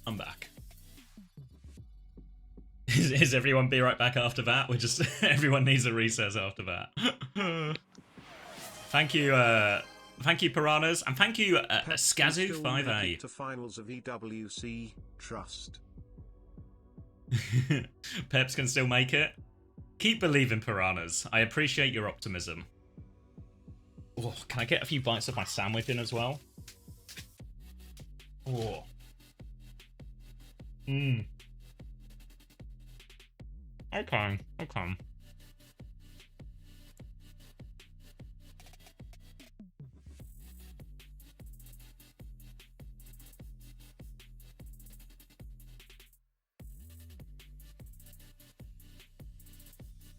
I'm back. Is everyone be right back after that? We're just everyone needs a recess after that. Thank you, Piranhas, and thank you, Skazu5A. To finals of EWC, trust. Peps can still make it. Keep believing, Piranhas. I appreciate your optimism. Oh, can I get a few bites of my sandwich in as well? Oh. Mmm. Okay.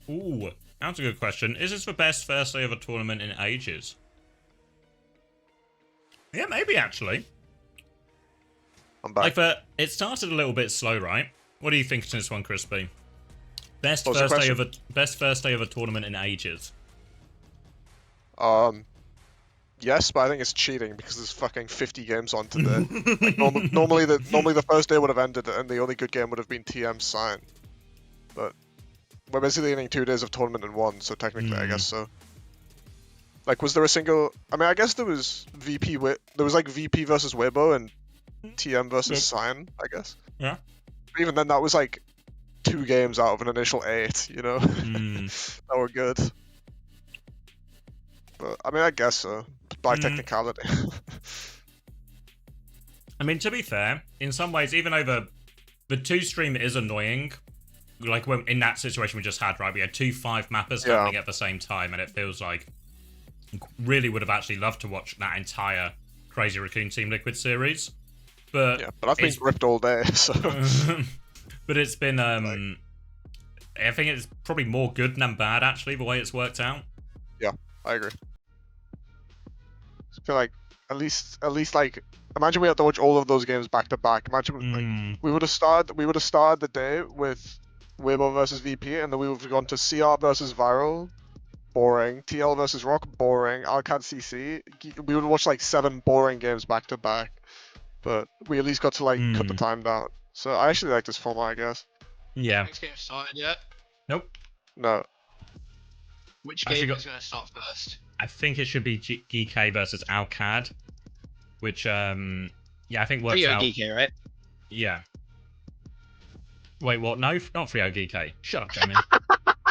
Ooh, that's a good question. Is this the best first day of a tournament in ages? Yeah, maybe actually. I'm back. Like, it started a little bit slow, right? What do you think to this one, Crispy? Best first day of a tournament in ages. Yes, but I think it's cheating because there's fucking 50 games on today. Like, normally the first day would have ended and the only good game would have been TM Sign. But we're basically getting 2 days of tournament in one, so technically I guess so. Like, was there a single? I mean, I guess there was VP. There was like VP versus Weibo and TM versus Sign, I guess. Yeah. But even then, that was like 2 games out of an initial 8. You know, that were good. But I mean, I guess so. By technicality. I mean, to be fair, in some ways, even over the 2 stream is annoying. Like, when, in that situation we just had, right? We had 2 5 mappers happening at the same time, and it feels like really would have actually loved to watch that entire Crazy Raccoon Team Liquid series. But yeah, but I've been gripped all day, so. But it's been, I think it's probably more good than bad, actually, the way it's worked out. Yeah, I agree. I feel like at least like imagine we had to watch all of those games back to back. Imagine like we would have started the day with Weibo versus VP, and then we would have gone to CR versus Viral, boring. TL versus Rock, boring. Qadsiah. We would watch like 7 boring games back to back, but we at least got to like cut the time down. So I actually like this format, I guess. Yeah. Next game started yet? Nope. No. Which game is going to start first? I think it should be Geekay versus Alcad, which yeah, I think works out. Geekay, right? Yeah. Wait, what? No, not Frio Geekay. Shut up, Jamie.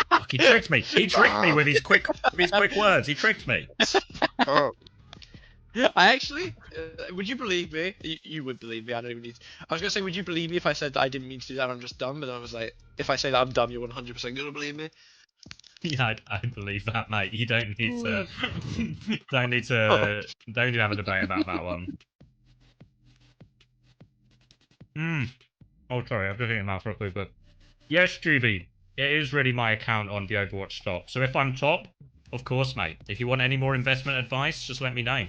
Fuck, he tricked me. He tricked me with his quick words. He tricked me. Oh. I actually, would you believe me? You would believe me. I don't even need. I was gonna say, would you believe me if I said that I didn't mean to do that? I'm just dumb. But I was like, if I say that I'm dumb, you're 100% gonna believe me. Yeah, I believe that, mate. You don't need to. don't need to have a debate about that one. Oh, sorry, I'm just eating mouth real quick, but yes, Juby, it is really my account on the Overwatch top. So if I'm top, of course, mate. If you want any more investment advice, just let me know.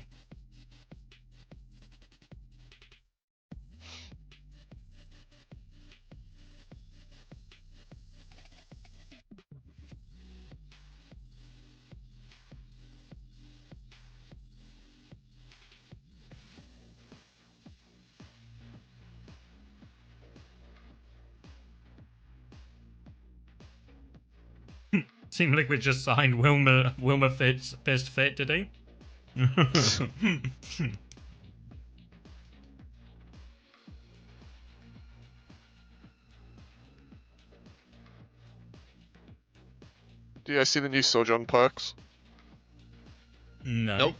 Seemed like we just signed Wilmer Fist Fit, did he? Do you guys see the new Sojourn perks? No.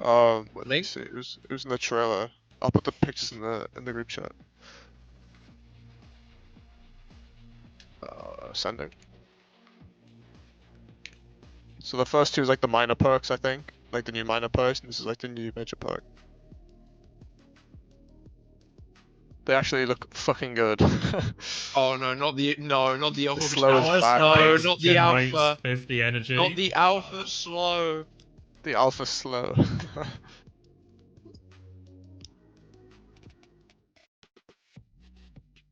Nope. Let me see. It was in the trailer. I'll put the pictures in the group chat. Sending. So the first 2 is like the minor perks, I think, like the new minor perks, and this is like the new major perk. They actually look fucking good. Oh no, not the old slow alpha. back. No, not the Generates alpha. 50 energy. Not the alpha slow. The alpha slow.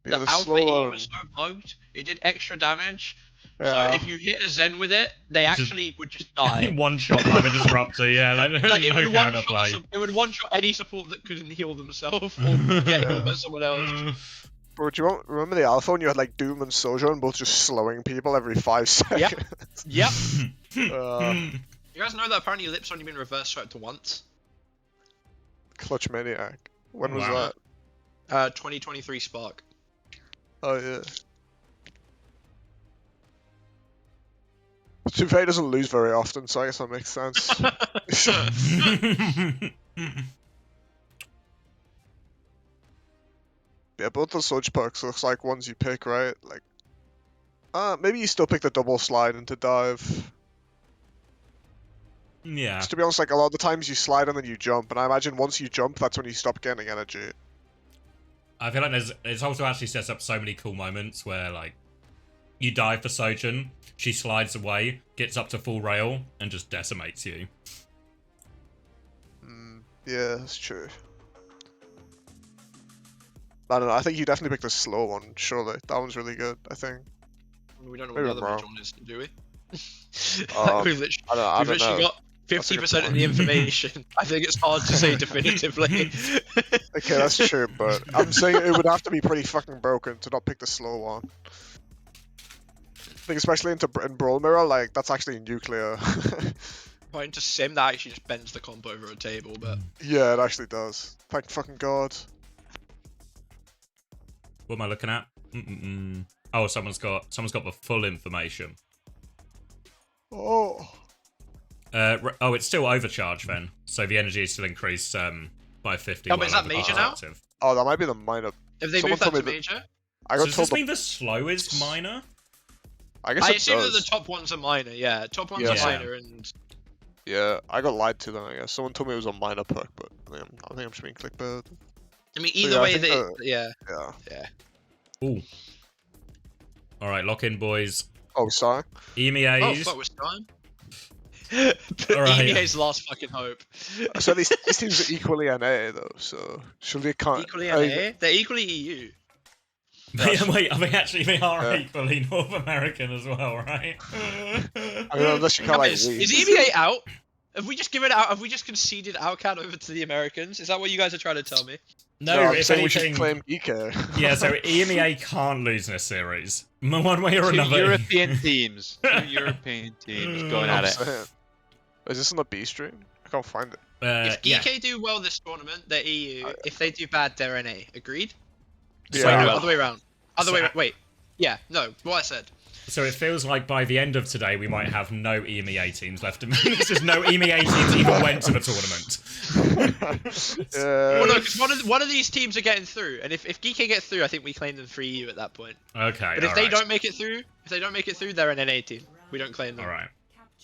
The alpha E was so bugged. It did extra damage, Yeah. So if you hit a Zen with it, they actually would just die. One shot by the disruptor, yeah, like, Like, it, no would counter play. it would one-shot any support that couldn't heal themselves or get healed by someone else. Bro, do you remember the alpha when you had like Doom and Sojourn both just slowing people every 5 seconds? Yep. Uh, You guys know that apparently Lip's only been reverse swept once? Clutch Maniac. When was Wow. that? 2023 Spark. Oh yeah. Tuvey doesn't lose very often, so I guess that makes sense. Yeah, both the Surge perks looks like ones you pick, right? Like, maybe you still pick the double slide into dive. Yeah. 'Cause to be honest, like a lot of the times you slide and then you jump, and I imagine once you jump, that's when you stop getting energy. I feel like it's also actually sets up so many cool moments where, like, you dive for Sojourn, she slides away, gets up to full rail, and just decimates you. Yeah, that's true. I don't know, I think you definitely picked the slow one, surely. That one's really good, I think. We don't know Maybe what the I'm other wrong. one is, do we? We've literally, I we've don't literally know. got 50% of the information. I think it's hard to say definitively. Okay, that's true, but I'm saying it would have to be pretty fucking broken to not pick the slow one. I think especially in Brawl Mirror, like, that's actually nuclear. Point to Sim, that actually just bends the comp over a table, but... Yeah, it actually does. Thank fucking god. What am I looking at? Oh, someone's got the full information. Oh. Oh, it's still overcharged then, so the energy is still increased by 50. Oh, but is that major now? Active. Oh, that might be the minor. Have they Someone moved that told to me major? I So got does told this mean the slow is minor? I guess I it assume does. that the top ones are minor, yeah. Top ones Yeah. are minor, and... Yeah, I got lied to then, I guess. Someone told me it was a minor perk, but I think I'm just being clickbait. I mean, So, either yeah, I way, think they... Yeah. Yeah. Ooh. Alright, lock in, boys. Oh, sorry. Oh, EMEAs. fuck, we're time. Alright. EMEA's last fucking hope. So these teams are equally NA though, so surely it can't. Equally NA? They're equally EU. Wait, I mean, actually, they are Yeah. equally North American as well, right? I mean, unless you can't like Is leave. EMEA out? Have we just given out? Have we just conceded Outcad over to the Americans? Is that what you guys are trying to tell me? No, I'm if saying we anything... should claim Geekay. Yeah, so EMEA can't lose in this series. One way or Two another. European teams. Two European teams going at I'm it. saying. Is this on the B stream? I can't find it. If Yeah. Geekay do well this tournament, they're EU. If they do bad, they're NA. Agreed? So, Yeah. No, other way around. Other way So- around. Wait. Yeah, no, what I said. So it feels like by the end of today, we might have no EMEA teams left. There's no EMEA teams even went to the tournament. Well, no, because one of these teams are getting through, and if Geekay gets through, I think we claim them for EU at that point. Okay, But if all they right. don't make it through, they're an NA team. We don't claim them. All right.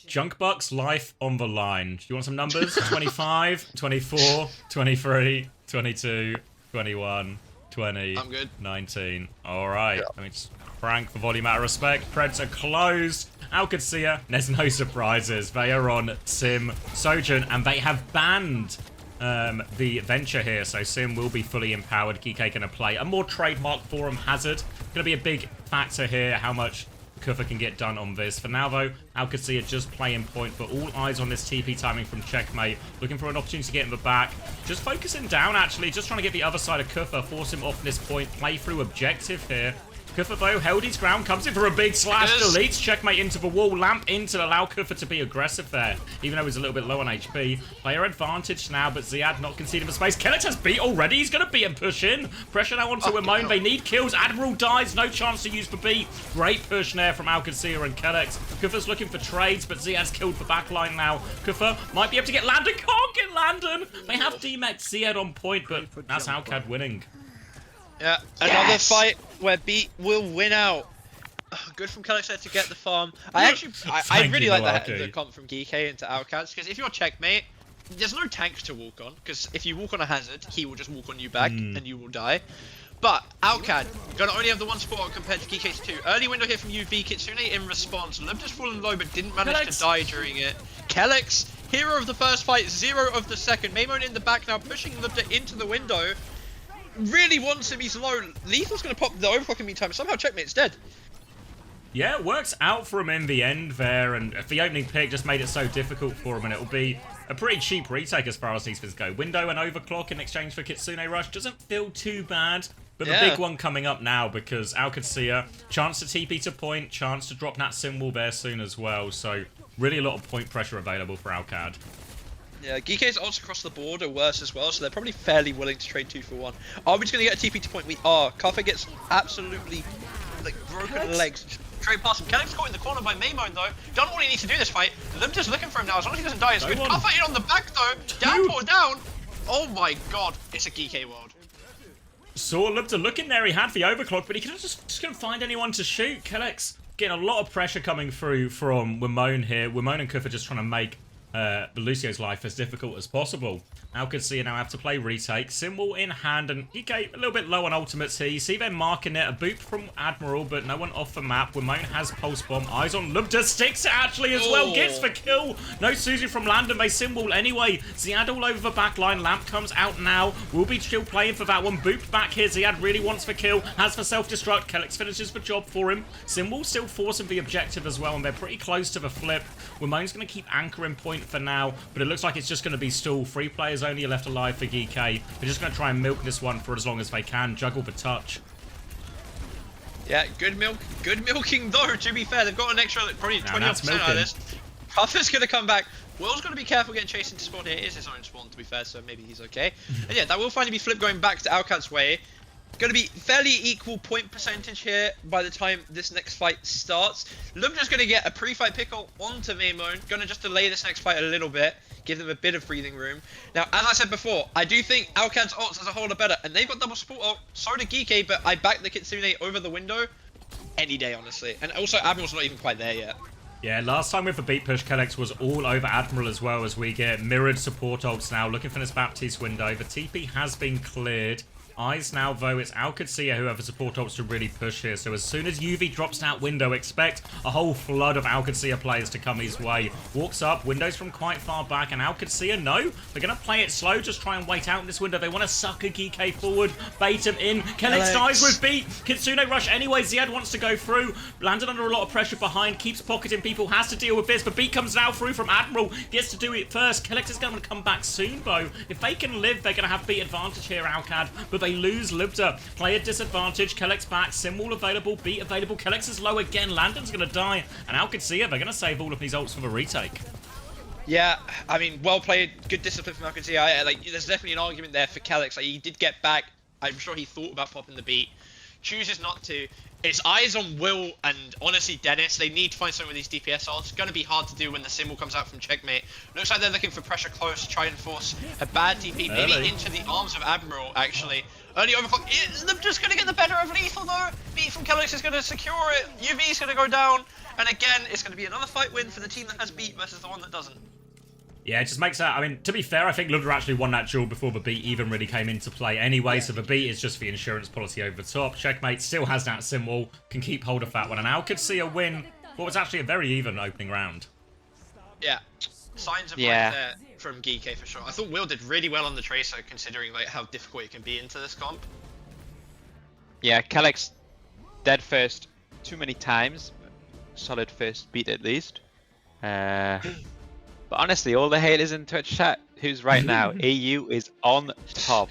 Junkbucks, life on the line. Do you want some numbers? 25, 24, 23, 22, 21, 20, I'm good. 19. All right. Yeah. I mean, just crank the volume out of respect. Preds are closed. Qadsiah, there's no surprises. They are on Sim, Sojourn, and they have banned the Venture here, so Sim will be fully empowered. Geekay going to play a more trademark Forum Hazard. Going to be a big factor here, how much Kufa can get done on this. For now, though, Qadsiah just playing point, but all eyes on this TP timing from Checkmate. Looking for an opportunity to get in the back. Just focusing down, actually. Just trying to get the other side of Kufa, force him off this point. Play through objective here. Kufa, though, held his ground, comes in for a big slash, Yes. deletes Checkmate into the wall, lamp in to allow Kufa to be aggressive there, even though he's a little bit low on HP. Player advantage now, but Ziad not conceding the space. Kellex has beat already, he's going to beat and push in. Pressure now onto Amon, they need kills. Admiral dies, no chance to use the beat. Great push there from Qadsiah and Kellex. Kufa's looking for trades, but Ziad's killed the backline now. Kufa might be able to get Landon, can't get Landon. They have D-Max Ziad on point, but that's Outcad winning. Yeah, another fight where Beat will win out. Good from Qadsiah to get the farm. I Thank really you, like Malarkey. the comp from Geekay into Outcasts, because if you're Checkmate, there's no tanks to walk on, because if you walk on a hazard, he will just walk on you back, and you will die. But Outcad gonna only have the one spot compared to Geekay's two. Early window here from UV Kitsune in response. Lib just fallen low, but didn't manage Kellex. to die during it. Kellex, hero of the first fight, 0 of the second. Maimon in the back now, pushing Libda into the window. Really wants him, he's low. Lethal's gonna pop the overclock in the meantime. Somehow Checkmate's dead. Yeah, it works out for him in the end there, and the opening pick just made it so difficult for him, and it'll be a pretty cheap retake as far as these things go. Window and overclock in exchange for Kitsune Rush doesn't feel too bad, but the big one coming up now, because Qadsiah, chance to TP to point, chance to drop that symbol there soon as well, so really a lot of point pressure available for Alcad. Yeah, Geekay's ults across the board are worse as well, so they're probably fairly willing to trade 2 for 1. Are we just going to get a TP to point? We are. Kafka gets absolutely, like, broken legs. Straight past him. Kellex caught in the corner by Maymone though. Don't know what he needs to do this fight. Lim just looking for him now. As long as he doesn't die, it's good. Kafka in on the back though. Downpour down. Oh my god, it's a Geekay world. Saw Lubta looking there. He had the overclock, but he just couldn't find anyone to shoot. Kellex getting a lot of pressure coming through from Wimone here. Wimone and Kufa just trying to make Lucio's life as difficult as possible. Qadsiah now have to play retake. Symbol in hand, and Geekay a little bit low on ultimates here. You see they're marking it. A boop from Admiral, but no one off the map. Wimone has Pulse Bomb. Eyes on Lubta. Sticks it actually as well. Gets the kill. No Suzu from Landon. They symbol anyway. Ziad all over the back line. Lamp comes out now. Will be still playing for that one. Booped back here. Ziad really wants the kill. Has the self-destruct. Kellex finishes the job for him. Symbol still forcing the objective as well, and they're pretty close to the flip. Wimone's going to keep anchoring point for now, but it looks like it's just going to be stall. 3 players only left alive for Geekay. They're just going to try and milk this one for as long as they can. Juggle the touch. Yeah, good milking though, to be fair. They've got an extra, probably 20% out of this. Puff's going to come back. Will's going to be careful getting chased into spawn here. It is his own spawn, to be fair, so maybe he's okay. And yeah, that will finally be flipped going back to Alcad's way. Going to be fairly equal point percentage here by the time this next fight starts. Lumja's going to get a pre-fight pickle onto Maymone. Going to just delay this next fight a little bit. Give them a bit of breathing room. Now, as I said before, I do think Alcad's ults as a whole are better. And they've got double support ult. So did Geekay, but I back the Kitsune over the window any day, honestly. And also, Admiral's not even quite there yet. Yeah, last time with the beat push, Kellex was all over Admiral as well, as we get mirrored support ults now. Looking for this Baptiste window. The TP has been cleared. Eyes now, though, it's Qadsiah who have the support ults to really push here. So as soon as UV drops out window, expect a whole flood of Qadsiah players to come his way. Walks up, windows from quite far back, and Qadsiah, no. They're going to play it slow, just try and wait out in this window. They want to sucker Geekay forward, bait him in. Kellex dies with beat. Kitsune rush anyway. Ziad wants to go through. Landed under a lot of pressure behind, keeps pocketing people, has to deal with this. But beat comes now through from Admiral, gets to do it first. Kellex is going to come back soon, though. If they can live, they're going to have beat advantage here, Alcad. But they lose Lubta. Player disadvantage. Kellex back. Symbol available. Beat available. Kellex is low again. Landon's going to die. And Qadsiah, they're going to save all of these ults for the retake. Yeah, I mean, well played. Good discipline from Qadsiah. Like, there's definitely an argument there for Kellex. Like, he did get back. I'm sure he thought about popping the beat. Chooses not to. It's eyes on Will and honestly Dennis. They need to find something with these DPS ults. It's going to be hard to do when the symbol comes out from checkmate. Looks like they're looking for pressure close, try and force a bad TP, maybe into the arms of Admiral, actually. Early overclock. They're just going to get the better of Lethal, though. Beat from Kellex is going to secure it. UV is going to go down. And again, it's going to be another fight win for the team that has beat versus the one that doesn't. Yeah, it just makes that... I mean, to be fair, I think Lubta actually won that duel before the beat even really came into play anyway, so the beat is just the insurance policy over the top. Checkmate still has that symbol, can keep hold of that one, and Qadsiah win what was actually a very even opening round. Yeah, signs of life there from Geekay for sure. I thought Will did really well on the Tracer, considering like how difficult it can be into this comp. Yeah, Kellex dead first too many times. Solid first beat at least. But honestly, all the haters in Twitch chat, who's right now? AU is on top.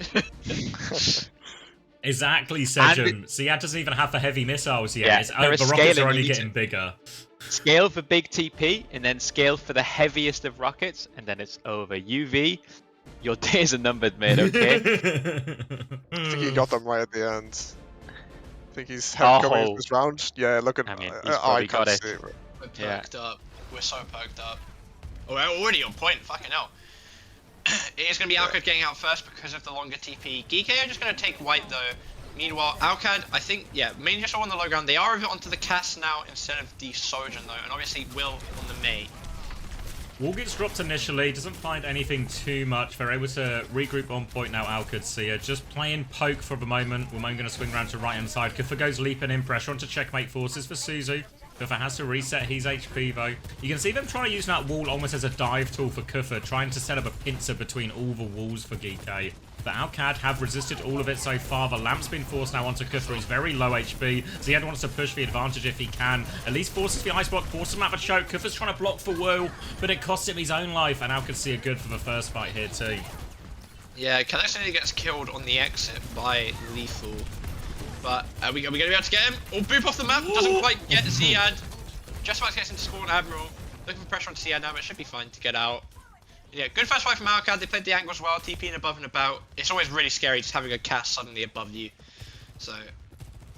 Exactly, Sejum. Ziad doesn't even have the heavy missiles yet. Yeah, the rockets are only getting bigger. Scale for big TP, and then scale for the heaviest of rockets, and then it's over. UV, your days are numbered, mate, okay? I think he got them right at the end. I think he's coming in this round. Yeah, look at... I mean, he's probably got it. We're perked up. We're so perked up. Oh, we're already on point, fucking hell. It is going to be Alcad getting out first because of the longer TP. Geekay are just going to take white though. Meanwhile, Alcad, I think, yeah, mainly just on the low ground. They are over onto the Cass now instead of the Sojourn though, and obviously Will on the May. Wall gets dropped initially, doesn't find anything too much. They're able to regroup on point now, Qadsiah. Just playing poke for the moment. Wimone going to swing around to right hand side. Kufa goes leaping in, pressure onto checkmate forces for Suzu. Kuffa has to reset his HP though. You can see them trying to use that wall almost as a dive tool for Kuffa, trying to set up a pincer between all the walls for Geekay. But OWCS have resisted all of it so far. The lamp's been forced now onto Kuffa. He's very low HP. Ziad wants to push the advantage if he can. At least forces the ice block, forces him out of a choke. Kuffa's trying to block for Will, but it costs him his own life. And Qadsiah good for the first fight here too. Yeah, Qadsiah gets killed on the exit by Lethal. But are we going to be able to get him? Oh, boop off the map. Doesn't quite get Ziad. Just about to get into spawn Admiral. Looking for pressure on Ziad now, but it should be fine to get out. Yeah, good first fight from OWCS. They played the angles well, TPing above and about. It's always really scary just having a cast suddenly above you. So,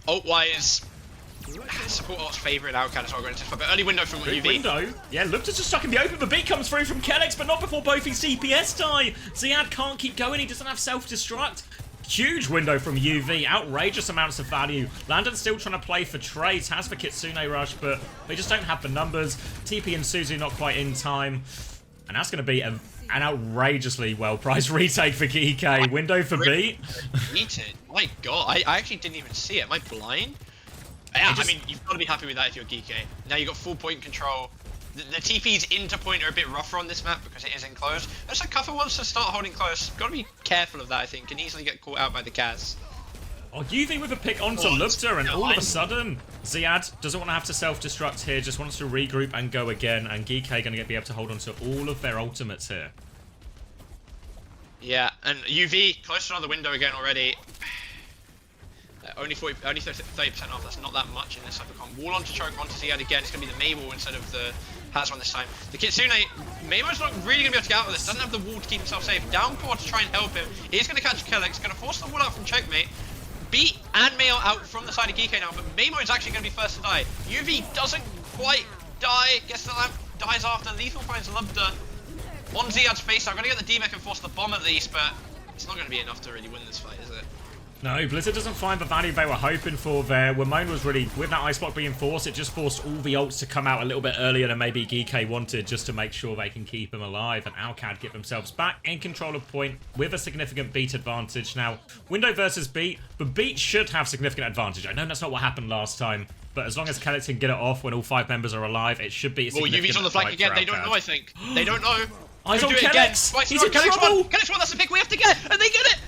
ult-wise, support ult's favourite OWCS as well going into this fight. But early window from Big UV. window. Yeah, looked just stuck in the open. The beat comes through from Kellex, but not before both his CPS die. Ziad can't keep going. He doesn't have self-destruct. Huge window from UV, outrageous amounts of value. Landon's still trying to play for trades, has the Kitsune rush, but they just don't have the numbers. TP and Suzu not quite in time. And that's going to be an outrageously well-priced retake for Geekay. Window for beat. My god, I actually didn't even see it. Am I blind? Yeah, I mean, you've got to be happy with that if you're Geekay. Now you've got full point control. The TPs into point are a bit rougher on this map because it is enclosed. Looks like Kuffa wants to start holding close. Got to be careful of that, I think. Can easily get caught out by the Kaz. Oh, UV with a pick onto Lupta, and all of a sudden, Ziad doesn't want to have to self-destruct here, just wants to regroup and go again, and Geekay going to be able to hold on to all of their ultimates here. Yeah, and UV close to another window again already. Only 30% off, that's not that much in this type of comp. Wall onto choke, onto Ziad again, it's going to be the Mabel instead of the Hazwan this time. The Kitsune, Mabel's not really going to be able to get out of this, doesn't have the wall to keep himself safe. Downpour to try and help him, he's going to catch Kellex, going to force the wall out from Checkmate. Beat and Mayo out from the side of Geekay now, but Mamo is actually going to be first to die. UV doesn't quite die, gets the lamp, dies after. Lethal finds Lubda on Ziad's face. I'm going to get the D-Mech and force the bomb at least, but it's not going to be enough to really win this fight, is it? No, Blizzard doesn't find the value they were hoping for there. Wimone was really, with that ice block being forced, it just forced all the ults to come out a little bit earlier than maybe Geekay wanted, just to make sure they can keep him alive. And OWCS get themselves back in control of point with a significant beat advantage. Now, window versus beat, the beat should have significant advantage. I know that's not what happened last time, but as long as Kellex can get it off when all 5 members are alive, it should be a significant UV's on the flank again, they don't know, I think. They don't know. Eyes on Kellex! He's in trouble! Kellex won, that's the pick we have to get, and they get it!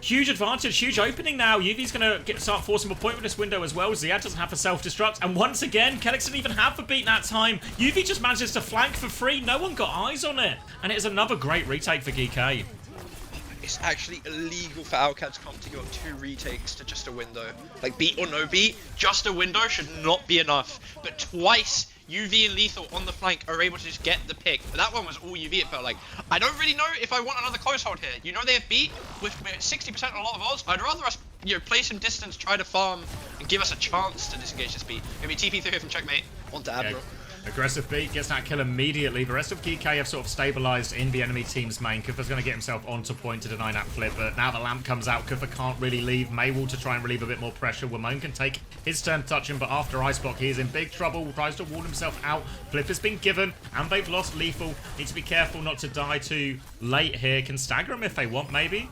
Huge advantage, huge opening now. UV's going to start forcing a point with this window as well. Ziad doesn't have a self-destruct. And once again, Kellex didn't even have the beat that time. UV just manages to flank for free. No one got eyes on it. And it is another great retake for Geekay. It's actually illegal for OWCS comp to go 2 retakes to just a window. Like, beat or no beat, just a window should not be enough. But twice, UV and Lethal on the flank are able to just get the pick. But that one was all UV, it felt like. I don't really know if I want another close hold here. You know they have beat with 60% and a lot of odds. I'd rather us, play some distance, try to farm, and give us a chance to disengage this beat. Maybe TP through here from Checkmate onto Admiral. Aggressive beat, gets that kill immediately. The rest of Geekay have sort of stabilised in the enemy team's main. Kuffa's going to get himself onto point to deny that flip, but now the lamp comes out, Kuffa can't really leave. Maywall to try and relieve a bit more pressure. Wimone can take his turn to touch him, but after ice block, he is in big trouble. Tries to wall himself out. Flip has been given, and they've lost Lethal. Need to be careful not to die too late here. Can stagger him if they want, maybe?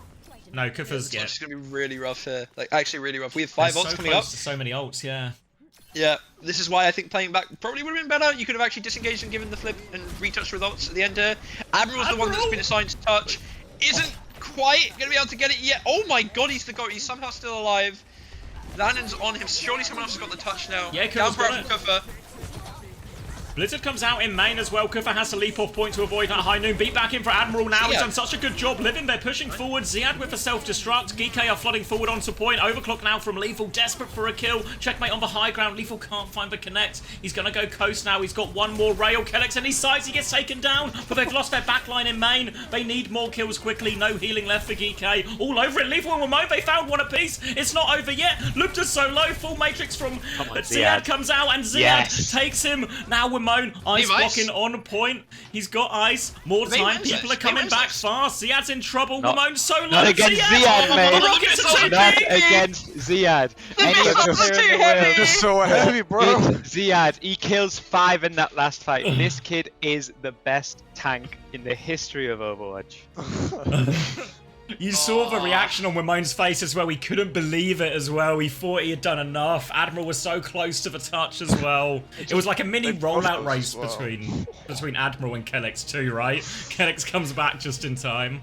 No, Kuffa's... Yeah, it's going to be really rough here. Like, actually really rough. We have 5 ults coming up. So many ults, yeah. Yeah, this is why I think playing back probably would have been better. You could have actually disengaged and given the flip and retouched results at the end here. Admiral's the one that's been assigned to touch. Isn't quite going to be able to get it yet. Oh my god, he's the GOAT. He's somehow still alive. Landon's on him. Surely someone else has got the touch now. Yeah, down from Kuffa. Blizzard comes out in main as well. Kuffa has to leap off point to avoid that high noon. Beat back in for Admiral now. He's done such a good job living. They're pushing forward. Ziad with a self-destruct. Geekay are flooding forward onto point. Overclock now from Lethal. Desperate for a kill. Checkmate on the high ground. Lethal can't find the connect. He's going to go coast now. He's got one more rail. Kellex in his sides. He gets taken down. But they've lost their backline in main. They need more kills quickly. No healing left for Geekay. All over it. Lethal and Wimone. They found one apiece. It's not over yet. Lupta's so low. Full matrix from Ziad comes out. And Ziad takes him. Now Wimone. Ice blocking on point. He's got ice. More time. People are coming back fast. Ziad's in trouble. Wimone's so low. Not against Ziad, mate. The rockets are too Not big. against Ziad. Just so heavy, bro. Ziad, he kills 5 in that last fight. This kid is the best tank in the history of Overwatch. You saw the reaction on Ramon's face as well. He couldn't believe it as well. He thought he had done enough. Admiral was so close to the touch as well. It was like a mini rollout race between Admiral and Kellex too, right? Kellex comes back just in time.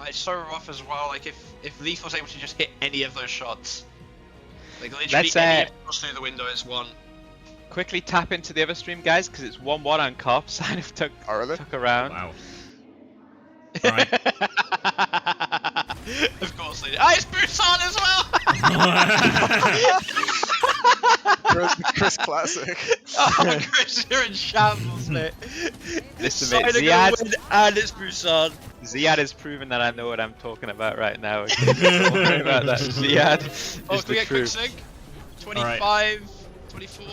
It's so rough as well. Like if Leaf was able to just hit any of those shots, like literally Let's, any cross through the window is one. Quickly tap into the other stream, guys, because it's 1-1 on Cop. Sign of took around. Wow. Right. Of course they did. Ah, it's Busan as well! Chris classic. Oh, Chris, you're in shambles, mate. Listen, mate, Ziad, and it's Busan. Ziad has proven that I know what I'm talking about right now. Don't worry about that. Ziad is Oh, can we the get quick truth. sync? 25, Right. 24.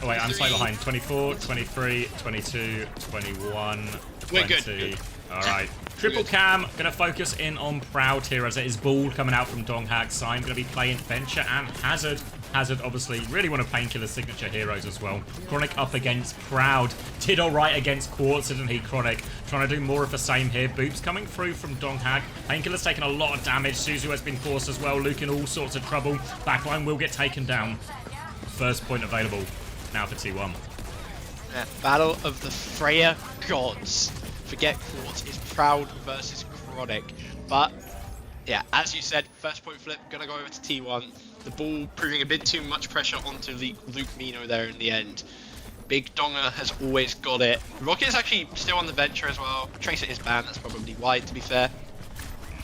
Oh wait, I'm 23. slightly behind. 24, 23, 22, 21, 20. We're good. Alright. Triple cam, gonna focus in on Proud here as it is Ball coming out from Donghack. Sign gonna be playing Venture and Hazard. Hazard obviously really one of Painkiller's signature heroes as well. Chronic up against Proud. Did alright against Quartz, didn't he, Chronic? Trying to do more of the same here. Boops coming through from Donghack. Painkiller's taking a lot of damage. Suzu has been forced as well. Luke in all sorts of trouble. Backline will get taken down. First point available now for T1. Yeah, Battle of the Freya Gods. Forget Quartz, it's Proud versus Chronic. But, yeah, as you said, first point flip, gonna go over to T1. The ball proving a bit too much pressure onto Luke Mino there in the end. Big Donga has always got it. Rocket is actually still on the venture as well. Tracer is banned, that's probably why, to be fair.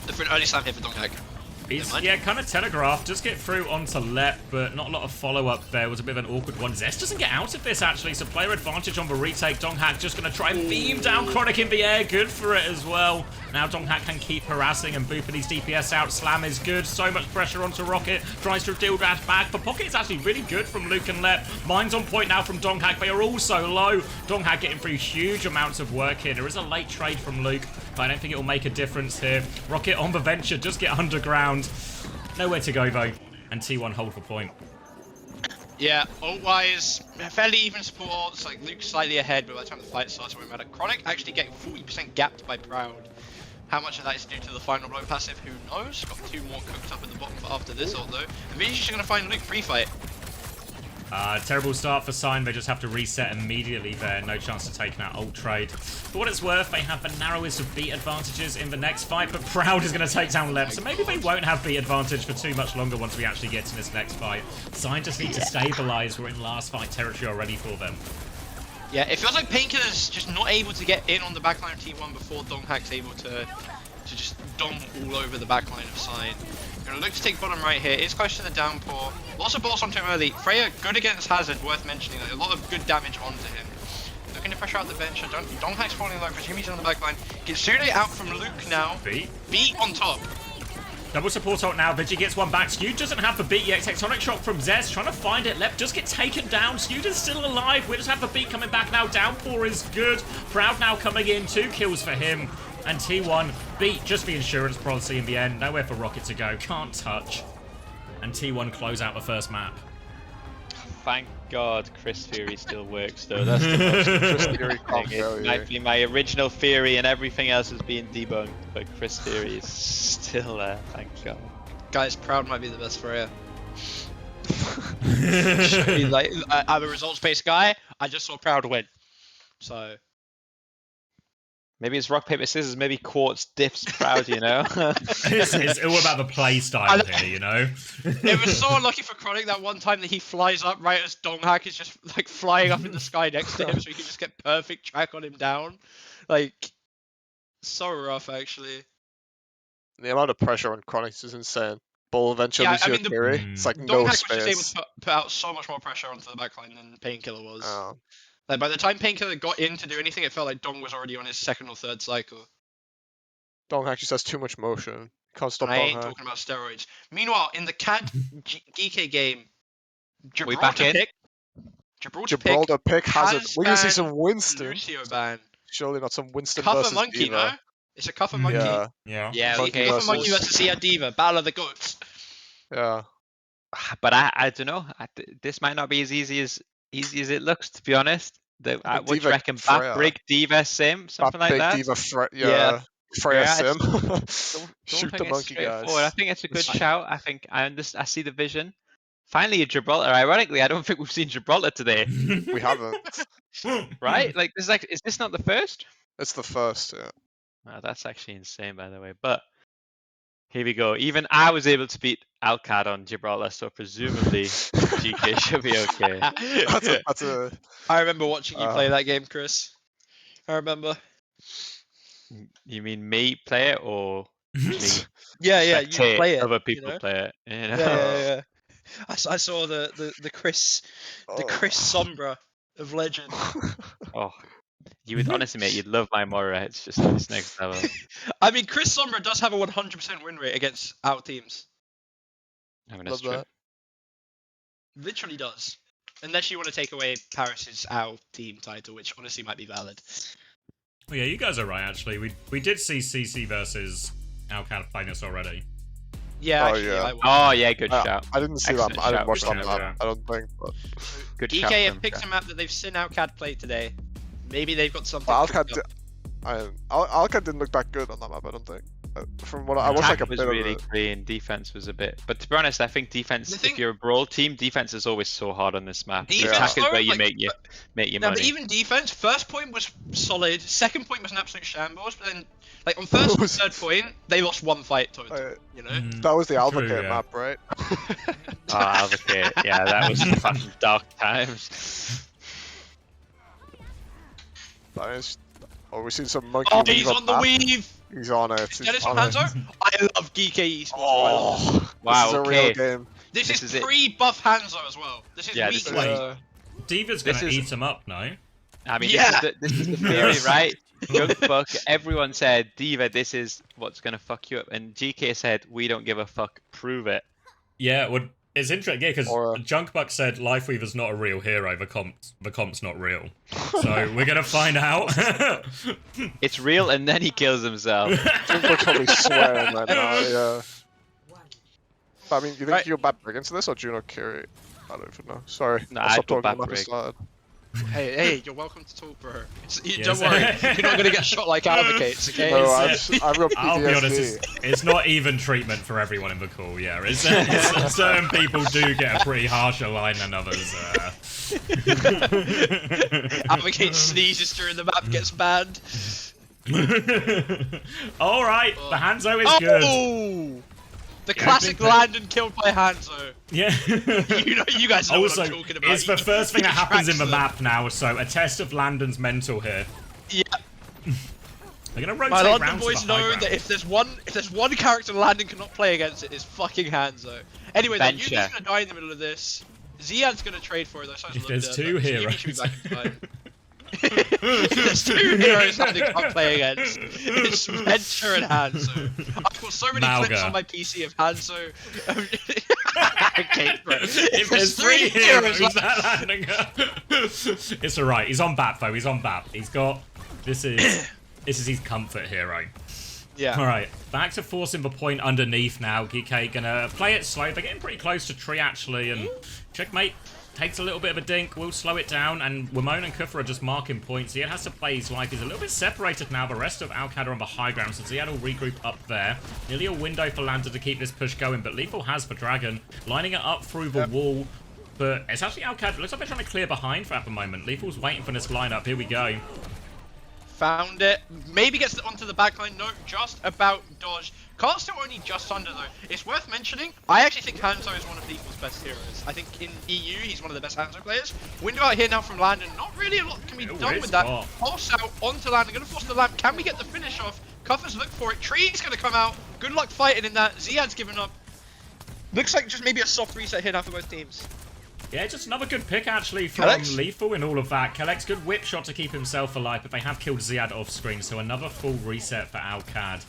For an early slam here for Donghack. Yeah, kind of telegraphed. Just get through onto Lep, but not a lot of follow-up there. It was a bit of an awkward one. Zest doesn't get out of this, actually, so player advantage on the retake. Donghack just going to try and beam down Chronic in the air. Good for it as well. Now Donghack can keep harassing and booping his DPS out. Slam is good. So much pressure onto Rocket. Tries to deal that back. The pocket is actually really good from Luke and Lep. Mine's on point now from Donghack. They are also low. Donghack getting through huge amounts of work here. There is a late trade from Luke, but I don't think it will make a difference here. Rocket on the venture. Just get underground. Nowhere to go though, and T1 hold the point. Yeah, ult-wise, fairly even supports, like Luke's slightly ahead, but by the time the fight starts, we're mad at Chronic actually getting 40% gapped by Proud. How much of that is due to the final blow passive, who knows? Got two more cooked up at the bottom for after this ult though. And Vinny's just gonna find Luke pre-fight. Terrible start for Sign. They just have to reset immediately there. No chance to take that ult trade. For what it's worth, they have the narrowest of beat advantages in the next fight, but Proud is going to take down Lep, so maybe they won't have beat advantage for too much longer once we actually get to this next fight. Sign just need to stabilize. We're in last fight territory already for them. Yeah, it feels like Painkiller's just not able to get in on the backline of T1 before Donghack's able to just dom all over the backline of Sign. Gonna look to take bottom right here. It's close to the downpour. Lots of balls onto him early. Freya good against Hazard, worth mentioning. Like, a lot of good damage onto him. Looking to pressure out the venture. Donghack's falling low. Presume he's on the backline. Qadsiah out from Luke now. Beat on top. Double support ult now. Vigi gets one back. Skew doesn't have the beat yet. Tectonic shot from Zest. Trying to find it. Lep just get taken down. Skew is still alive. We just have the beat coming back now. Downpour is good. Proud now coming in. 2 kills for him. And T1 beat just the insurance policy in the end. Nowhere for Rocket to go. Can't touch. And T1 close out the first map. Thank God Chris Theory still works though. That's the most Chris important Theory thing. It might be my original theory and everything else is being debunked, but Chris Theory is still there, thank God. Guys, Proud might be the best Freya. Like, I'm a results-based guy. I just saw Proud win. So... Maybe it's rock, paper, scissors, maybe Quartz diffs Proud, you know? It's all about the play style here, you know? It was so unlucky for Chronic that one time that he flies up right as Donghack is just like flying up in the sky next to him so he can just get perfect track on him down. Like, so rough actually. The amount of pressure on Chronics is insane. Ball eventually Yeah, theory. It's like no Donghack was just able space. to put out so much more pressure onto the backline than Painkiller was. Oh. Like, by the time Painkiller got in to do anything, it felt like Dong was already on his second or third cycle. Donghack just has too much motion. Can't stop And I ain't Donghack. talking about steroids. Meanwhile, in the CAD Geekay game, We back in? Gibraltar pick Hazard. We're gonna see ban some Winston. Lucio ban. Surely not some Winston Cuff a versus monkey, Diva. no? It's a cuff a monkey. Yeah, Yeah, Monkey okay. Cuff a monkey versus- versus Sia Diva, Battle of the Goats. yeah. But I don't know. This might not be as easy as it looks, to be honest. What do you Diva reckon? Freya. Back Brig Diva Sim, something like Big that. Diva threat. Yeah. Yeah. Freya Yeah, Sim. Don't Shoot think the it's monkey, guys. straightforward. I think it's a good shout. I think I see the vision. Finally, a Gibraltar. Ironically, I don't think we've seen Gibraltar today, We haven't. right? Like, is this not the first? It's the first, yeah. Oh, that's actually insane, by the way. But here we go. Even I was able to beat Alcad on Gibraltar, so presumably GK should be okay. That's a I remember watching you play that game, Chris. I remember. You mean me play it or me Yeah, you spectate play it. other you people know? play it? You know? Yeah. I saw the Chris Sombra of Legend. Oh, you would honestly, mate, you'd love my Moira. It's just it's next level. I mean, Chris Sombra does have a 100% win rate against our teams. I mean, that's Love true. that. Literally does. Unless you want to take away Paris's our team title, which honestly might be valid. Well, yeah, you guys are right, actually. We did see CC versus Alcad playing this already. Yeah, Oh, actually, yeah. I watched. Oh yeah, good shout. I didn't see Excellent that. I didn't shout watch from that Jack. map. I don't think. But Good shout Geekay from have picked Jack. a map that they've seen Alcad play today. Maybe they've got something. Alcad, cooked up. Alcad didn't look that good on that map. I don't think. From what I watched, like Attack a was bit really of it. clean. Defense was a bit, but to be honest, I think defense. The thing- If you're a brawl team, defense is always so hard on this map. Defense, Attack is though, where you like, make your No, money. but even defense, first point was solid. Second point was an absolute shambles. But then, like on first and third point, they lost one fight total. You know. That was the Alpha True, Kit yeah. map, right? Oh, Alvacate. Yeah, that was fucking dark times. Nice. Oh, we've seen some monkey. Oh, weave he's up on the map. weave. He's on it. Get this on from it. Hanzo. I love Geekay Esports. Oh, Wow, this is a okay. real game. This this is is it. pre-buff Hanzo as well. This is Yeah, week this is one. Uh, Diva's This gonna is- eat him up, no? I mean, Yeah. this is the theory, right? Young Buck, everyone said, Diva, this is what's gonna fuck you up, and GK said, we don't give a fuck, prove it. Yeah, well, it's interesting, yeah, because Or, Junkbuck said Lifeweaver's not a real hero, the comp's not real. So we're gonna find out. It's real, and then he kills himself. Junkbuck's probably swearing right now. Yeah. I mean, you think Right. you'll bat brig into this or Juno Kiri? I don't even know. Sorry. Nah, I'll I'd stop go talking bat about brig. this side. Hey, you're welcome to talk, bro. Yes. Don't worry, you're not gonna get shot like advocates, okay? No, It's, I've got PTSD. I'll be honest, it's not even treatment for everyone in the call, yeah. It's, certain people do get a pretty harsher line than others. Advocate sneezes during the map, gets banned. Alright, the Hanzo is good. Oh! The Yeah, classic big fan. Landon killed by Hanzo. Yeah. You guys know Also, what I'm talking about. it's the first thing that happens in the Tracks map now, so a test of Landon's mental here. Yeah. They're gonna rotate My London rounds to boys the high know ground. that if there's one character Landon cannot play against, it is fucking Hanzo. Anyway, then Bencher. Yugi's gonna die in the middle of this. Ziad's gonna trade for it though, so it's a If little there's bit, two but heroes. Yugi should be back in time. There's two heroes Landon can't play against. It's Bencher and Hanzo. I've got so many clips Malga. on my PC of Hanzo. Okay, bro. If there's three heroes that Landon it's alright, he's on BAP though, he's on BAP. He's got... This is his comfort hero. Yeah. Alright, back to forcing the point underneath now. Geekay gonna play it slow. They're getting pretty close to tree actually, and Checkmate takes a little bit of a dink, will slow it down, and Wimon and Kufra are just marking points. Ziad has to play his life. He's a little bit separated now. The rest of Alcad are on the high ground, so Ziad will regroup up there. Nearly a window for Lanta to keep this push going, but Lethal has the Dragon, lining it up through the wall. But it's actually Alcad. Looks like they're trying to clear behind for at the moment. Lethal's waiting for this lineup. Here we go. Found it. Maybe gets it onto the backline. No, just about dodged. Can't still only just under though. It's worth mentioning. I actually think Hanzo is one of Lethal's best heroes. I think in EU he's one of the best Hanzo players. Window out here now from Landon. Not really a lot can be done is with that. far. Pulse out onto Landon. Gonna force the lamp. Can we get the finish off? Cuffers look for it. Tree's gonna come out. Good luck fighting in that. Ziad's given up. Looks like just maybe a soft reset here now for both teams. Yeah, just another good pick actually from Alex? Lethal in all of that. Kellex, good whip shot to keep himself alive, but they have killed Ziad off screen, so another full reset for Alcad.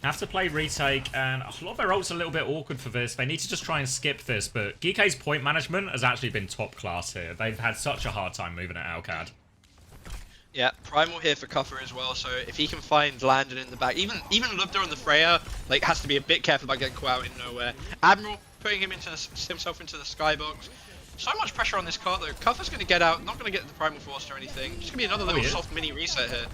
Have to play retake, and a lot of their ults are a little bit awkward for this. They need to just try and skip this, but Geekay's point management has actually been top class here. They've had such a hard time moving at Alcad. Yeah, Primal here for Cuffer as well, so if he can find Landon in the back, even Lubda on the Freya, like, has to be a bit careful about getting caught out in nowhere. Admiral putting himself into the skybox. So much pressure on this cart though. Cuffer's gonna get out, not gonna get the Primal Force or anything. Just gonna be another little yeah. soft mini reset here.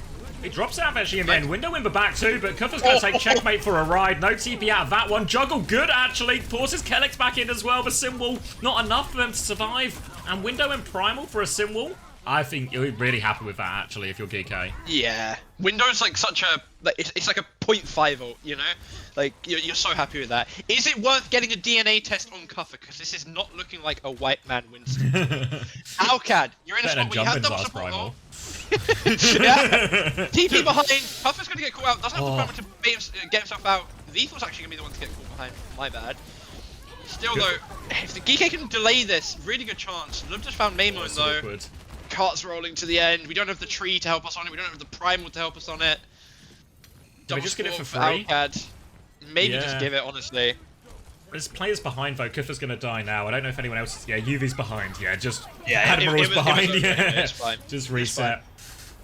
He drops out actually, and then Window in the back too, but Kuffer's going to take checkmate for a ride. No TP out of that one. Juggle good, actually. Forces Kellex back in as well. The sim wall, not enough for them to survive. And Window and Primal for a sim wall. I think you're really happy with that, actually, if you're Geekay. Yeah. Window's like such a... Like, it's like a 0.5 ult, you know? Like, you're so happy with that. Is it worth getting a DNA test on Cuffer? Because this is not looking like a white man Winston. Alcad, you're in a spot where you have double support ult. Yeah. TP behind. Cuffer's going to get caught out. Doesn't have the time to get himself out. Lethal's actually going to be the one to get caught behind. My bad. Still, though, if the Geekay can delay this, really good chance. Love just found Maimon, though. Awkward. Carts rolling to the end. We don't have the tree to help us on it. We don't have the primal to help us on it. Double just get it for free? Alcad. Maybe just give it, honestly. There's players behind though. Kuffer's gonna die now. I don't know if anyone else is. Yeah, UV's behind. Yeah, just Admiral's behind. Yeah, just reset.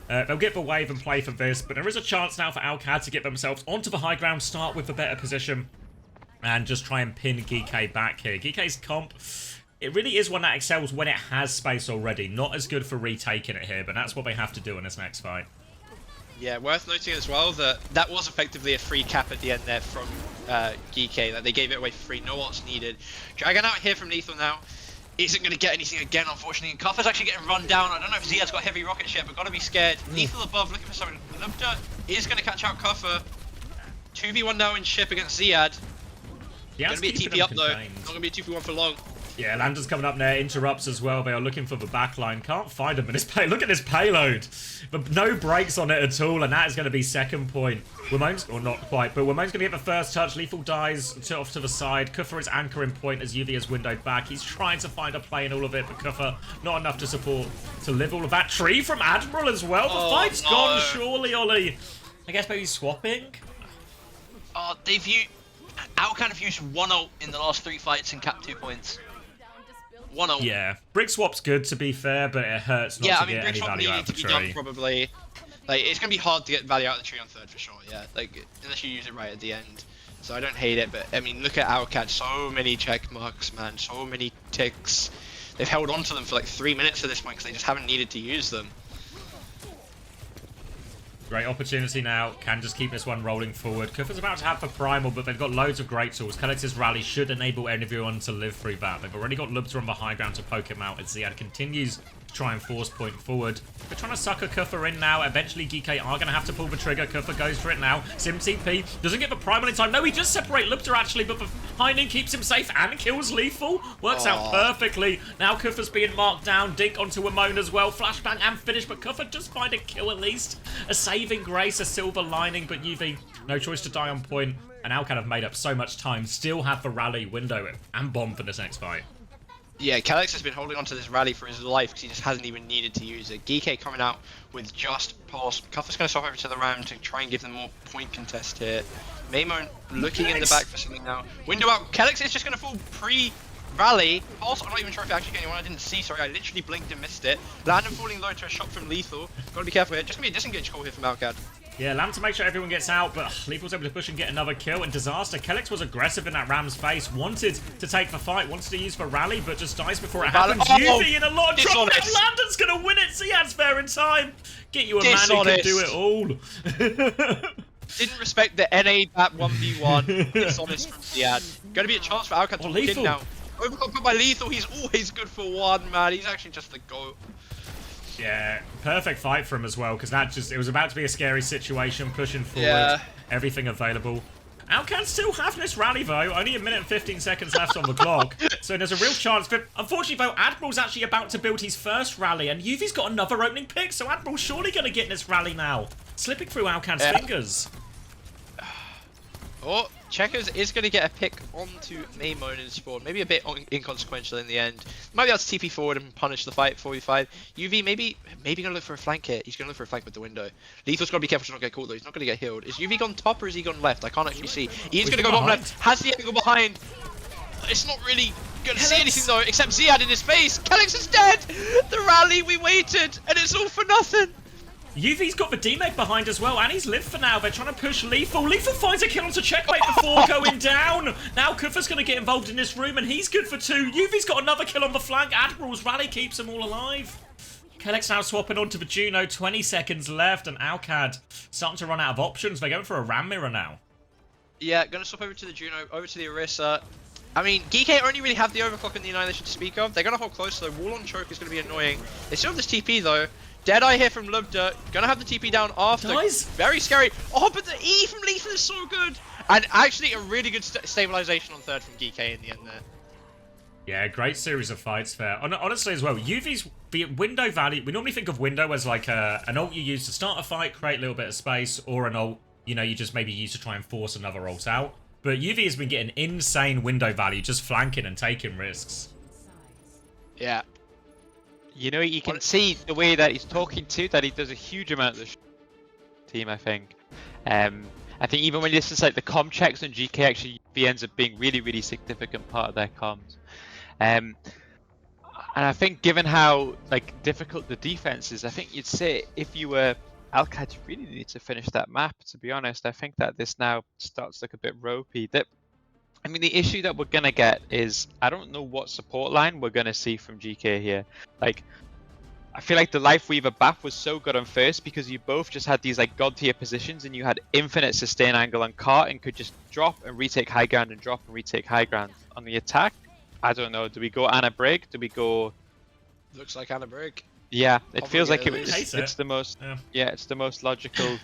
They'll get the wave and play for this, but there is a chance now for Alcad to get themselves onto the high ground, start with a better position, and just try and pin Geekay back here. Geekay's comp, it really is one that excels when it has space already. Not as good for retaking it here, but that's what they have to do in this next fight. Yeah, worth noting as well that that was effectively a free cap at the end there from Geekay. That they gave it away for free, no ults needed. Dragon out here from Lethal now. Isn't going to get anything again, unfortunately. And Cuffer's actually getting run down. I don't know if Ziad's got heavy rocket yet, but got to be scared. Lethal above, looking for something. Lubda is going to catch out Cuffer. 2v1 now in ship against Ziad. Going to be a TP up though. Not going to be a 2v1 for long. Yeah, Lander's coming up there, interrupts as well. They are looking for the backline. Can't find him in this payload. Look at this payload. But no brakes on it at all, and that is going to be second point. Womone's, or not quite, but Womone's going to get the first touch. Lethal dies off to the side. Kuffer is anchoring point as UV is windowed back. He's trying to find a play in all of it, but Kuffer not enough to support to live all of that. Tree from Admiral as well. The fight's gone, surely, Ollie. I guess maybe swapping? They've used... Alcad have used one ult in the last 3 fights and capped 2 points. One ult. Yeah, brick swap's good to be fair, but it hurts not to get any value out of the tree. Done, probably. Like, it's gonna be hard to get value out of the tree on third for sure. Yeah, like unless you use it right at the end. So I don't hate it, but I mean, look at Alcad. So many check marks, man. So many ticks. They've held on to them for like 3 minutes at this point because they just haven't needed to use them. Great opportunity now. Can just keep this one rolling forward. Kuffer's about to have for Primal, but they've got loads of great tools. Kelex's rally should enable everyone to live through that. They've already got Lubs on the high ground to poke him out as Ziad continues to try and force point forward. They're trying to sucker Kuffer in now. Eventually, Geekay are going to have to pull the trigger. Kuffer goes for it now. Sim TP doesn't get the Primal in time. No, he does separate Lubter actually, but behind him keeps him safe and kills Lethal. Works out perfectly. Now Kuffer's being marked down. Dink onto Wimone as well. Flashbang and finish, but Kuffer just find a kill at least. A saving grace, a silver lining, but UV, no choice to die on point. And Alcad have made up so much time. Still have the rally window and bomb for this next fight. Yeah, Kellex has been holding on to this rally for his life because he just hasn't even needed to use it. Geekay coming out with just pulse. Kuffer's going to swap over to the Ram to try and give them more point contest here. Maimon looking in the back for something now. Window out. Kellex is just going to fall pre-rally. Pulse, I'm not even sure if I actually get anyone. I didn't see, sorry. I literally blinked and missed it. Landon falling low to a shot from Lethal. Got to be careful here. Just going to be a disengage call here from Alcad. Yeah, Lamb to make sure everyone gets out, but Lethal's able to push and get another kill. And Disaster, Kellex was aggressive in that Ram's face, wanted to take the fight, wanted to use for rally, but just dies before it happens. UV in a lot of trouble. Landon's going to win it. Ziad's there in time. Get you a man who can do it all. Didn't respect the NA bat 1v1. Dishonest from Ziad. Going to be a chance for Alcad to win now. Overclock put by Lethal. He's always good for one, man. He's actually just the GOAT. Yeah, perfect fight for him as well, because it was about to be a scary situation, pushing forward, everything available. Alcad still having this rally though, only 1 minute and 15 seconds left on the clock, so there's a real chance for... Unfortunately though, Admiral's actually about to build his first rally, and UV's got another opening pick, so Admiral's surely going to get in this rally now. Slipping through Alcad's fingers. Oh, Checkers is going to get a pick onto Maimon in spawn. Maybe a bit inconsequential in the end. Might be able to TP forward and punish the fight, 45. UV maybe going to look for a flank here. He's going to look for a flank with the window. Lethal's got to be careful to not get caught though. He's not going to get healed. Is UV gone top or is he gone left? I can't actually see. He's going to go bottom left. Has the angle behind. It's not really going to see anything though, except Ziad in his face. Kellex is dead. The rally, we waited, and it's all for nothing. UV's got the D-Meg behind as well, and he's lived for now. They're trying to push Lethal. Lethal finds a kill onto checkmate before going down. Now Kuffer's going to get involved in this room, and he's good for 2. UV's got another kill on the flank. Admiral's rally keeps them all alive. Kellex now swapping onto the Juno, 20 seconds left, and Alcad starting to run out of options. They're going for a Ram Mirror now. Yeah, gonna swap over to the Juno, over to the Orisa. I mean, Geekay only really have the overclock and the Annihilation to speak of. They're gonna hold close, so wall on choke is gonna be annoying. They still have this TP though. Deadeye here from Lubda, gonna have the TP down after. Nice. Very scary. Oh, but the E from Lethal is so good. And actually a really good stabilization on third from Geekay in the end there. Yeah, great series of fights there. Honestly as well, UV's the window value, we normally think of window as like an ult you use to start a fight, create a little bit of space, or an ult, you know, you just maybe use to try and force another ult out. But UV has been getting insane window value, just flanking and taking risks. Yeah. You know, you can see the way that he's talking to, that he does a huge amount of the team, I think. I think even when you listen to like the comm checks on GK, actually UV ends up being really, really significant part of their comms. And I think given how like difficult the defense is, I think you'd say if you were Alcad, you really need to finish that map, to be honest. I think that this now starts to look a bit ropey. I mean, the issue that we're going to get is, I don't know what support line we're going to see from GK here. Like, I feel like the Life Weaver buff was so good on first because you both just had these like god tier positions and you had infinite sustain angle on cart and could just drop and retake high ground and drop and retake high ground. On the attack, I don't know, do we go Anna Brig? Do we go... Looks like Anna Brig. Yeah, it Probably feels like is. it's the most it's the most logical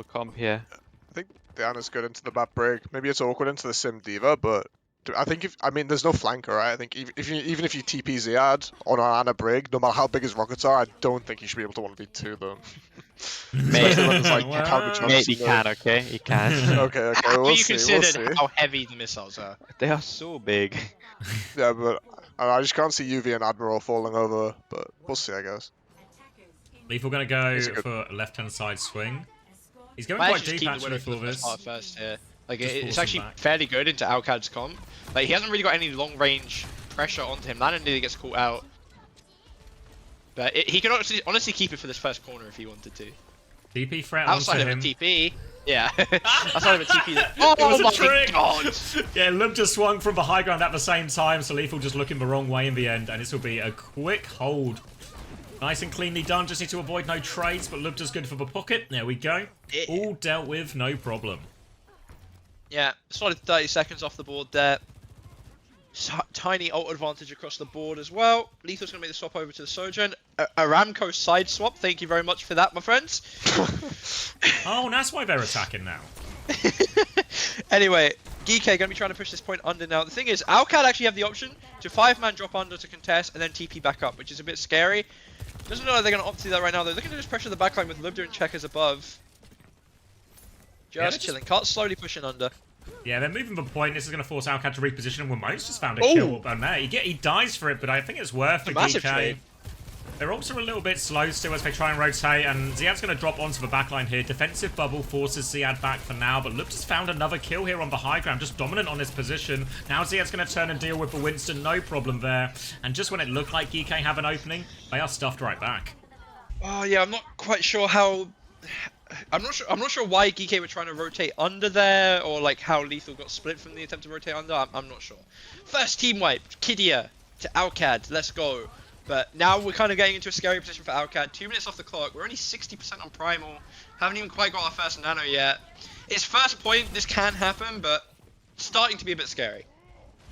comp here. I think Diana's good into the map break. Maybe it's awkward into the Sim Diva, but I think there's no flanker, right? I think even if you TP Ziad on an Anna Brig, no matter how big his rockets are, I don't think you should be able to 1v2 them. Especially when there's like counter Mate, he can, okay? He can. Okay, Have we'll you see. considered how heavy the missiles are? They are so big. Yeah, but I just can't see UV and Admiral falling over, but we'll see, I guess. Lethal going to go for a left-hand side swing. He's going quite deep actually for this. First here. Like Just it's force him actually back. fairly good into Alcad's comp. Like he hasn't really got any long range pressure onto him. Lana nearly gets caught out. But he can honestly keep it for this first corner if he wanted to. TP threat Outside onto of him. a TP. Yeah. Outside of a TP. Oh It was a my trick. god! Yeah, Lub just swung from the high ground at the same time, so Lethal just looking the wrong way in the end, and this will be a quick hold. Nice and cleanly done, just need to avoid no trades, but Lub just good for the pocket. There we go. All dealt with, no problem. Yeah, solid 30 seconds off the board there. Tiny ult advantage across the board as well. Lethal's going to make the swap over to the Sojourn. A Ramco side swap, thank you very much for that, my friends. Oh, that's why they're attacking now. Anyway, Geekay going to be trying to push this point under now. The thing is, Alcad actually have the option to 5-man drop under to contest and then TP back up, which is a bit scary. Doesn't know if they're going to opt to do that right now. They're looking to just pressure the backline with Lubda and checkers above. Just chilling. Cart slowly pushing under. Yeah, they're moving the point. This is going to force Alcad to reposition, and Wilmo's just found a kill on there. He dies for it, but I think it's worth for massive Geekay. trade. They're also a little bit slow still as they try and rotate, and Ziad's going to drop onto the backline here. Defensive bubble forces Ziad back for now, but Luke just found another kill here on the high ground, just dominant on his position. Now Ziad's going to turn and deal with the Winston, no problem there. And just when it looked like Geekay have an opening, they are stuffed right back. Oh yeah, I'm not quite sure how... I'm not sure why Geekay were trying to rotate under there, or like how Lethal got split from the attempt to rotate under. I'm not sure. First team wipe, Qadsiah to Alcad, let's go. But now we're kind of getting into a scary position for Alcad. 2 minutes off the clock, we're only 60% on Primal. Haven't even quite got our first nano yet. It's first point, this can happen, but starting to be a bit scary.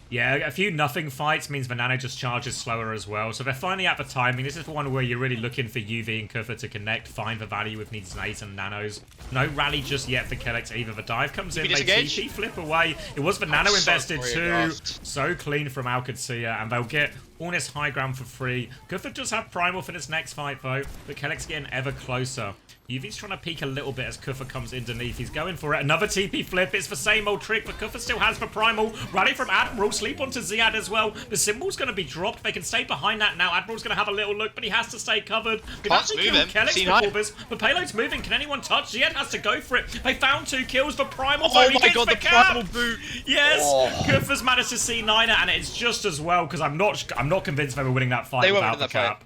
Yeah, a few nothing fights means the nano just charges slower as well. So they're finally at the timing. This is the one where you're really looking for UV and Kufa to connect, find the value with needs 8 and nanos. No rally just yet for Kellex either. The dive comes in, they TP flip away. It was the nano invested too. So clean from Qadsiah, and they'll get all this high ground for free. Kufa does have Primal for this next fight though, but Kellex getting ever closer. UV's trying to peek a little bit as Kufa comes underneath. He's going for it. Another TP flip. It's the same old trick, but Kufa still has the Primal. Rally from Admiral. Sleep onto Ziad as well. The symbol's going to be dropped. They can stay behind that now. Admiral's going to have a little look, but he has to stay covered. They've actually killed Kellex before this. The payload's moving. Can anyone touch? Ziad has to go for it. They found 2 kills. The Primal. Oh my god, the Primal boot. Yes. Kufa's managed to see 9er, and it's just as well, because I'm not convinced they were winning that fight without the cap.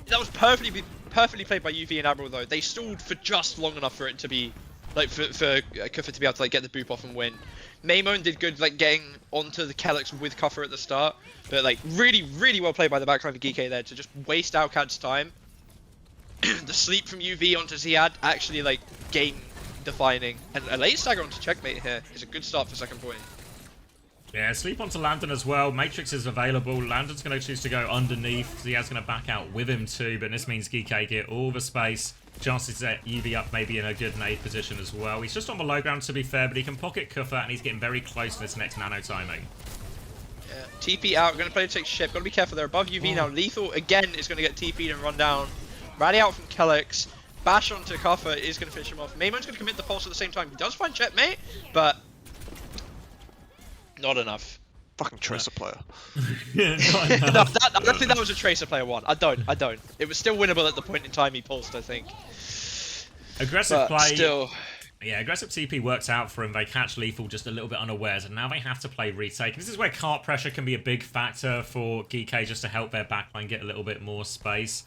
That was perfectly played by UV and Admiral though. They stalled for just long enough for it to be like for Kuffer to be able to like get the boop off and win. Maymone did good like getting onto the Kellex with Kuffer at the start, but like really well played by the backline for Geekay there to just waste Alcad's time. The sleep from UV onto Ziad actually like game defining, and a late stagger onto checkmate here is a good start for second point. Yeah, sleep onto Landon as well. Matrix is available. Landon's going to choose to go underneath. Ziad's going to back out with him too, but this means Geekay get all the space. Chances to set UV up maybe in a good nade position as well. He's just on the low ground to be fair, but he can pocket Kuffer, and he's getting very close to this next nano timing. Yeah, TP out, going to play to take ship. Got to be careful, they're above UV now. Lethal again is going to get TP'd and run down. Rally out from Kellex. Bash onto Kuffer is going to finish him off. Maymone's going to commit the pulse at the same time. He does find checkmate, but not enough. Fucking Tracer player. Yeah, not enough. No, I don't think that was a Tracer player one. I don't. It was still winnable at the point in time he pulsed, I think. Aggressive But play. still. Yeah, aggressive TP works out for him. They catch Lethal just a little bit unawares, and now they have to play retake. This is where cart pressure can be a big factor for Geekay just to help their backline get a little bit more space.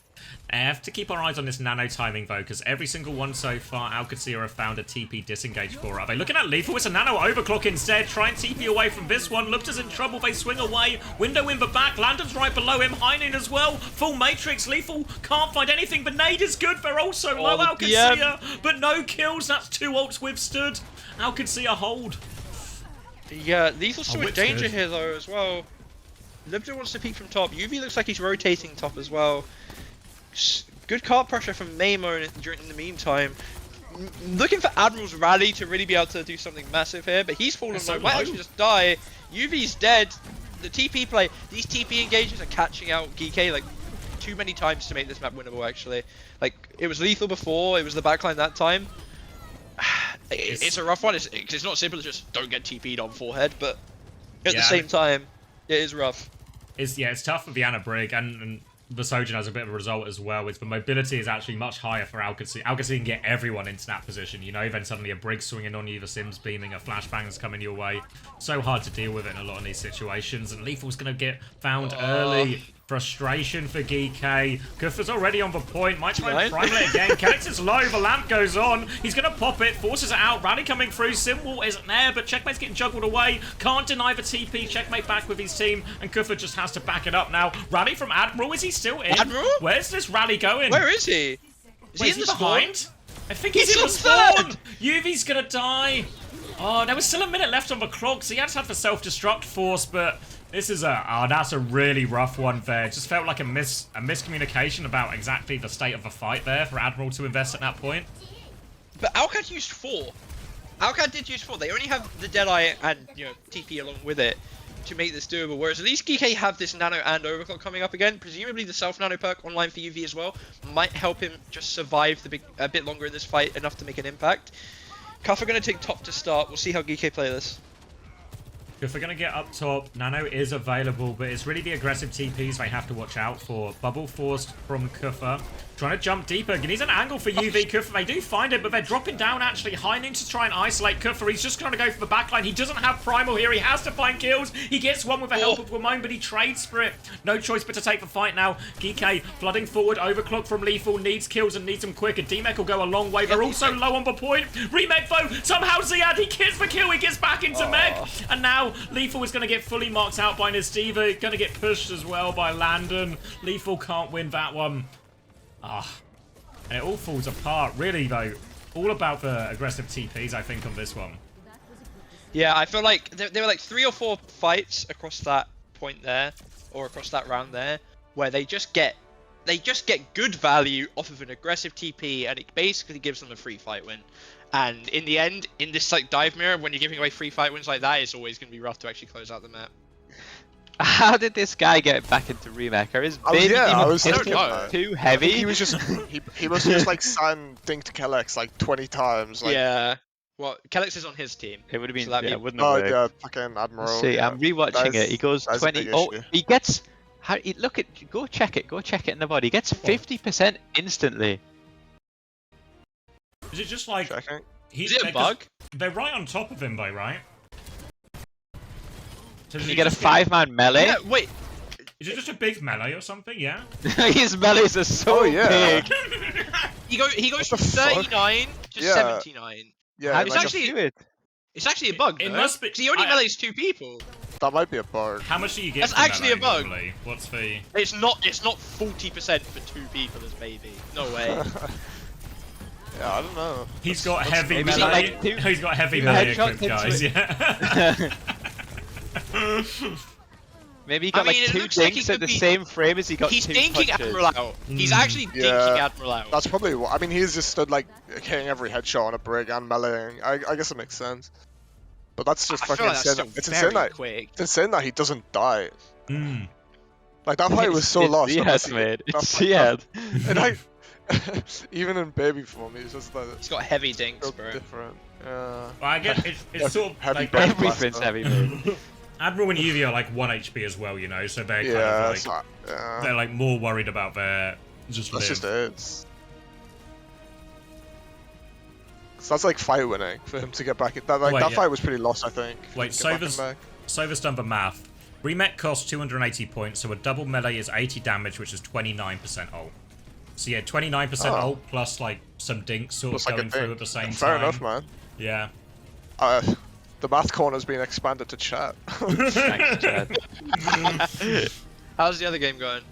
I have to keep our eyes on this nano timing though, because every single one so far, Qadsiah have found a TP disengage for. Are they looking at Lethal? It's a nano overclock instead. Try and TP away from this one. Lupta's in trouble. They swing away. Window in the back. Landon's right below him. Heinen as well. Full Matrix. Lethal can't find anything. The nade is good. They're also low. Qadsiah, but no kills. That's 2 ults withstood. Qadsiah hold. Yeah, Lethal's still in Whip's danger good. here though as well. Lupta wants to peek from top. UV looks like he's rotating top as well. Good cart pressure from Maymone during the meantime. Looking for Admiral's rally to really be able to do something massive here, but he's fallen low. Might actually just die. UV's dead. The TP play. These TP engages are catching out Geekay like too many times to make this map winnable actually. Like, it was lethal before, it was the backline that time. It's a rough one. It's not simple as just don't get TP'd on forehead, but at the same time, it is rough. It's tough for Vienna Brig, and the Sojin has a bit of a result as well. The mobility is actually much higher for Qadsiah. Qadsiah can get everyone into that position, you know, then suddenly a Brig swinging on you, the Sims beaming, a flashbang's coming your way. So hard to deal with it in a lot of these situations, and Lethal's going to get found early. Frustration for Geekay. Kuffer's already on the point. Might try and prime it again. Kellex is low. The lamp goes on. He's going to pop it. Forces it out. Rally coming through. Simwall isn't there, but Checkmate's getting juggled away. Can't deny the TP. Checkmate back with his team, and Kuffer just has to back it up now. Rally from Admiral. Is he still in? Admiral? Where's this rally going? Where is he? Is he in the behind? spawn? I think he's in the spawn. UV's going to die. Oh, there was still a minute left on the clock, so he had the self-destruct force, but this is that's a really rough one there. It just felt like a miscommunication about exactly the state of the fight there for Admiral to invest at that point. But Alcad used 4. Alcad did use 4. They only have the Deadeye and, you know, TP along with it to make this doable. Whereas at least Geekay have this nano and overclock coming up again. Presumably the self nano perk online for UV as well might help him just survive a bit longer in this fight, enough to make an impact. Kuffer going to take top to start. We'll see how Geekay play this. If we're going to get up top, Nano is available, but it's really the aggressive TPs they have to watch out for. Bubble forced from Kuffer. Trying to jump deeper. Needs an angle for UV. Kuffer, they do find it, but they're dropping down actually. Heinen to try and isolate Kuffer. He's just going to go for the backline. He doesn't have Primal here. He has to find kills. He gets one with the help of Ramon, but he trades for it. No choice but to take the fight now. Geekay flooding forward. Overclock from Lethal. Needs kills and needs them quicker. D-Mech will go a long way. They're also low on the point. Remake though. Somehow Ziad, he gets the kill. He gets back into Mech. And now Lethal is going to get fully marked out by Nestiva. Going to get pushed as well by Landon. Lethal can't win that one. And it all falls apart. Really, though, all about the aggressive TPs, I think, on this one. Yeah, I feel like there were like 3 or 4 fights across that point there, or across that round there, where they just get good value off of an aggressive TP, and it basically gives them a free fight win. And in the end, in this like dive mirror, when you're giving away free fight wins like that, it's always going to be rough to actually close out the map. How did this guy get back into Remaker? His baby was too heavy. He was just he must have just like dinked Kellex like 20 times. Like, yeah. Well, Kellex is on his team. It would have been. So Yeah, wouldn't have worked. yeah, fucking Admiral. Let's see, I'm rewatching it. He goes 20. Oh, he gets. Look at. Go check it. Go check it in the body. He gets 50% instantly. Is it just like? Checking. Is it a bug? They're right on top of him, though, right? So Can you get a 5-man melee? Yeah, wait. Is it just a big melee or something? Yeah. His melees are so big. He goes from 39 to 79. Yeah, How It's like, does actually- he do it? It's actually a bug, It though, must be- 'cause he only melees 2 people. that might be a bug. How much do you get? That's from actually a melee bug. normally? What's the? It's not 40% for 2 people as maybe. No way. Yeah, I don't know. He's got heavy maybe melee. like two- He's got heavy two melee headshots equipped into guys. it. Yeah. Maybe he got I mean, like it 2 looks like he dinks at could the be- same frame as he got He's 2 dinking punches. Admiral out. He's actually dinking Yeah. Admiral out. That's probably what. I mean, he's just stood like hitting every headshot on a brig and meleeing. I guess it makes sense. But that's just I feel fucking like that's insane. still It's very insane that quick. it's insane that he doesn't die. Mm. Like that fight was so It's lost. unless Ziad, he- mate. that It's fight- Ziad. And I, even in baby form, he's just like He's got heavy dinks, so bro. different. Well, I guess it's sort of Heavy like breath. Everything's heavy, mate. Admiral and Eevee are like 1 HP as well, you know, so they're Yeah, kind of it's like not- they're like more worried about their just that's live. just it. So that's like fight winning for him to get back. That Wait, that yeah. fight was pretty lost, I think. for Wait, him to get back Sova's- in back. Sova's done the math. Remet costs 280 points, so a double melee is 80 damage, which is 29% ult. So yeah, 29% Oh. ult plus like some dinks sort Looks of like a going through thing. at the same Fair time. enough, man. Yeah. The math corner's been expanded to chat. Thanks, Chad. How's the other game going?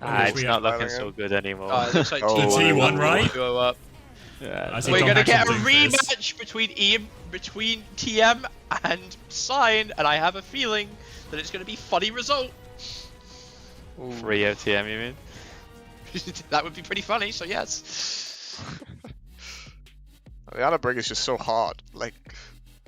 Ah, it's we not are looking fighting so him. good anymore. Oh, it looks like Oh. T1, right? Go up. Yeah, I see We're Tom gonna get a Hanks doing this. rematch between TM and Sign, and I have a feeling that it's gonna be funny result. free OTM, you mean? That would be pretty funny. So yes. The Anna Brig is just so hard. Like,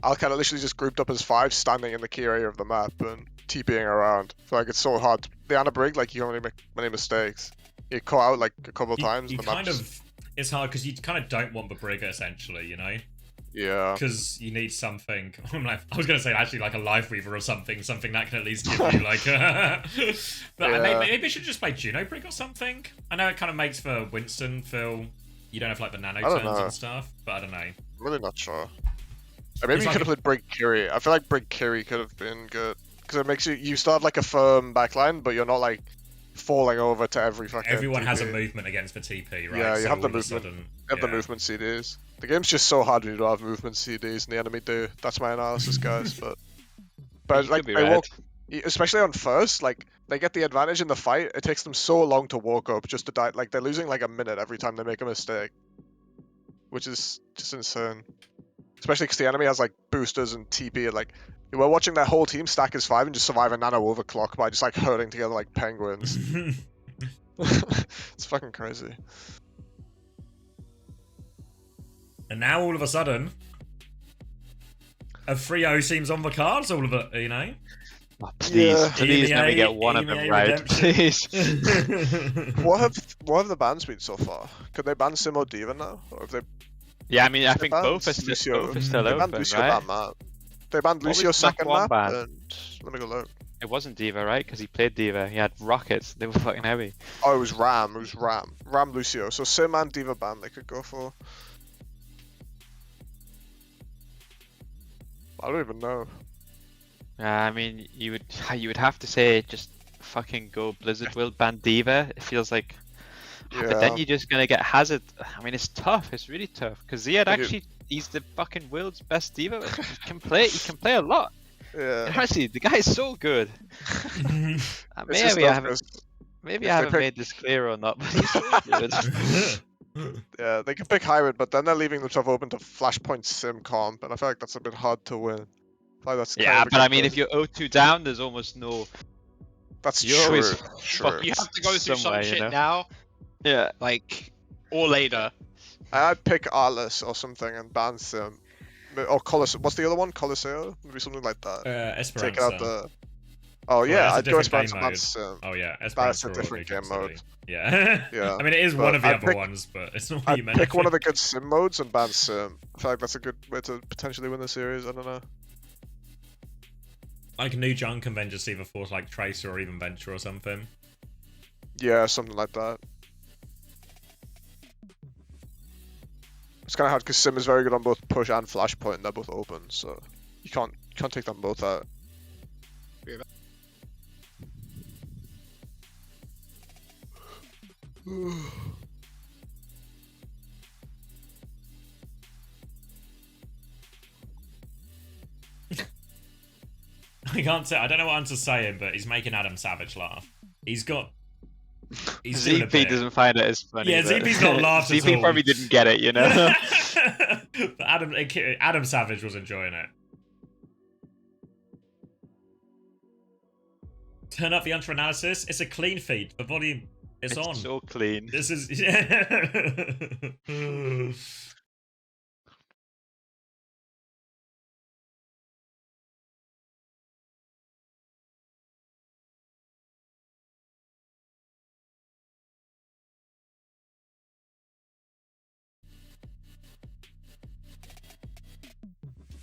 Alcan literally just grouped up as 5 standing in the key area of the map and TPing around. So like it's so hard. The Anna Brig, like you don't really make many mistakes. You caught out like a couple of times. You the kind map's- of it's hard because you kind of don't want the Brigger essentially, you know, Yeah. because you need something. I'm like, I was gonna say actually like a Life Weaver or something that can at least give you like. But Yeah. maybe I should just play Juno Brig or something. I know it kind of makes for Winston feel you don't have like the nano don't turns know. and stuff, but I don't know. I'm really not sure. Or maybe It's you like could have played Brig Kiri. I feel like Brig Kiri could have been good because it makes you still have like a firm backline, but you're not like falling over to every fucking. Everyone has a TP. movement against the TP, right? Yeah, you So have the all of a movement. sudden- You have the yeah. movement CDs. The game's just so hard when you don't have movement CDs, and the enemy do. That's my analysis, guys. But You like could be they right. walk, especially on first, like they get the advantage in the fight. It takes them so long to walk up just to die. Like they're losing like a minute every time they make a mistake, which is just insane. Especially because the enemy has like boosters and TP. And, like we're watching their whole team stack as 5 and just survive a nano overclock by just like herding together like penguins. It's fucking crazy. And now all of a sudden, a 3-0 seems on the cards. All of it, you know. Oh, please, Yeah. please let me EMEA get one of them EMEA right, redemption. please. What have the bans been so far? Could they ban Sim or Diva now? Or have they Yeah, I mean, I They think banned both are Lucio. still They open, banned Lucio right? that map. They banned What was Lucio's map second one map, ban? and let me go look. It wasn't Diva, right? Because he played Diva. He had rockets. They were fucking heavy. Oh, it was Ram. It was Ram. Ram Lucio. So Sim and Diva ban they could go for. I don't even know. I mean, you would have to say just fucking go Blizzard will ban Diva. It feels like, but then Yeah. you're just gonna get Hazard. I mean, it's tough. It's really tough because Ziad Like it- actually he's the fucking world's best Diva. He can play. He can play a lot. Yeah. Honestly, the guy is so good. It's just Maybe I tough haven't. 'cause, Maybe if I they haven't pick- made this clear or not, but he's so good. yeah, they can pick Hybrid, but then they're leaving themselves open to Flashpoint Sim comp, and I feel like that's a bit hard to win. I feel like that's kind Yeah, of a but I good mean, win. if you're 0-2 down, there's almost no. That's you true. always True. You have to go through some Somewhere, you shit know? now, Yeah. like, or later. I'd pick Atlas or something and ban Sim. Or Colis. What's the other one? Coliseo? Maybe something like that. Take out Esperanza. the. Oh that's yeah, a I'd go different Esperanza game ban mode. Sim. Oh yeah, That's Esperanza a or different Legion game mode. City. Yeah. Yeah. I mean, it is But one of the I'd other pick- ones, but it's not really I'd meant pick to one be. of the good Sim modes and ban Sim. I feel like that's a good way to potentially win the series. I don't know. Like New Junk and then just either force like Tracer or even Venture or something. Yeah, something like that. It's kind of hard because Sim is very good on both push and Flashpoint, and they're both open, so you can't take them both out. I can't say. I don't know what Hunter's saying, but he's making Adam Savage laugh. He's doing a ZP bit. doesn't find it as funny. Yeah, but ZP's not laughing at ZP all. probably didn't get it, you know. But Adam Savage was enjoying it. Turn up the Hunter analysis. It's a clean feed. The volume is on. So clean. This is.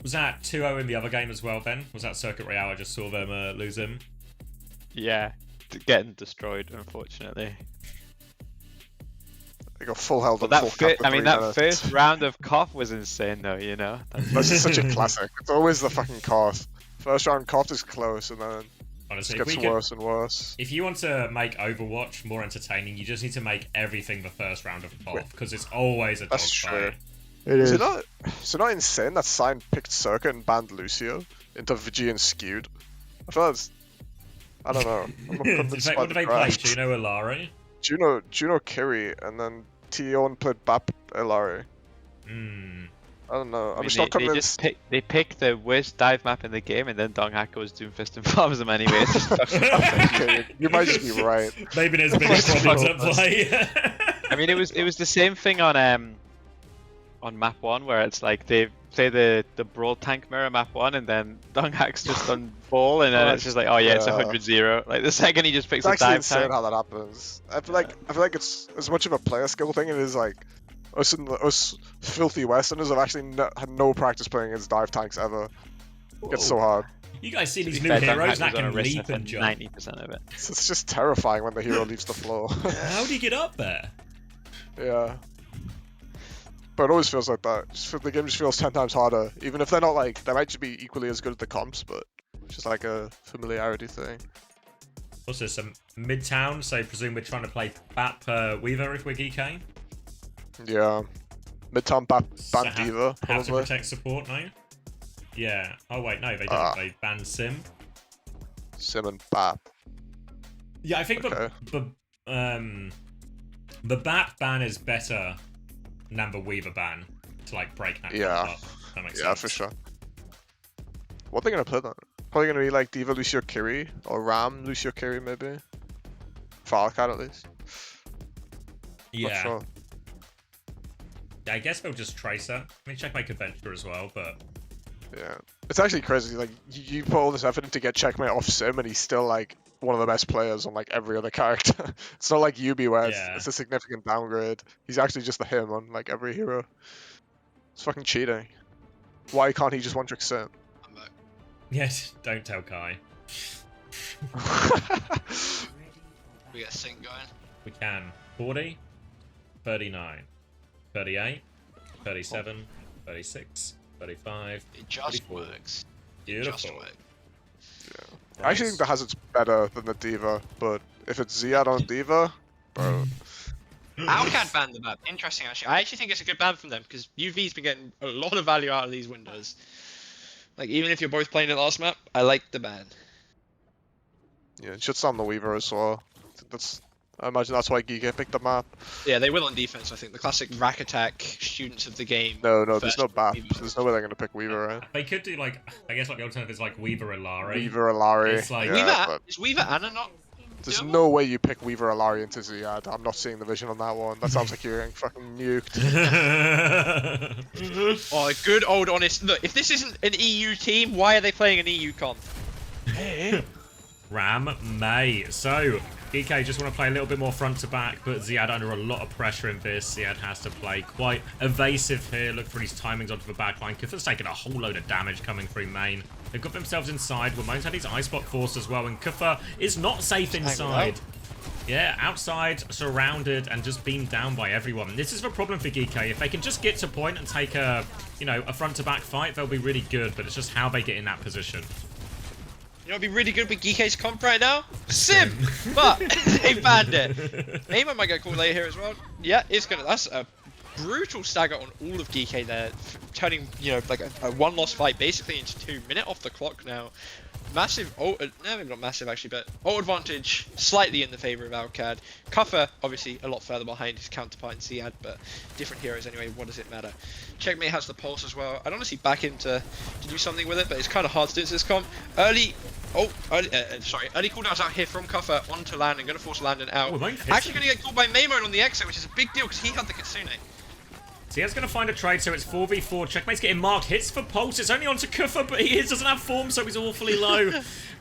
Was that 2-0 in the other game as well, Ben? Was that Circuit Royale? I just saw them lose him. Yeah, getting destroyed, unfortunately. They got full health. But and that, full cap for 3 that minutes. first round of Koth was insane, though. You know. That's just such a classic. It's always the fucking Koth. First round Koth is close, and then Honestly, it gets worse and worse. If you want to make Overwatch more entertaining, you just need to make everything the first round of Koth, because it's always a That's true. dogfight. Is it not insane that Sign picked Circuit and banned Lucio into VG and Skewed? I feel that's... I don't know. I'm not In convinced fact, by what the do they play? draft. Juno Ilari? Juno Kiri, and then Tion played Bap Ilari. Hmm. I don't know. I I'm mean, just not they convinced. they picked the worst dive map in the game, and then Dong Hacker was doing fist and farms them anyway. It's just fucking Okay, you might just be right. Maybe there's bigger problems at play. I mean, it was the same thing on map 1, where it's like they play the brawl tank mirror map 1, and then Dong Hack's just on ball, and then it's just like, oh yeah, it's 100-0. Like the second he just picks It's a actually dive insane tank. how that happens. I feel like it's as much of a player skill thing. It is like us filthy Westerners have actually had no practice playing against dive tanks ever. It's so hard. You guys see To these be new fair, Dong heroes Hack that was on can a wrist leap for and jump. 90% of it. It's just terrifying when the hero leaves the floor. How do you get up there? Yeah. But it always feels like that. The game just feels 10 times harder. Even if they're not like, they might just be equally as good at the comps, but it's just like a familiarity thing. What's this? Midtown, so I presume we're trying to play Bap Weaver if we're Geekay? Yeah. Midtown ban So Diva, have to probably. protect support, no? Yeah. Oh wait, no, they didn't. They banned Sim. Sim and Bap. Yeah, I think Okay. the Bap ban is better than the Weaver ban to like break that Yeah. up. That makes Yeah, sense. for sure. What are they gonna play then? Probably gonna be like Diva Lucio Kiri, or Ram Lucio Kiri maybe? Falcon at least. Yeah. Not sure. Yeah, I guess they'll just Tracer. Let me check my Adventure as well, but Yeah. It's actually crazy, like, you put all this effort into get Checkmate off Sim, and he's still like one of the best players on like every other character. It's not like Yubi where Yeah. it's a significant downgrade. He's actually just the him on like every hero. It's fucking cheating. Why can't he just one trick Sim? I'm back. yes, don't tell Kai. We get a sync going. We can. 40, 39, 38, 37, 36, 35. It just 34. works. It Beautiful. just works. I actually think the Hazard's better than the Diva, but if it's Ziad on Diva, bro. Alcad banned the map. Interesting, actually. I actually think it's a good ban from them because UV's been getting a lot of value out of these windows. Like, even if you're both playing the last map, I like the ban. Yeah, it should sound the Weaver as well. I imagine that's why Geekay picked the map. Yeah, they will on defense, I think. The classic rack attack students of the game. No, there's First no BAP. Weaver. There's no way they're gonna pick Weaver, right? They could do like, I guess like the alternative is like Weaver Ilari. Weaver Alari. It's like- yeah, Weaver, but is Weaver Anna not? there's doable? no way you pick Weaver Alari into Ziad. I'm not seeing the vision on that one. That sounds like you're getting fucking nuked. Oh, good old honest. Look, if this isn't an EU team, why are they playing an EU comp? Ram May. So, Geekay just want to play a little bit more front to back, but Ziad under a lot of pressure in this. Ziad has to play quite evasive here. Look for his timings onto the backline. Kufa's taking a whole load of damage coming through main. They've got themselves inside. Ramon's had his ice block forced as well, and Kufa is not safe inside. Yeah, outside, surrounded, and just beamed down by everyone. This is the problem for Geekay. If they can just get to point and take a, you know, a front to back fight, they'll be really good, but it's just how they get in that position. You know what'd be really good with Geekay's comp right now? Sim! But they banned it. Neyma might get called later here as well. Yeah, it's gonna. That's a brutal stagger on all of Geekay there, turning, you know, like a 1-loss fight basically into 2 minutes off the clock now. Massive, no, maybe not massive actually, but ult advantage slightly in the favor of Alcad. Cuffer, obviously, a lot further behind his counterpart in Ziad, but different heroes anyway, what does it matter? Checkmate has the pulse as well. I'd honestly back him to do something with it, but it's kind of hard to do this comp. Early cooldowns out here from Cuffer onto Landon, going to force Landon out. Actually going to get caught by Maymone on the exit, which is a big deal because he had the Kitsune. Ziad's going to find a trade, so it's 4v4. Checkmate's getting marked. Hits for Pulse. It's only onto Kuffer, but he doesn't have form, so he's awfully low.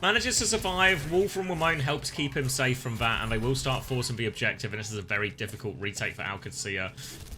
Manages to survive. Wall from Wamone helps keep him safe from that, and they will start forcing the objective, and this is a very difficult retake for Qadsiah.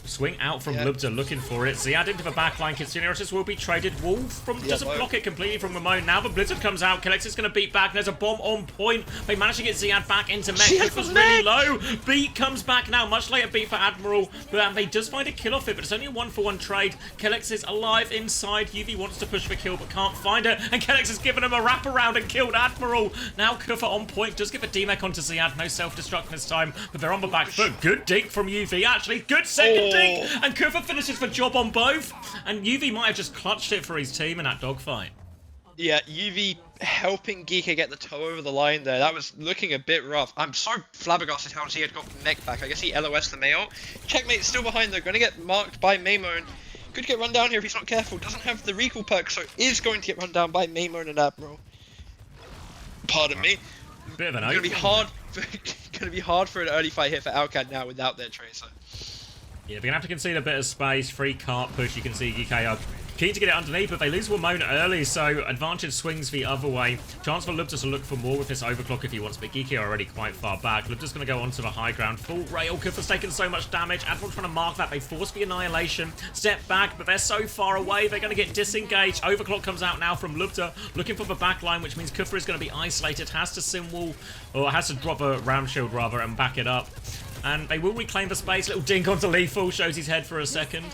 Swing out from Lubda, looking for it. Ziad into the backline. Kitsune will be traded. Wolf doesn't block it completely from Ramon. Now the Blizzard comes out. Collector's going to beat back. There's a bomb on point. They manage to get Ziad back into mech. Kuffer's really low. Beat comes back now. Much later beat for Admiral. But they just find a kill off it. But it's only a 1-for-1 trade. Kellex is alive inside. UV wants to push for kill but can't find it. And Kellex has given him a wraparound and killed Admiral. Now Kuffer on point. Does get the D-mech onto Ziad. No self-destruct this time. But they're on the back foot. Good dink from UV. Actually, good second dink. And Kuffer finishes the job on both. And UV might have just clutched it for his team in that dogfight. Yeah, UV helping Geekay get the toe over the line there. That was looking a bit rough. I'm so flabbergasted how he had got mech back. I guess he LOS'd the Mayo. Checkmate's still behind though. Going to get marked by Maymone. Could get run down here if he's not careful. Doesn't have the recall perk, so is going to get run down by Maymone and Admiral. Pardon me. Bit of an Going to be hard for an early fight here for Alcad now without their Tracer. Yeah, they're going to have to concede a bit of space. Free cart push. You can see Geekay are keen to get it underneath, but they lose Wamone early, so advantage swings the other way. Chance for Lubda to look for more with this overclock if he wants, but Geekay are already quite far back. Lubda's going to go onto the high ground. Full rail. Kuffer's taken so much damage. Admiral trying to mark that. They force the annihilation. Step back, but they're so far away. They're going to get disengaged. Overclock comes out now from Lubda, looking for the back line, which means Kuffer is going to be isolated. Has to sim wall, or has to drop a ram shield rather, and back it up. And they will reclaim the space. Little dink onto Lethal. Shows his head for a second.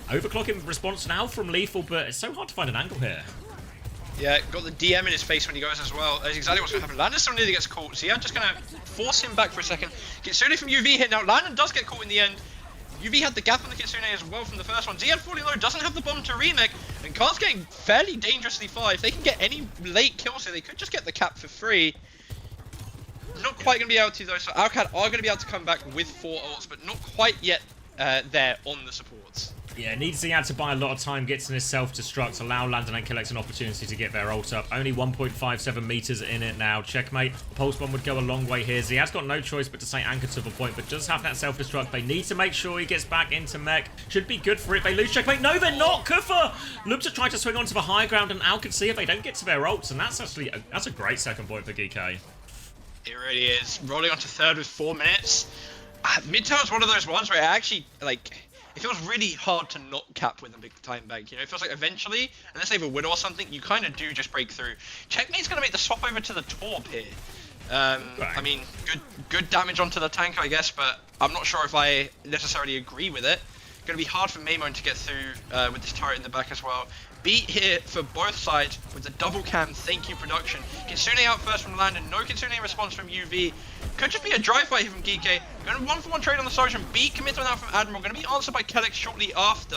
Overclock in response now from Lethal, but it's so hard to find an angle here. Yeah, got the DM in his face when he goes as well. That's exactly what's going to happen. Landon still nearly gets caught, so yeah, just going to force him back for a second. Kitsune from UV here. Now, Landon does get caught in the end. UV had the gap on the Kitsune as well from the first one. Ziad falling low, doesn't have the bomb to remake, and Khan's getting fairly dangerously far. If they can get any late kills here, they could just get the cap for free. Not quite going to be able to though, so Alcad are going to be able to come back with 4 ults, but not quite yet there on the supports. Yeah, needs Ziad to buy a lot of time, gets in his self-destruct, allow Landon and Kellex an opportunity to get their ult up. Only 1.57 meters in it now. Checkmate. Pulse bomb would go a long way here. Ziad's got no choice but to stay anchored to the point, but does have that self-destruct. They need to make sure he gets back into mech. Should be good for it. They lose Checkmate. No, they're not. Kuffer looks to try to swing onto the high ground, and Al can see if they don't get to their ults, and that's actually that's a great second point for Geekay. It really is. Rolling onto third with 4 minutes. Midtown's one of those ones where I actually, like, it feels really hard to not cap with a big time bank. You know, it feels like eventually, unless they have a widow or something, you kind of do just break through. Checkmate's going to make the swap over to the Torp here. I mean, good damage onto the tank, I guess, but I'm not sure if I necessarily agree with it. Going to be hard for Maymone to get through with this turret in the back as well. Beat here for both sides with the double cam. Thank you, production. Kitsune out first from Landon. No Kitsune response from UV. Could just be a drive fight here from Geekay. Going to 1-for-1 trade on the Sergeant. Beat commitment out from Admiral. Going to be answered by Kellex shortly after.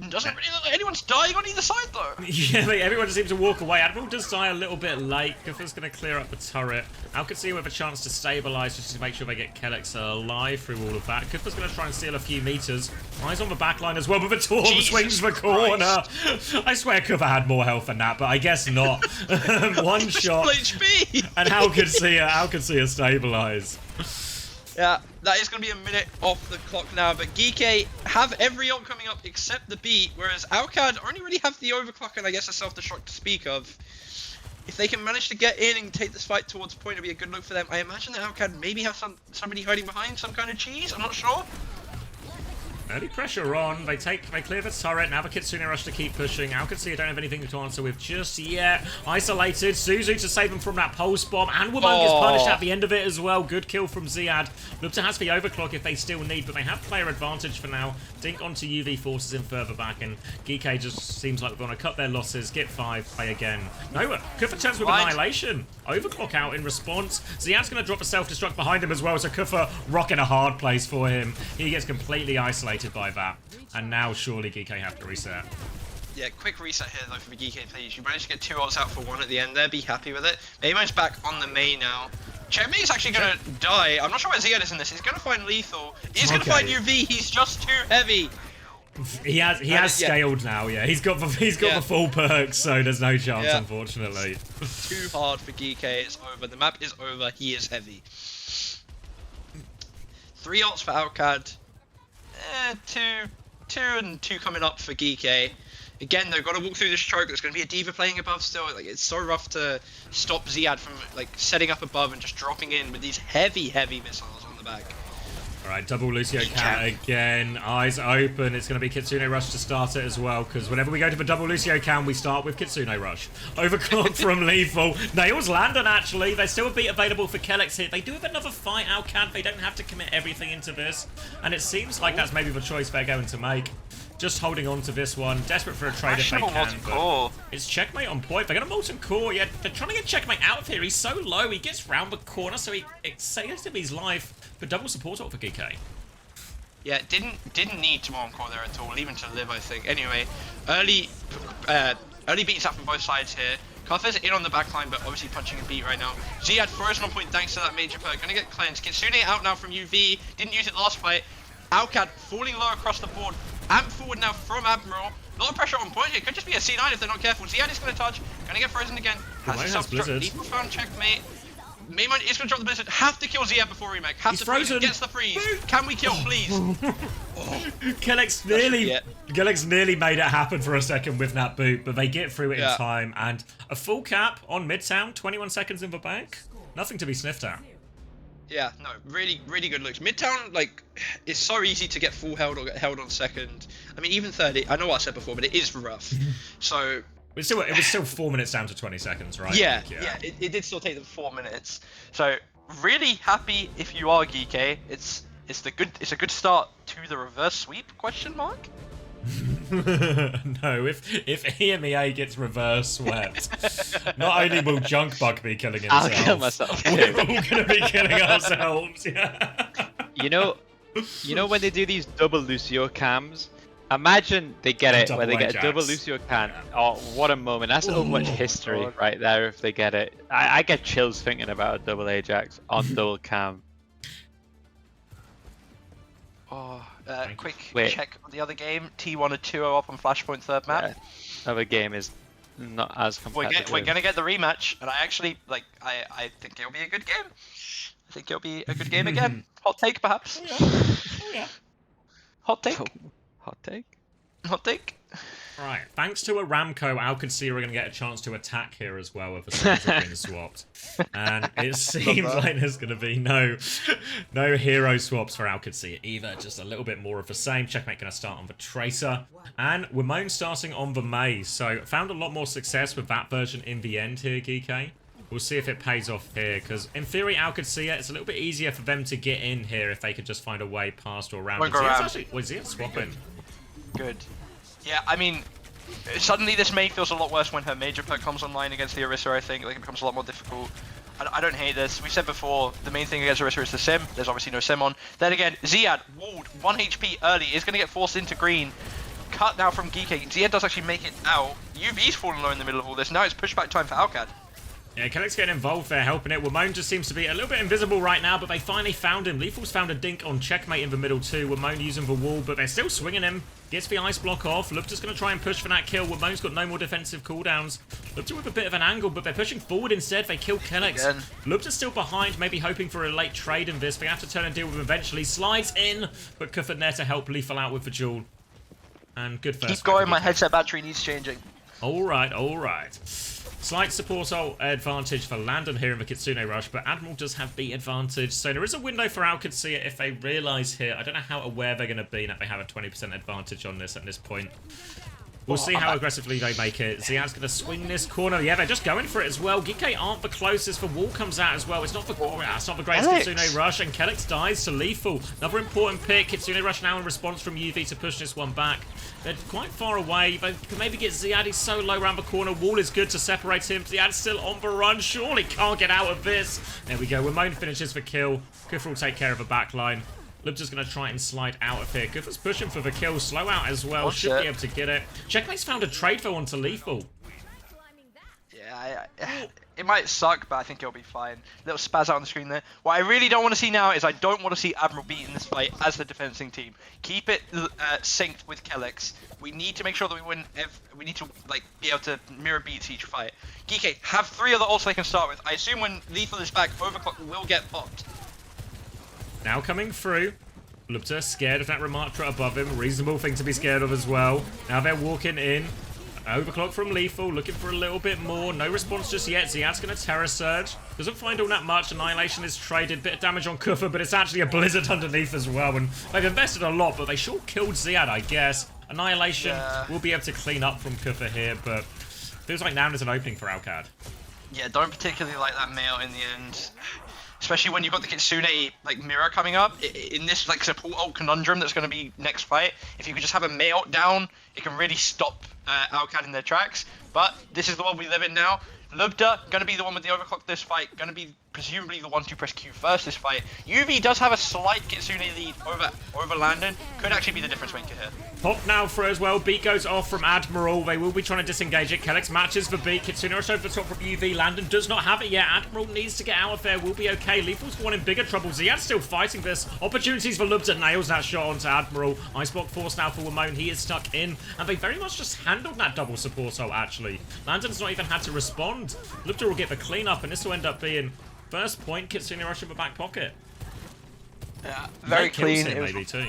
Doesn't really look like anyone's dying on either side though. Yeah, everyone just seems to walk away. Admiral does die a little bit late. Kuffer's going to clear up the turret. Qadsiah with a chance to stabilise just to make sure they get Kellex alive through all of that. Kuffer's going to try and steal a few meters. Eyes on the back line as well, but the Torp swings the corner. I swear Kuffer had more health than that, but I guess not. One shot. HP. And Qadsiah stabilise. Yeah, that is going to be a minute off the clock now, but Geekay have every ult coming up except the beat, whereas Alcad only really have the overclock and I guess a self-destruct to speak of. If they can manage to get in and take this fight towards point, it'll be a good look for them. I imagine that Alcad maybe have somebody hiding behind, some kind of cheese, I'm not sure. Early pressure on. They clear the turret. Now the Kitsune Rush to keep pushing. Qadsiah don't have anything to answer with just yet. Isolated. Suzu to save him from that pulse bomb. And Wumong gets punished at the end of it as well. Good kill from Ziad. Lupta has the overclock if they still need, but they have player advantage for now. Dink onto UV forces him further back, and Geekay just seems like they're going to cut their losses, get 5, play again. No, Kufa turns with Annihilation. Overclock out in response. Ziad's going to drop a self-destruct behind him as well, so Kufa rocking a hard place for him. He gets completely isolated by that. And now surely Geekay have to reset. Yeah, quick reset here though for the Geekay players. You managed to get 2 ults out for 1 at the end there, be happy with it. Amon's back on the main now. Checkmate is actually going to die. I'm not sure where Ziad is in this. He's going to find lethal. He's going to find UV. He's just too heavy. He has scaled now. Yeah, he's got the full perks, so there's no chance, unfortunately. Too hard for Geekay. It's over. The map is over. He is heavy. 3 ults for Alcad. 2 and 2 coming up for Geekay. Again, they've got to walk through this choke. There's going to be a D.Va playing above still. Like, it's so rough to stop Ziad from like setting up above and just dropping in with these heavy missiles on the back. All right, double Lucio Cat again. Eyes open. It's going to be Kitsune Rush to start it as well, because whenever we go to the double Lucio Can, we start with Kitsune Rush. Overclock from Lethal. Nails Landon, actually. There's still a beat available for Kellex here. They do have another fight, Alcad. They don't have to commit everything into this. And it seems like that's maybe the choice they're going to make. Just holding on to this one. Desperate for a trade if they can. But it's Checkmate on point. They're going to Molten Core. Yeah, they're trying to get Checkmate out of here. He's so low. He gets round the corner, so it saves him his life. But double support ult for Geekay. Yeah, didn't need to Molten Core there at all, even to live, I think. Anyway, early beats up from both sides here. Kuffa's in on the backline, but obviously punching a beat right now. Ziad frozen on point thanks to that major perk. Gonna get cleansed. Kitsune out now from UV. Didn't use it last fight. Alcad falling low across the board. Amp forward now from Admiral. A lot of pressure on point here. Could just be a C9 if they're not careful. Ziad is going to touch. Gonna get frozen again. Has himself lethal found Checkmate. Maimon is going to drop the blizzard. Have to kill Ziad before remake. He's frozen. Gets the freeze. Can we kill, please? Kellex nearly made it happen for a second with that boot, but they get through it in time. And a full cap on Midtown. 21 seconds in the bank. Nothing to be sniffed at. Yeah, no, really good looks. Midtown, like, it's so easy to get full held or get held on second. I mean, even 30, I know what I said before, but it is rough. So... It was still 4 minutes down to 20 seconds, right? Yeah, it did still take them 4 minutes. So, really happy if you are Geekay. It's a good start to the reverse sweep, question mark? No, if EMEA gets reverse swept, not only will Junkbug be killing himself, I'll kill myself. We're all going to be killing ourselves. Yeah. You know when they do these double Lucio cams, imagine they get it where they get a double Lucio cam. Oh, what a moment. That's so much history right there if they get it. I get chills thinking about a double Ajax on double cam. Oh, quick check on the other game. T1 a 2-0 up on Flashpoint third map. Yeah, other game is not as competitive. We're gonna get the rematch, and I actually I think it'll be a good game. I think it'll be a good game again. Hot take, perhaps. Oh yeah. Hot take. Hot take. Hot take. Right, thanks to Aramco, Qadsiah are going to get a chance to attack here as well if the sides have been swapped. And it seems like there's going to be no hero swaps for Qadsiah either, just a little bit more of the same. Checkmate going to start on the Tracer. And Wimone starting on the Maze, so found a lot more success with that version in the end here, Geekay. We'll see if it pays off here, because in theory, Qadsiah, it's a little bit easier for them to get in here if they could just find a way past or around. Was he swapping? Good. Yeah, I mean, suddenly this May feels a lot worse when her major perk comes online against the Orisa, I think. Like, it becomes a lot more difficult. I don't hate this. We said before, the main thing against Orisa is the sim. There's obviously no sim on. Then again, Ziad, walled, 1 HP early, is going to get forced into green. Cut now from Geekay. Ziad does actually make it out. UV's falling low in the middle of all this. Now it's pushback time for Alcad. Yeah, Kellex getting involved there, helping it. Wimone just seems to be a little bit invisible right now, but they finally found him. Lethal's found a dink on Checkmate in the middle too. Wimone using the wall, but they're still swinging him. Gets the ice block off. Lupta's going to try and push for that kill. Wimone's got no more defensive cooldowns. Lupta with a bit of an angle, but they're pushing forward instead. They kill Kellex. Lupta's still behind, maybe hoping for a late trade in this. They have to turn and deal with him eventually. Slides in, but Kuffert there to help Lethal out with the duel. And good first. Keep going, my headset battery needs changing. Alright, alright. Slight support ult advantage for Landon here in the Kitsune Rush, but Admiral does have the advantage. So there is a window for Qadsiah if they realise here. I don't know how aware they're going to be that they have a 20% advantage on this at this point. We'll see how aggressively they make it. Ziad's going to swing this corner. Yeah, they're just going for it as well. Geekay aren't the closest. The wall comes out as well. It's not the greatest Kitsune Rush, and Kellex dies to lethal. Another important pick. Kitsune Rush now in response from UV to push this one back. They're quite far away. They can maybe get Ziad. He's so low around the corner. Wall is good to separate him. Ziad's still on the run. Surely can't get out of this. There we go. Ramon finishes the kill. Kufra will take care of the back line. Lub's going to try and slide out of here. Kufra's pushing for the kill. Slow out as well. Should be able to get it. Checkmate's found a trade though onto lethal. Yeah, it might suck, but I think it'll be fine. Little spaz out on the screen there. What I really don't want to see now is I don't want to see Admiral beat in this fight as the defending team. Keep it synced with Kellex. We need to make sure that we win. We need to be able to mirror beats each fight. Geekay have 3 other ults they can start with. I assume when lethal is back, Overclock will get popped. Now coming through. Lubta scared of that Ramattra above him. Reasonable thing to be scared of as well. Now they're walking in. Overclock from lethal, looking for a little bit more. No response just yet. Ziad's going to Terror Surge. Doesn't find all that much. Annihilation is traded. Bit of damage on Kufra, but it's actually a Blizzard underneath as well. And they've invested a lot, but they sure killed Ziad, I guess. Annihilation will be able to clean up from Kufra here, but feels like now there's an opening for Alcad. Yeah, don't particularly like that mail in the end. Especially when you've got the Kitsune mirror coming up in this support ult conundrum that's going to be next fight. If you could just have a Mei ult down, it can really stop Alcad in their tracks. But this is the one we live in now. Lubda going to be the one with the overclock this fight. Going to be presumably the one to press Q first this fight. UV does have a slight Kitsune lead over Landon. Could actually be the difference maker here. Pop now for as well. Beat goes off from Admiral. They will be trying to disengage it. Kellex matches the beat. Kitsune Rush over the top from UV. Landon does not have it yet. Admiral needs to get out of there. Will be okay. Lethal's one in bigger trouble. Ziad's still fighting this. Opportunities for Lubda. Nails that shot onto Admiral. Iceblock force now for Ramon. He is stuck in. And they very much just handled that double support ult, actually. Landon's not even had to respond. Lubda will get the cleanup, and this will end up being first point. Kitsune Rush in the back pocket. Yeah, very clean. Maybe too.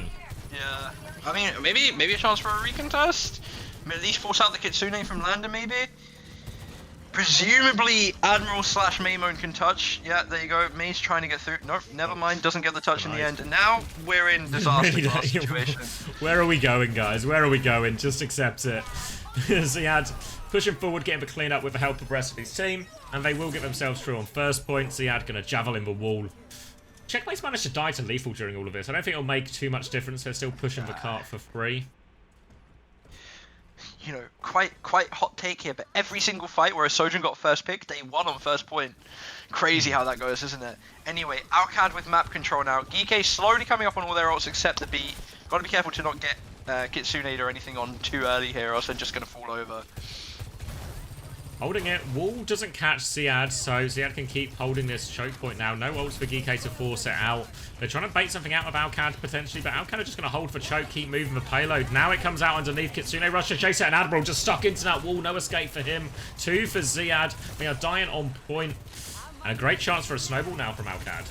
Yeah, I mean, maybe a chance for a recontest. At least force out the Kitsune from Landon, maybe. Presumably, Admiral / Maymon can touch. Yeah, there you go. May's trying to get through. Nope, never mind. Doesn't get the touch in the end. And now we're in disaster class situation. Where are we going, guys? Where are we going? Just accept it. Ziad pushing forward, getting the clean up with the help of the rest of his team. And they will get themselves through on first point. Ziad going to javelin the wall. Checkmate's managed to die to lethal during all of this. I don't think it'll make too much difference. They're still pushing the cart for free. You know, quite hot take here, but every single fight where a Sojourn got first pick, they won on first point. Crazy how that goes, isn't it? Anyway, Alcad with map control now. Geekay slowly coming up on all their ults except the beat. Got to be careful to not get Kitsune or anything on too early here, or else they're just going to fall over. Holding it. Wall doesn't catch Ziad, so Ziad can keep holding this choke point now. No ults for Geekay to force it out. They're trying to bait something out of Alcad potentially, but Alcad are just going to hold for choke, keep moving the payload. Now it comes out underneath. Kitsune Rush to chase it, and Admiral just stuck into that wall. No escape for him. 2 for Ziad. They are dying on point. And a great chance for a snowball now from Alcad.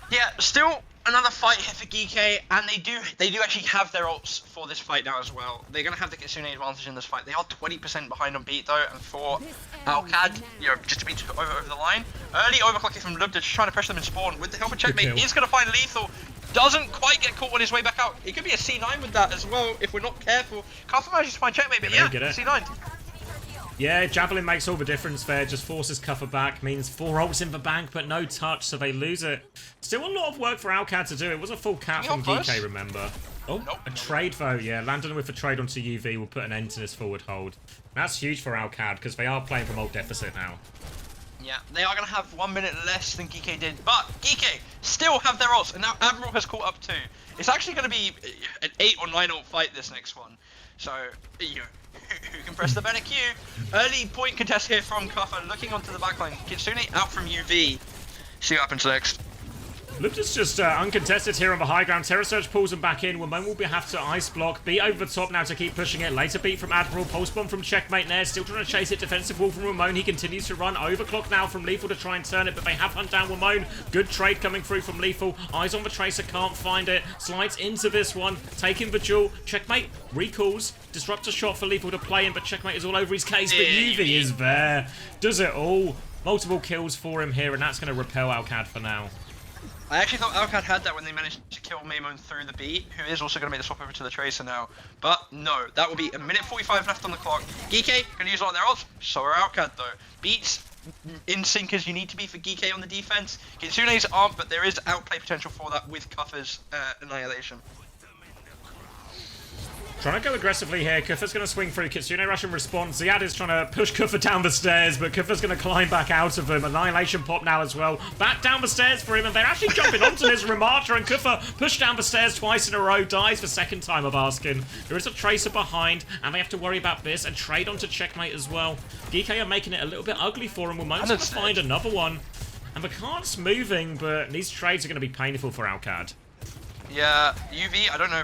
Yeah, still another fight here for Geekay, and they do actually have their ults for this fight now as well. They're going to have the Kitsune advantage in this fight. They are 20% behind on beat though, and for Alcad, you know, just to be over the line. Early overclocking from Lubda, just trying to pressure them in spawn. With the help of Checkmate, he's going to find lethal. Doesn't quite get caught on his way back out. It could be a C9 with that as well, if we're not careful. Can't manage to find Checkmate, but yeah, C9. Yeah, Javelin makes all the difference there. Just forces Cuffer back. Means 4 ults in the bank, but no touch, so they lose it. Still a lot of work for Alcad to do. It was a full cap from Geekay, remember. Oh, nope, a trade though. Yeah, Landon with a trade onto UV will put an end to this forward hold. That's huge for Alcad, because they are playing from ult deficit now. Yeah, they are going to have 1 minute less than Geekay did, but Geekay still have their ults, and now Admiral has caught up too. It's actually going to be an 8 or 9 ult fight this next one. So, who can press the better Q? Early point contest here from Kuffer, looking onto the backline. Kitsune out from UV. See what happens next. Lupta's just uncontested here on the high ground. Terror Surge pulls him back in. Wamon will have to ice block. Beat over the top now to keep pushing it. Later beat from Admiral. Pulse bomb from Checkmate Nair. Still trying to chase it. Defensive wall from Wamon. He continues to run. Overclock now from Lethal to try and turn it, but they have hunt down Wamon. Good trade coming through from Lethal. Eyes on the Tracer. Can't find it. Slides into this one. Taking the duel. Checkmate recalls. Disruptor shot for Lethal to play in, but Checkmate is all over his case. But UV is there. Does it all. Multiple kills for him here, and that's going to repel Alcad for now. I actually thought Alcad had that when they managed to kill Maimon through the beat, who is also going to make the swap over to the Tracer now. But no, that will be a minute 45 left on the clock. Geekay going to use a lot of their ults, so are Alcad though. Beats in sync as you need to be for Geekay on the defense. Kitsune's aren't, but there is outplay potential for that with Kuffer's Annihilation. Trying to go aggressively here. Kuffer's going to swing through. Kitsune Rush in response. Ziad is trying to push Kuffer down the stairs, but Kuffer's going to climb back out of him. Annihilation pop now as well. Back down the stairs for him, and they're actually jumping onto this Ramatra, and Kuffer pushed down the stairs twice in a row. Dies for second time of asking. There is a Tracer behind, and they have to worry about this and trade onto Checkmate as well. Geekay are making it a little bit ugly for him. Wamon's going to find another one. And the card's moving, but these trades are going to be painful for Alcad. Yeah, UV, I don't know,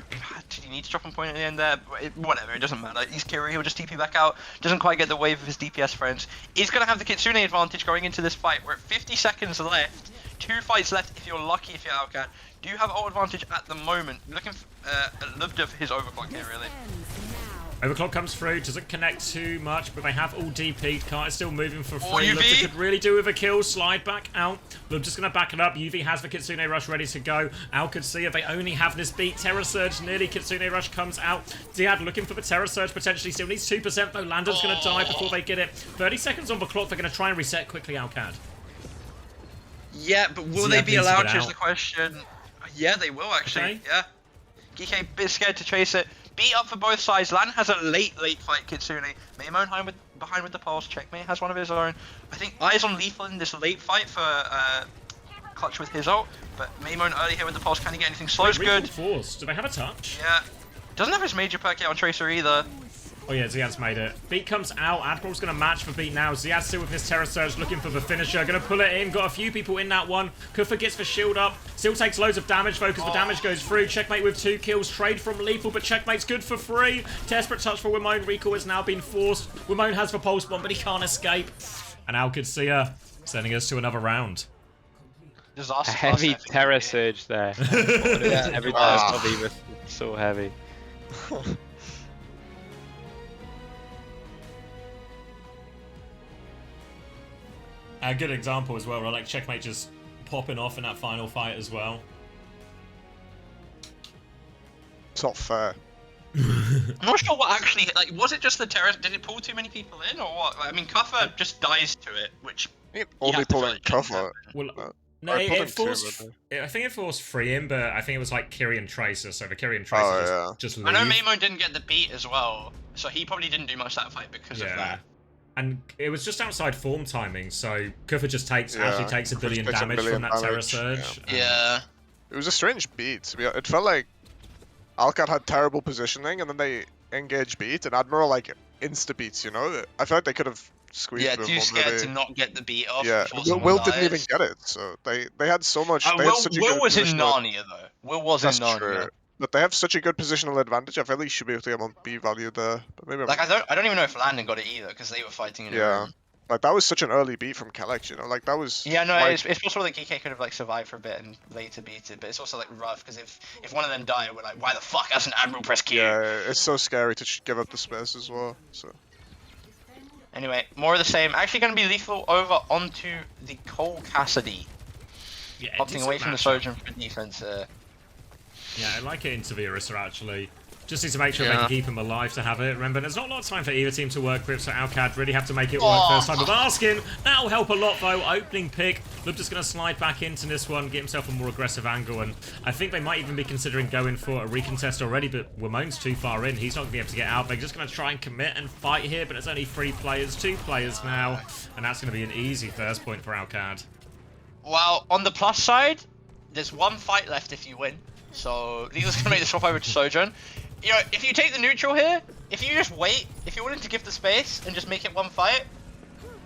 did he need to drop on point at the end there? Whatever, it doesn't matter. He's Kiri, he'll just TP back out. Doesn't quite get the wave of his DPS friends. He's going to have the Kitsune advantage going into this fight. We're at 50 seconds left. 2 fights left if you're lucky if you're Alcad. Do you have ult advantage at the moment? Looking for Lubda for his overclock here, really. Overclock comes through, doesn't connect too much, but they have all DP'd. Kart is still moving for free. UV. Lubda could really do with a kill. Slide back out. Lubda's going to back it up. UV has the Kitsune Rush ready to go. Qadsiah, they only have this beat. Terror Surge nearly. Kitsune Rush comes out. Ziad looking for the Terror Surge, potentially still needs 2%, though. Landon's going to die before they get it. 30 seconds on the clock. They're going to try and reset quickly, Alcad. Yeah, but will Ziad they be needs to allowed get to is out. the question. Yeah, they will actually, Okay. yeah. Geekay a bit scared to chase it. Beat up for both sides. Lan has a late fight Kitsune. Maimon behind with the pulse. Checkmate has one of his own. I think Eyes on Lethal in this late fight for Clutch with his ult. But Maimon early here with the pulse. Can he get anything? Slow's good. Force. Do they have a touch? Yeah. Doesn't have his major perk yet on Tracer either. Oh yeah, Ziad's made it. Beat comes out. Admiral's going to match for Beat now. Ziad still with his Terror Surge looking for the finisher. Going to pull it in. Got a few people in that one. Kuffer gets the shield up. Still takes loads of damage though because the damage goes through. Checkmate with 2 kills. Trade from Lethal, but Checkmate's good for free. Desperate touch for Wamon. Recall has now been forced. Wamon has the pulse bomb, but he can't escape. And Qadsiah sending us to another round. Disaster A heavy class, I think. Terror Surge there. Yeah. Every time he was so heavy. A good example as well, right? Like Checkmate just popping off in that final fight as well. It's not fair. I'm not sure what actually, like, was it just the terror? Did it pull too many people in or what? Like, I mean, Kuffer just dies to it, which Only have to pulling feel it shouldn't cover. Well, No, no, I it put him forced. too, I think it forced free in, but I think it was like Kiri and Tracer. So the Kiri and Tracer Oh, just leave. I know Maimon didn't get the beat as well, so he probably didn't do much that fight because of that. And it was just outside form timing, so Kuffer just actually takes a Kuffer billion takes a damage billion from that Terror damage, Surge. Yeah. It was a strange beat. It felt like Alcad had terrible positioning, and then they engage beat, and Admiral like insta beats. You know, I felt like they could have squeezed. Yeah, them too one scared really. to not get the beat off. Yeah, before Will, someone Will didn't dies. even get it, so they had so much. They had such a Will good was in positional- Narnia though. Will was in That's Narnia. true. But they have such a good positional advantage. I feel like you should be able to get on B value there. But maybe I'm Like I don't even know if Landon got it either because they were fighting in a Yeah. room. like that was such an early beat from Kellex, you know, like that was. Yeah, no, like, it's possible that Geekay could have like survived for a bit and later beat it, but it's also like rough because if one of them died, we're like, why the fuck hasn't Admiral pressed Q? Yeah, it's so scary to give up the space as well. So Anyway, more of the same. Actually, going to be Lethal over onto the Cole Cassidy, Yeah, opting away from the matchup. Sojourn for defense. Yeah, I like it into Virus actually. Just need to make sure they Yeah. can keep him alive to have it. Remember, there's not a lot of time for either team to work with, so Alcad really have to make it work first time with asking. That'll help a lot though. Opening pick. Lubda's going to slide back into this one, get himself a more aggressive angle, and I think they might even be considering going for a recontest already, but Wamon's too far in. He's not going to be able to get out. They're just going to try and commit and fight here, but it's only 3 players, 2 players now, and that's going to be an easy first point for Alcad. Well, on the plus side, there's 1 fight left if you win. So Lethal's going to make the swap over to Sojourn. You know, if you take the neutral here, if you just wait, if you're willing to give the space and just make it 1 fight,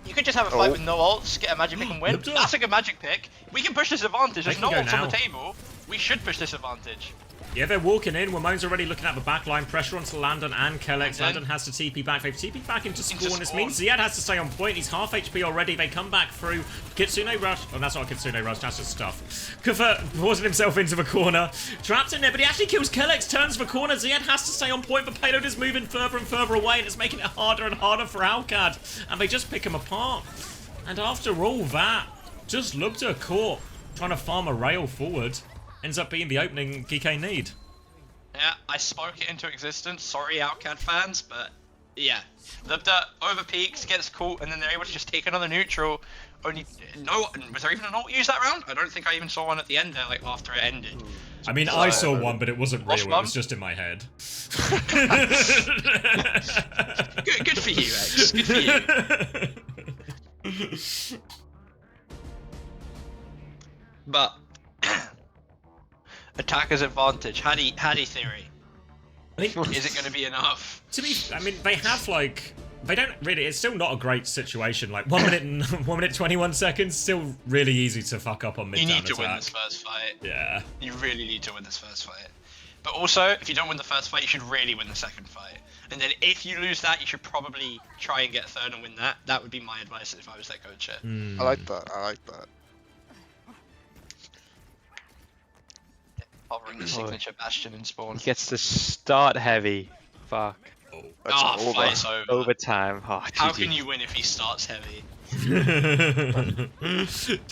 You could just have a fight with no ults, get a magic pick and win. Look, That's a good magic pick. We can push this advantage. There's They no can go ults on now. the table. We should push this advantage. Yeah, they're walking in. Wamone's already looking at the back line. Pressure onto Landon and Kellex. Landon. Landon has to TP back. They've TP back into Spawn. This Spawn. means Ziad has to stay on point. He's half HP already. They come back through. Kitsune Rush. Oh, that's not a Kitsune Rush. That's just stuff. Kufa forcing himself into the corner. Trapped in there, but he actually kills Kellex. Turns the corner. Ziad has to stay on point. The payload is moving further and further away, and it's making it harder and harder for Alcad. And they just pick him apart. And after all that, just looked at Court trying to farm a rail forward. Ends up being the opening Geekay need. Yeah, I spoke it into existence. Sorry, Outcad fans, but yeah. Lubda over peaks, gets caught, and then they're able to just take another neutral. Only no, was there even an ult used that round? I don't think I even saw one at the end there, like after it ended. I mean, I saw one, but it wasn't real. It one? was just in my head. Good for you, X. Good for you. But attacker's advantage. Hattie theory. I mean, Is it going to be enough? I mean, they have like, they don't really. It's still not a great situation. Like 1 minute and 1 minute 21 seconds, still really easy to fuck up on mid. You need to win this first fight. Yeah. You really need to win this first fight. But also, if you don't win the first fight, you should really win the second fight. And then if you lose that, you should probably try and get third and win that. That would be my advice if I was that coach. I like that. I like that. Covering the signature Bastion and Spawn. He gets to start heavy. Fuck. That's over. Fight's over. Overtime. Oh, How GG. can you win if he starts heavy?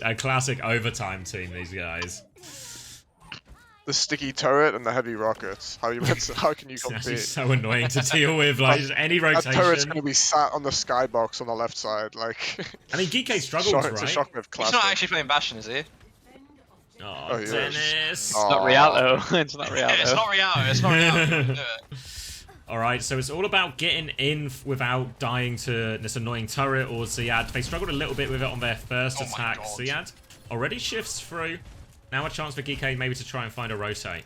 A classic overtime team. These guys. The sticky turret and the heavy rockets. How can you It's actually compete? so annoying to deal with. Like just any That turret's rotation. gonna be sat on the skybox on the left side, like. I mean, Geekay struggles, It's a right? Shockwave He's classic. not actually playing Bastion, is he? Oh, yes. Dennis. It's not Rialto. It's not Rialto. It's not Rialto. It's not Rialto. Do it. Alright, so it's all about getting in without dying to this annoying turret or Ziad. They struggled a little bit with it on their first Oh my attack. God. Ziad already shifts through. Now a chance for Geekay maybe to try and find a rotate.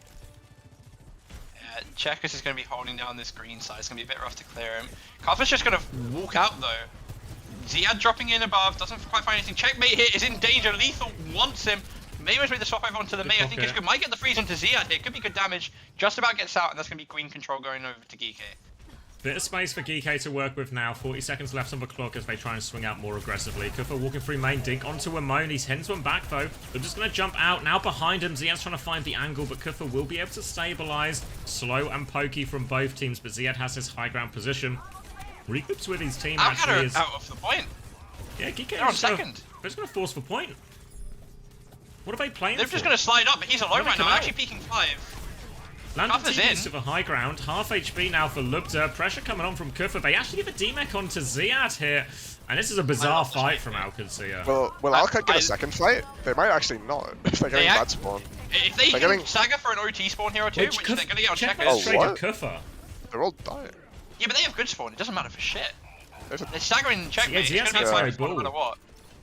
Yeah, Checkers is going to be holding down this green side. It's going to be a bit rough to clear him. Karthus just going to walk out though. Ziad dropping in above, doesn't quite find anything. Checkmate here is in danger. Lethal wants him. May was made the swap over onto the May. I think it's good. Might get the freeze onto Ziad here. Could be good damage. Just about gets out, and that's going to be green control going over to Geekay. Bit of space for Geekay to work with now. 40 seconds left on the clock as they try and swing out more aggressively. Kufa walking through main, dink onto Amon. He's heading to him back though. They're just going to jump out. Now behind him, Ziad's trying to find the angle, but Kufa will be able to stabilize. Slow and pokey from both teams, but Ziad has his high ground position. Regroups with his team actually is... out of the point. Yeah, Geekay They're on is gonna- second. They're just going to force the point. What are they playing They're for? just going to slide up, but he's alone Where right they now. come Actually out? peeking 5. Landon Kufa's TPs in. to the high ground. Half HP now for Lubda. Pressure coming on from Kufa. They actually give a D-Mech onto Ziad here. And this is a bizarre love this fight pick. from Qadsiah. Will Alcad get a second fight? They might actually not. If they're getting They bad spawn. If they They're can getting- stagger for an OT spawn here or two, which they're going to get on Check Checkers. Oh, traded what? Kufa. They're all dying. Yeah, but they have good spawn. It doesn't matter for shit. There's a- They're staggering Checkmate. Yeah, It's going to be Ziad's a got fight very no matter bull. what.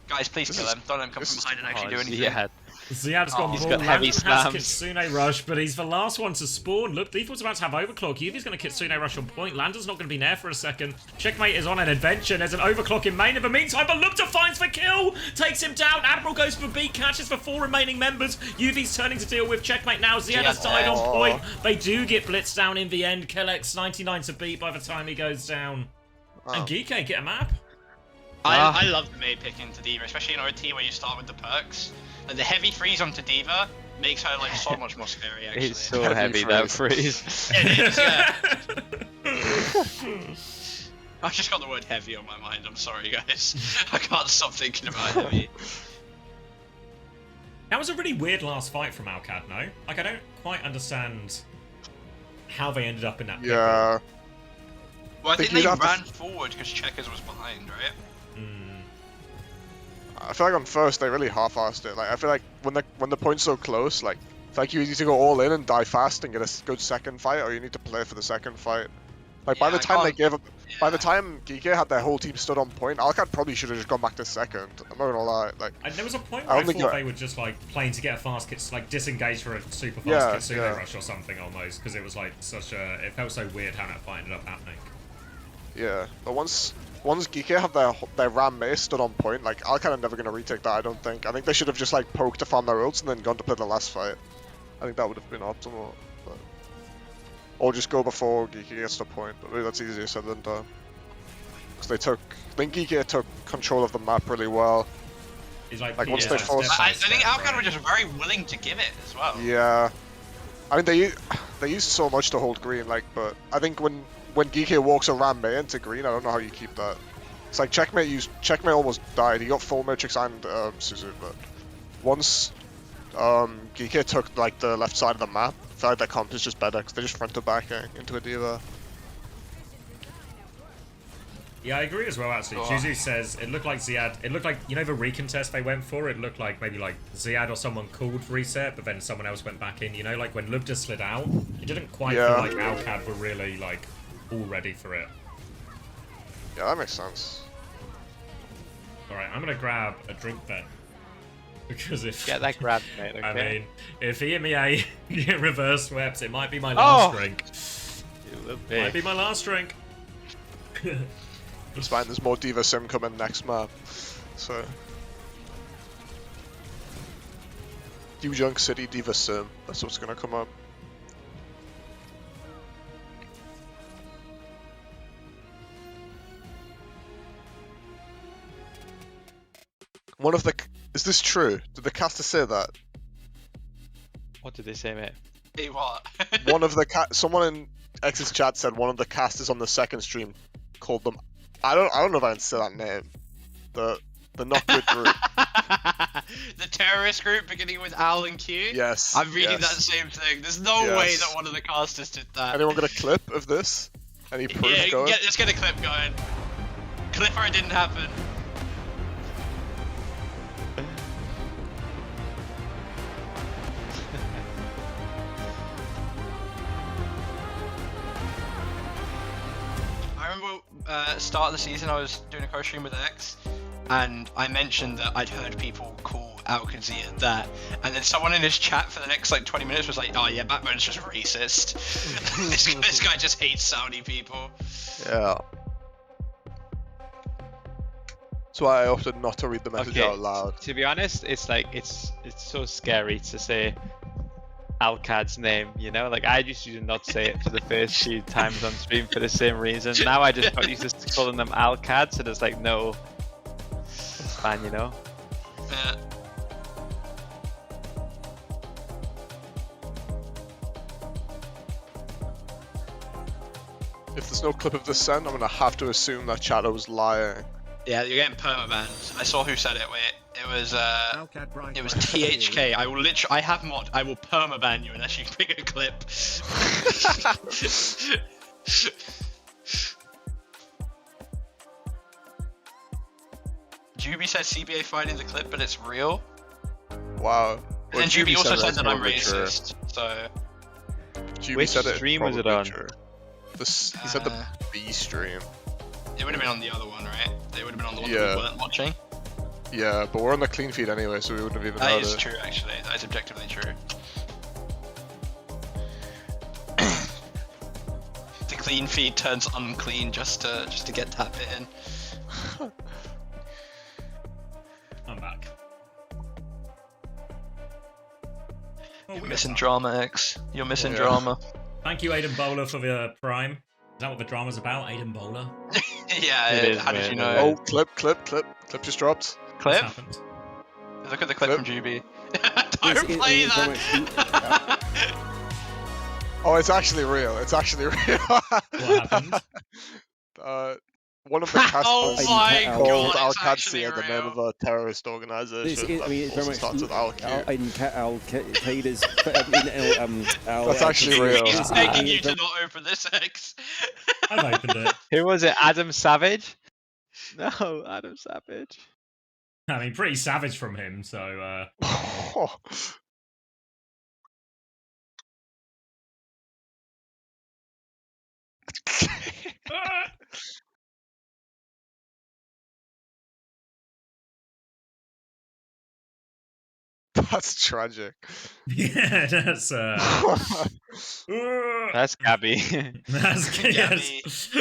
Guys, please This kill is- him. Don't let him come this from is- behind and actually do Oh, anything. yeah. Ziad's gone He's ball. got heavy Landon has slams. Kitsune Rush, but he's the last one to spawn. Look, Lethal's about to have Overclock. Yuvi's going to Kitsune Rush on point. Landon's not going to be there for a second. Checkmate is on an adventure. There's an Overclock in main in the meantime, but Lubda finds the kill. Takes him down. Admiral goes for B, catches the 4 remaining members. Yuvi's turning to deal with Checkmate now. Ziad has died on point. They do get blitzed down in the end. Kellex 99 to beat by the time he goes down. And Geekay get a map. I love the May pick into D.Va, especially in OT where you start with the perks. Like the heavy freeze onto D.Va makes her like so much more scary. Actually, It's so Heavy heavy, that freeze. It is, yeah. I've just got the word heavy on my mind. I'm sorry, guys. I can't stop thinking about heavy. That was a really weird last fight from Alcad, no? Like, I don't quite understand how they ended up in that pickle. Yeah. Well, I think you'd they have to- ran forward because Checkers was behind, right? I feel like on first they really half-assed it. Like I feel like when the point's so close, like I feel like you need to go all in and die fast and get a good second fight, or you need to play for the second fight. Like by Yeah, the I time they can't- gave up, by the yeah. time Geekay had their whole team stood on point, Alcad probably should have just gone back to second. I'm not gonna lie. Like And there was a point I where I, don't think thought that- they were just like playing to get a fast kit, like disengage for a super fast Yeah, Kitsune yeah. rush or something almost, because it was like such a. It felt so weird how that fight ended up happening. yeah, but once Geekay have their Ram Mace stood on point, like Alcad are never gonna retake that. I don't think. I think they should have just like poked to farm their ults and then gone to play the last fight. I think that would have been optimal. But... Or just go before Geekay gets to point. But maybe that's easier said than done. Because they took, I think Geekay took control of the map really well. He's like once they forced. I think Alcad were just very willing to give it as well. Yeah. I mean they used so much to hold green, like, but I think when Geekay walks a Ram May into green, I don't know how you keep that. It's like Checkmate almost died. He got full Matrix and Suzu, but once Geekay took like the left side of the map, I feel like their comp is just better because they just front to back into a diva. Yeah, I agree as well, actually. Juzu says it looked like Ziad, it looked like, you know, the recontest they went for, it looked like maybe like Ziad or someone called reset, but then someone else went back in, you know, like when Lubda slid out, it didn't quite feel like Alcad were really like all ready for it. Yeah, that makes sense. Alright, I'm gonna grab a drink then. Because if... Get that grab, mate, okay? I mean, if EMEA get reverse swept, it might be my last drink. It will be. Might be my last drink. It's fine, there's more Diva Sim coming next map. So. Yujong City Diva Sim, that's what's gonna come up. One of the. Is this true? Did the caster say that? What did they say, mate? Hey, what? One of the someone in X's chat said one of the casters on the second stream called them. I don't know if I can say that name. The not good group. The terrorist group beginning with Al and Q? Yes. I'm reading that same thing. There's no way that one of the casters did that. Anyone got a clip of this? Any proof going? Yeah, let's get a clip going. Clip or it didn't happen. I remember start of the season I was doing a co-stream with X and I mentioned that I'd heard people call Qadsiah that, and then someone in his chat for the next like 20 minutes was like, oh yeah, Batman's just racist. this guy just hates Saudi people. Yeah. That's why I opted not to read the message out loud. To be honest, it's like it's so scary to say Alcad's name, you know? Like I just used to not say it for the first few times on stream for the same reason. Now I just got used to calling them Alcad, so there's like no fan, you know? Yeah. If there's no clip of this sent, I'm gonna have to assume that Shadow's lying. Yeah, you're getting permabanned. I saw who said it. Wait, it was THK. I will literally. I have mod. I will permaban you unless you pick a clip. Juby says CBA finding the clip, but it's real. Wow. And then Juby also said that I'm racist. So. Juby Which said stream was it on? He said the B stream. It would have been on the other one, right? They would have been on the one that we weren't watching. Yeah, but we're on the clean feed anyway, so we wouldn't have even heard it. That is true, actually. That is objectively true. The clean feed turns unclean just to get that bit in. I'm back. You're missing drama, X. You're missing drama. Thank you, Aiden Bowler, for the prime. Is that what the drama's about, Aiden Bowler? Yeah, how did you know? Oh, clip just dropped. Clip? Look at the clip from Juby. Don't play that! Oh, it's actually real. It's actually real. What happened? One of the casters Oh my called god, it's actually Qadsiah the name of a terrorist organization. It very much starts with Al-Q. That's actually real. He's begging you to not open this, X. I've opened it. Who was it? Adam Savage? No, Adam Savage. I mean, pretty savage from him, so... That's tragic. Yeah, that's That's Gabby. that's Gabby. yes.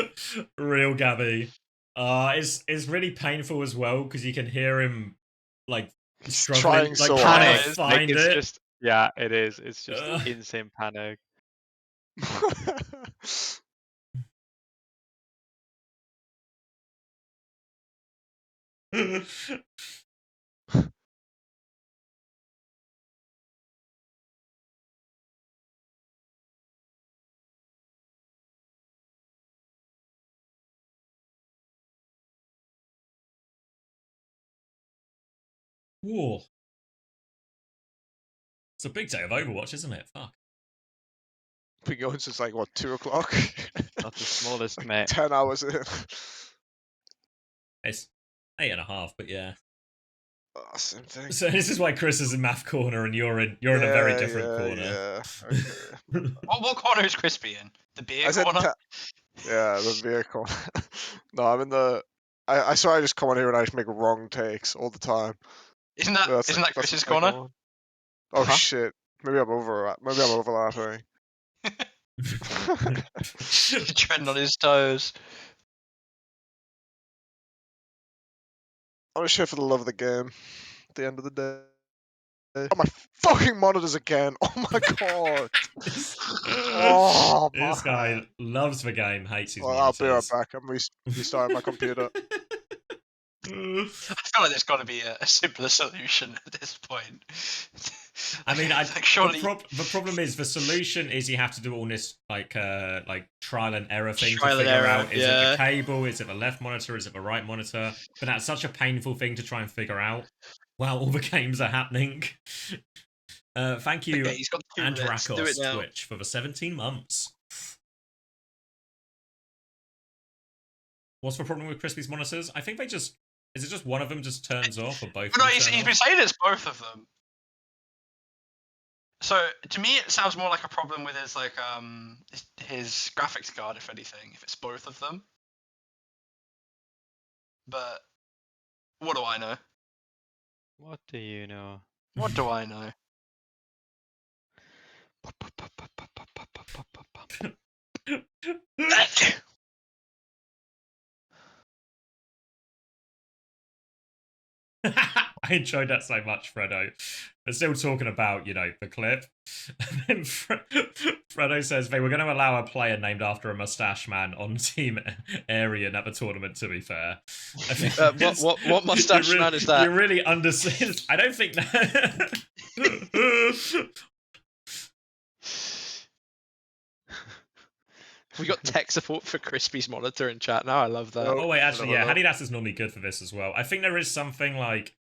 Real Gabby. It's really painful as well because you can hear him like He's struggling, trying like so trying hard. to Like, find it's it. just, yeah, it is. It's just Ugh. insane panic. Ooh. It's a big day of Overwatch, isn't it? Fuck. Been going since like what, 2 o'clock? Not the smallest, Like mate. 10 hours in. It's 8.5, but yeah. Oh, same thing. So this is why Chris is in math corner and you're in a very different corner. Yeah. Okay. What corner is Crispy in? The beer I said corner? yeah, the vehicle. No, I'm in the. I swear I just come on here and I just make wrong takes all the time. Isn't that That's isn't that that's Chris's what I corner? come on. Oh Huh? shit. Maybe I'm overlapping. He's treading on his toes. I'm just here for the love of the game. At the end of the day. Oh my fucking monitors again! Oh my god! Oh This guy man! loves the game, hates his Well, I'll be right monitors. back. I'm restarting my computer. I feel like there's got to be a simpler solution at this point. I mean, like surely the problem is the solution is you have to do all this like trial and error thing Trial to and figure error, out is it yeah. the cable, is it the left monitor, is it the right monitor? But that's such a painful thing to try and figure out while all the games are happening. Thank you, Okay, he's got 2 minutes. Do it Andrakos now. Twitch for the 17 months. What's the problem with Crispy's monitors? I think is it just one of them just turns off or both? No, of them he's turn been off? saying it's both of them. So to me, it sounds more like a problem with his like his graphics card, if anything, if it's both of them. But what do I know? What do you know? What do I know? I enjoyed that so much, Fredo. We're still talking about, the clip. And then Fredo says they were going to allow a player named after a mustache man on Team Aryan at the tournament, to be fair. I think What mustache man is that? You really understand. I don't think that. We got tech support for Crispy's monitor in chat now. I love that. Oh, wait, actually, yeah, No. Hadidas is normally good for this as well. I think there is something like,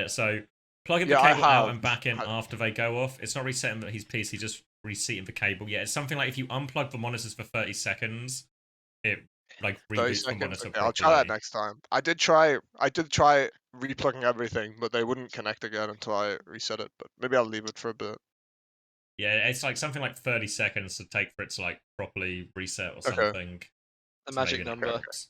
so plugging the Yeah, I cable out have. and back in after they go off. It's not resetting his PC, just reseating the cable. Yeah, it's something like if you unplug the monitors for 30 seconds, it like 30 reboots the seconds. monitor Okay, I'll properly. try that next time. I did try replugging everything, but they wouldn't connect again until I reset it. But maybe I'll leave it for a bit. Yeah, it's like something like 30 seconds to take for it to like properly reset or Okay. something. The So magic maybe that number. works.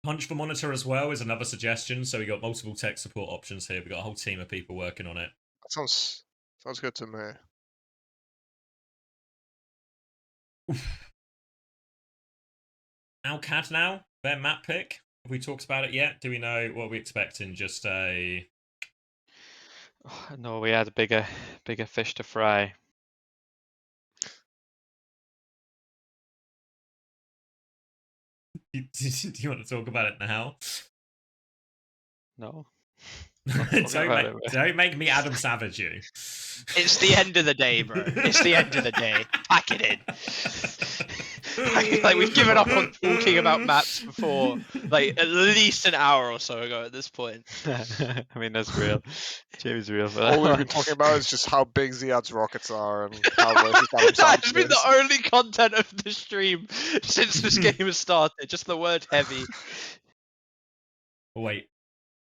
Punch the monitor as well is another suggestion. So we got multiple tech support options here. We got a whole team of people working on it. That sounds good to me. Alcad now, their map pick. Have we talked about it yet? Do we know what we expect in just a... No, we had a bigger fish to fry. Do you want to talk about it now? No. Don't make me Adam Savage you. It's the end of the day, bro. It's the end of the day. Pack it in. Like we've given up on talking about maps before, like at least an hour or so ago at this point. I mean, that's real. Jamie's real for All we've that. been talking about is just how big Ziad's rockets are and how versus Adam That has been Savage the is. only content of the stream since this game has started. Just the word heavy. Oh, wait.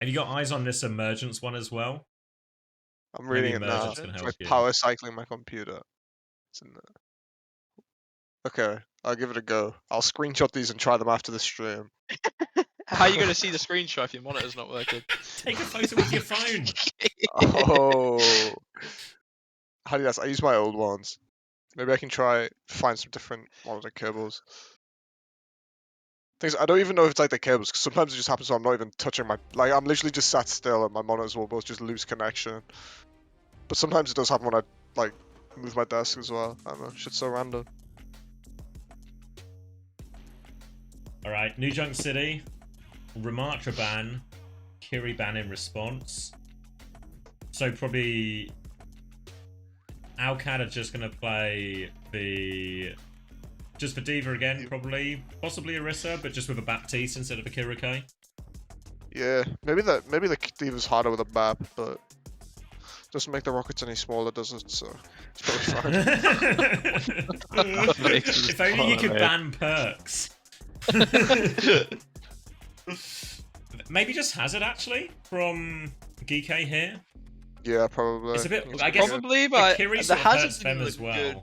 Have you got eyes on this emergence one as well? I'm reading Maybe it now. emergence can It's help like you. power cycling my computer. It's in there. Okay, I'll give it a go. I'll screenshot these and try them after the stream. How are you going to see the screenshot if your monitor's not working? Take a photo with your phone. Oh. How do you guys? I use my old ones. Maybe I can try find some different monitor cables. Things I don't even know if it's like the cables, because sometimes it just happens so I'm not even touching my, like I'm literally just sat still and my monitors will both just lose connection. But sometimes it does happen when I like move my desk as well. I don't know, shit's so random. Alright, New Junk City, Ramatra ban, Kiri ban in response. So probably Alcad are just gonna play just for D.Va again, probably. Possibly Orisa, but just with a Baptiste instead of a Kirike. Yeah, maybe the D.Va's harder with a BAP, but doesn't make the rockets any smaller, does it? So it's probably fine. If only you could ban perks. Maybe just Hazard actually from Geekay here. Yeah, probably. It's a bit. I guess Probably, but Kiri the sort of Hazard hurts them didn't as look well. good.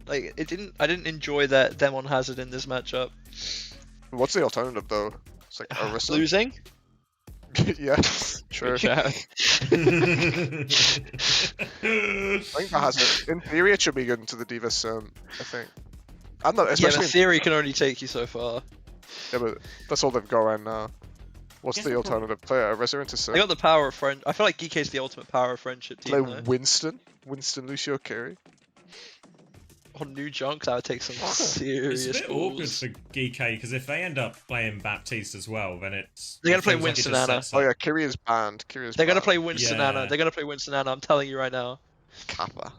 Like it didn't. I didn't enjoy them on Hazard in this matchup. What's the alternative though? It's like Orisa. Losing. Yeah, true. I think that has it. In theory, it should be good into the D.Va sim. I think. I'm not, Yeah, especially but theory can only take you so far. yeah, but that's all they've got right now. What's Guess the the alternative? Play Orisa into sim. They got the power of friend. I feel like Geekay's the ultimate power of friendship Play team though. Winston, Lucio Kiri. On new junk, that would take some serious It's a bit awkward balls. for Geekay because if they end up playing Baptiste as well, then it's. They're gonna it play feels like it Winston just Anna. sets Oh up- yeah, Kiri is banned. They're gonna play Winston Yeah. Anna. They're gonna play Winston Anna. I'm telling you right now. Kappa.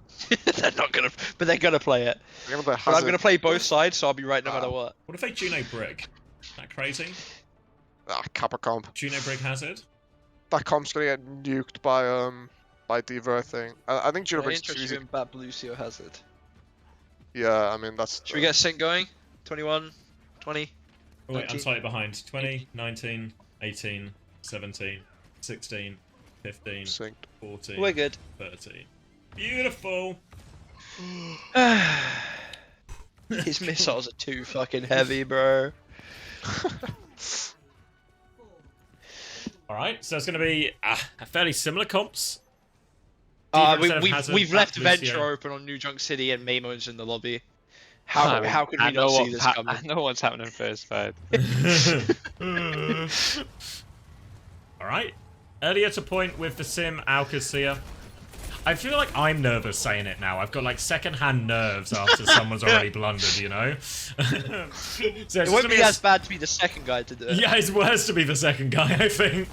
They're not gonna, but they're gonna play it. They're gonna play But I'm Hazard. gonna play both sides, so I'll be right no matter what. What if they Juno Brick? Is that crazy? Kappa comp. Juno Brick Hazard? That comp's gonna get nuked by D.Va, I think. I think Juno Very Brick's too interested easy. in Bap Lucio Hazard. Yeah, I mean that's. Should we get sync going? 21, 20. Oh, wait, I'm 19. slightly behind. 20, 19, 18, 17, 16, 15, synced? 14, We're good. 13. Beautiful! His missiles are too fucking heavy, bro. Alright, so it's going to be a fairly similar comps. D.Va instead of Hazard, We've left Lucio. Venture open on New Junk City and Mamo's in the lobby. I mean, How could we I know not see what's this I coming? know what's happening first, but Alright. Earlier to point with the sim, Qadsiah. I feel like I'm nervous saying it now. I've got like second-hand nerves after someone's already blundered, you know? So it's It won't gonna be a as bad to be the second guy to do it. Yeah, it's worse to be the second guy, I think.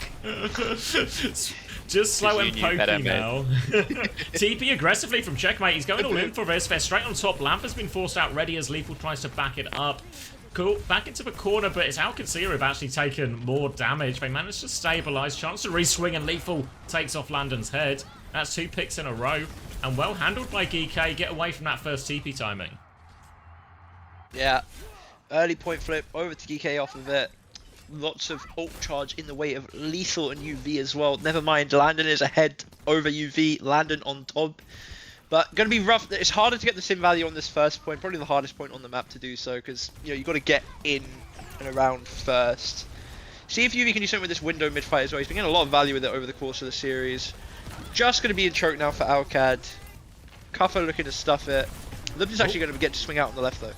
Just slow and you knew better, pokey mate. now. TP aggressively from Checkmate. He's going all in for this. They're straight on top. Lamp has been forced out ready as Lethal tries to back it up. Cool. Back into the corner, but it's Qadsiah who've actually taken more damage. They managed to stabilize. Chance to re-swing, and Lethal takes off Landon's head. That's 2 picks in a row. And well handled by Geekay. Get away from that first TP timing. Yeah. Early point flip over to Geekay off of it. Lots of ult charge in the way of Lethal and UV as well. Never mind, Landon is ahead over UV. Landon on top. But going to be rough. It's harder to get the sim value on this first point. Probably the hardest point on the map to do so, because you've got to get in and around first. See if UV can do something with this window mid-fight as well. He's been getting a lot of value with it over the course of the series. Just going to be in choke now for Alcad. Kuffa looking to stuff it. Lub's actually going to get to swing out on the left though.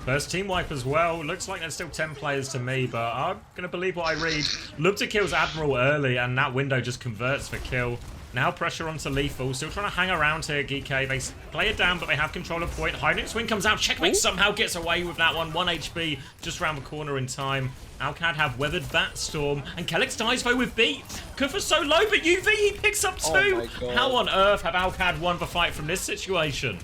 First team wipe as well. Looks like there's still 10 players to me, but I'm going to believe what I read. Lubta kills Admiral early, and that window just converts for kill. Now pressure onto Lethal. Still trying to hang around here, Geekay. They play it down, but they have control of point. High Swing comes out. Checkmate somehow gets away with that one. 1 HP just around the corner in time. Alcad have weathered that storm. And Kelix dies though with beat. Kuffa's so low, but UV he picks up 2. Oh my God. How on earth have Alcad won the fight from this situation?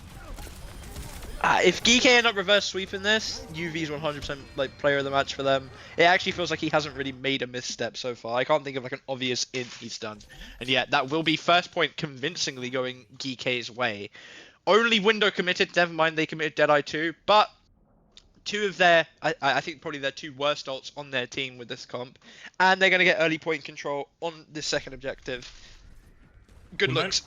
If Geekay end up reverse sweeping this, UV's 100% like player of the match for them. It actually feels like he hasn't really made a misstep so far. I can't think of like an obvious int he's done. And yeah, that will be first point convincingly going Geekay's way. Only window committed, never mind they committed Deadeye too, but 2 of their, I think probably their 2 worst ults on their team with this comp. And they're going to get early point control on this second objective. Good looks.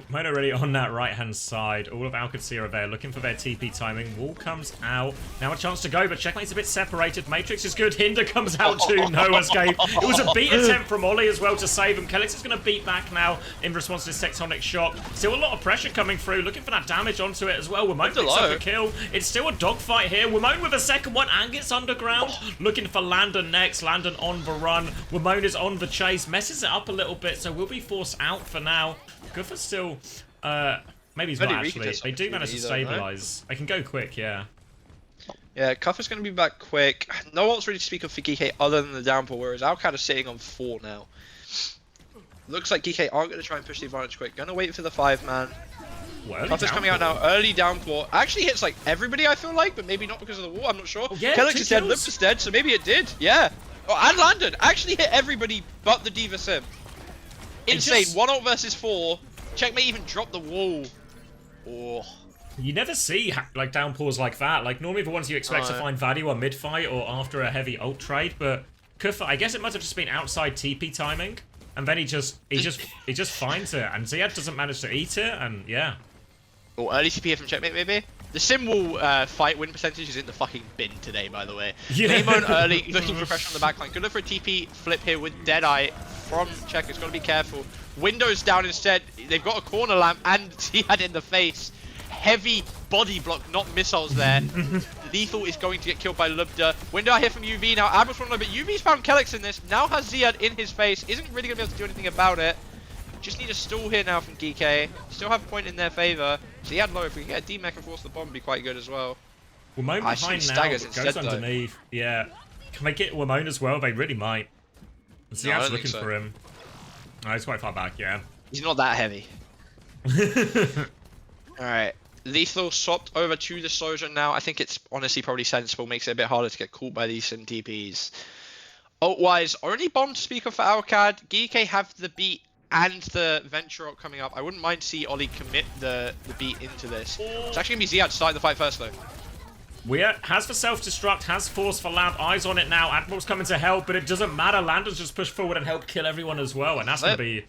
Moan already on that right-hand side. All of Qadsiah are there, looking for their TP timing. Wall comes out. Now a chance to go, but Checkmate's a bit separated. Matrix is good. Hinder comes out too. No escape. It was a beat attempt from Ollie as well to save him. Kellex is going to beat back now in response to this tectonic shock. Still a lot of pressure coming through. Looking for that damage onto it as well. Wimone picks up a kill. It's still a dogfight here. Wimone with a second one and gets underground. Looking for Landon next. Landon on the run. Wimone is on the chase. Messes it up a little bit, so will be forced out for now. Guffer's still, maybe he's not actually. They do manage to stabilize. They can go quick, yeah. Yeah, Cuff is going to be back quick. No one's really to speak of for Geekay other than the downpour, whereas OWCS is sitting on 4 now. Looks like Geekay aren't going to try and push the advantage quick. Going to wait for the 5-man. Well, Cuff is coming out now. Early downpour. Actually hits like everybody, I feel like, but maybe not because of the wall. I'm not sure. Oh, yeah, Kellex is dead, Lips is dead, so maybe it did. Yeah. Oh, and Landon actually hit everybody but the D.Va Sim. Insane. 1 ult versus 4. Checkmate even dropped the wall. Oh. You never see like downpours like that. Like normally the ones you expect to find value are mid-fight or after a heavy ult trade, but Kufa, I guess it must have just been outside TP timing, and then he just finds it, and Ziad doesn't manage to eat it, and yeah. Oh, early TP here from Checkmate maybe. The sim wall fight win percentage is in the fucking bin today, by the way. Yeah. Maymon early, looking for pressure on the backline. Good look for a TP flip here with Deadeye from Checkers. Got to be careful. Windows down instead. They've got a corner lamp and Ziad in the face. Heavy body block, not missiles there. Lethal is going to get killed by Lubda. Window here from UV now. Admiral's running, but UV's found Kellex in this. Now has Ziad in his face. Isn't really going to be able to do anything about it. Just need a stall here now from Geekay. Still have a point in their favour. Ziad low, if we can get a D-Mech and force the bomb, would be quite good as well. Wimone behind now, but goes underneath. Yeah. Can they get Wimone as well? They really might. Ziad's looking for him. Oh, he's quite far back, yeah. He's not that heavy. Alright. Lethal swapped over to the Soldier now. I think it's honestly probably sensible. Makes it a bit harder to get caught by these sim TPs. Ult-wise, only bomb to speak of for Alcad. Geekay have the beat and the venture ult coming up. I wouldn't mind to see Ollie commit the beat into this. It's actually going to be Ziad starting the fight first though. Weir has for self-destruct, has force for lamp, eyes on it now. Admiral's coming to help, but it doesn't matter. Landon's just pushed forward and helped kill everyone as well, and that's going to be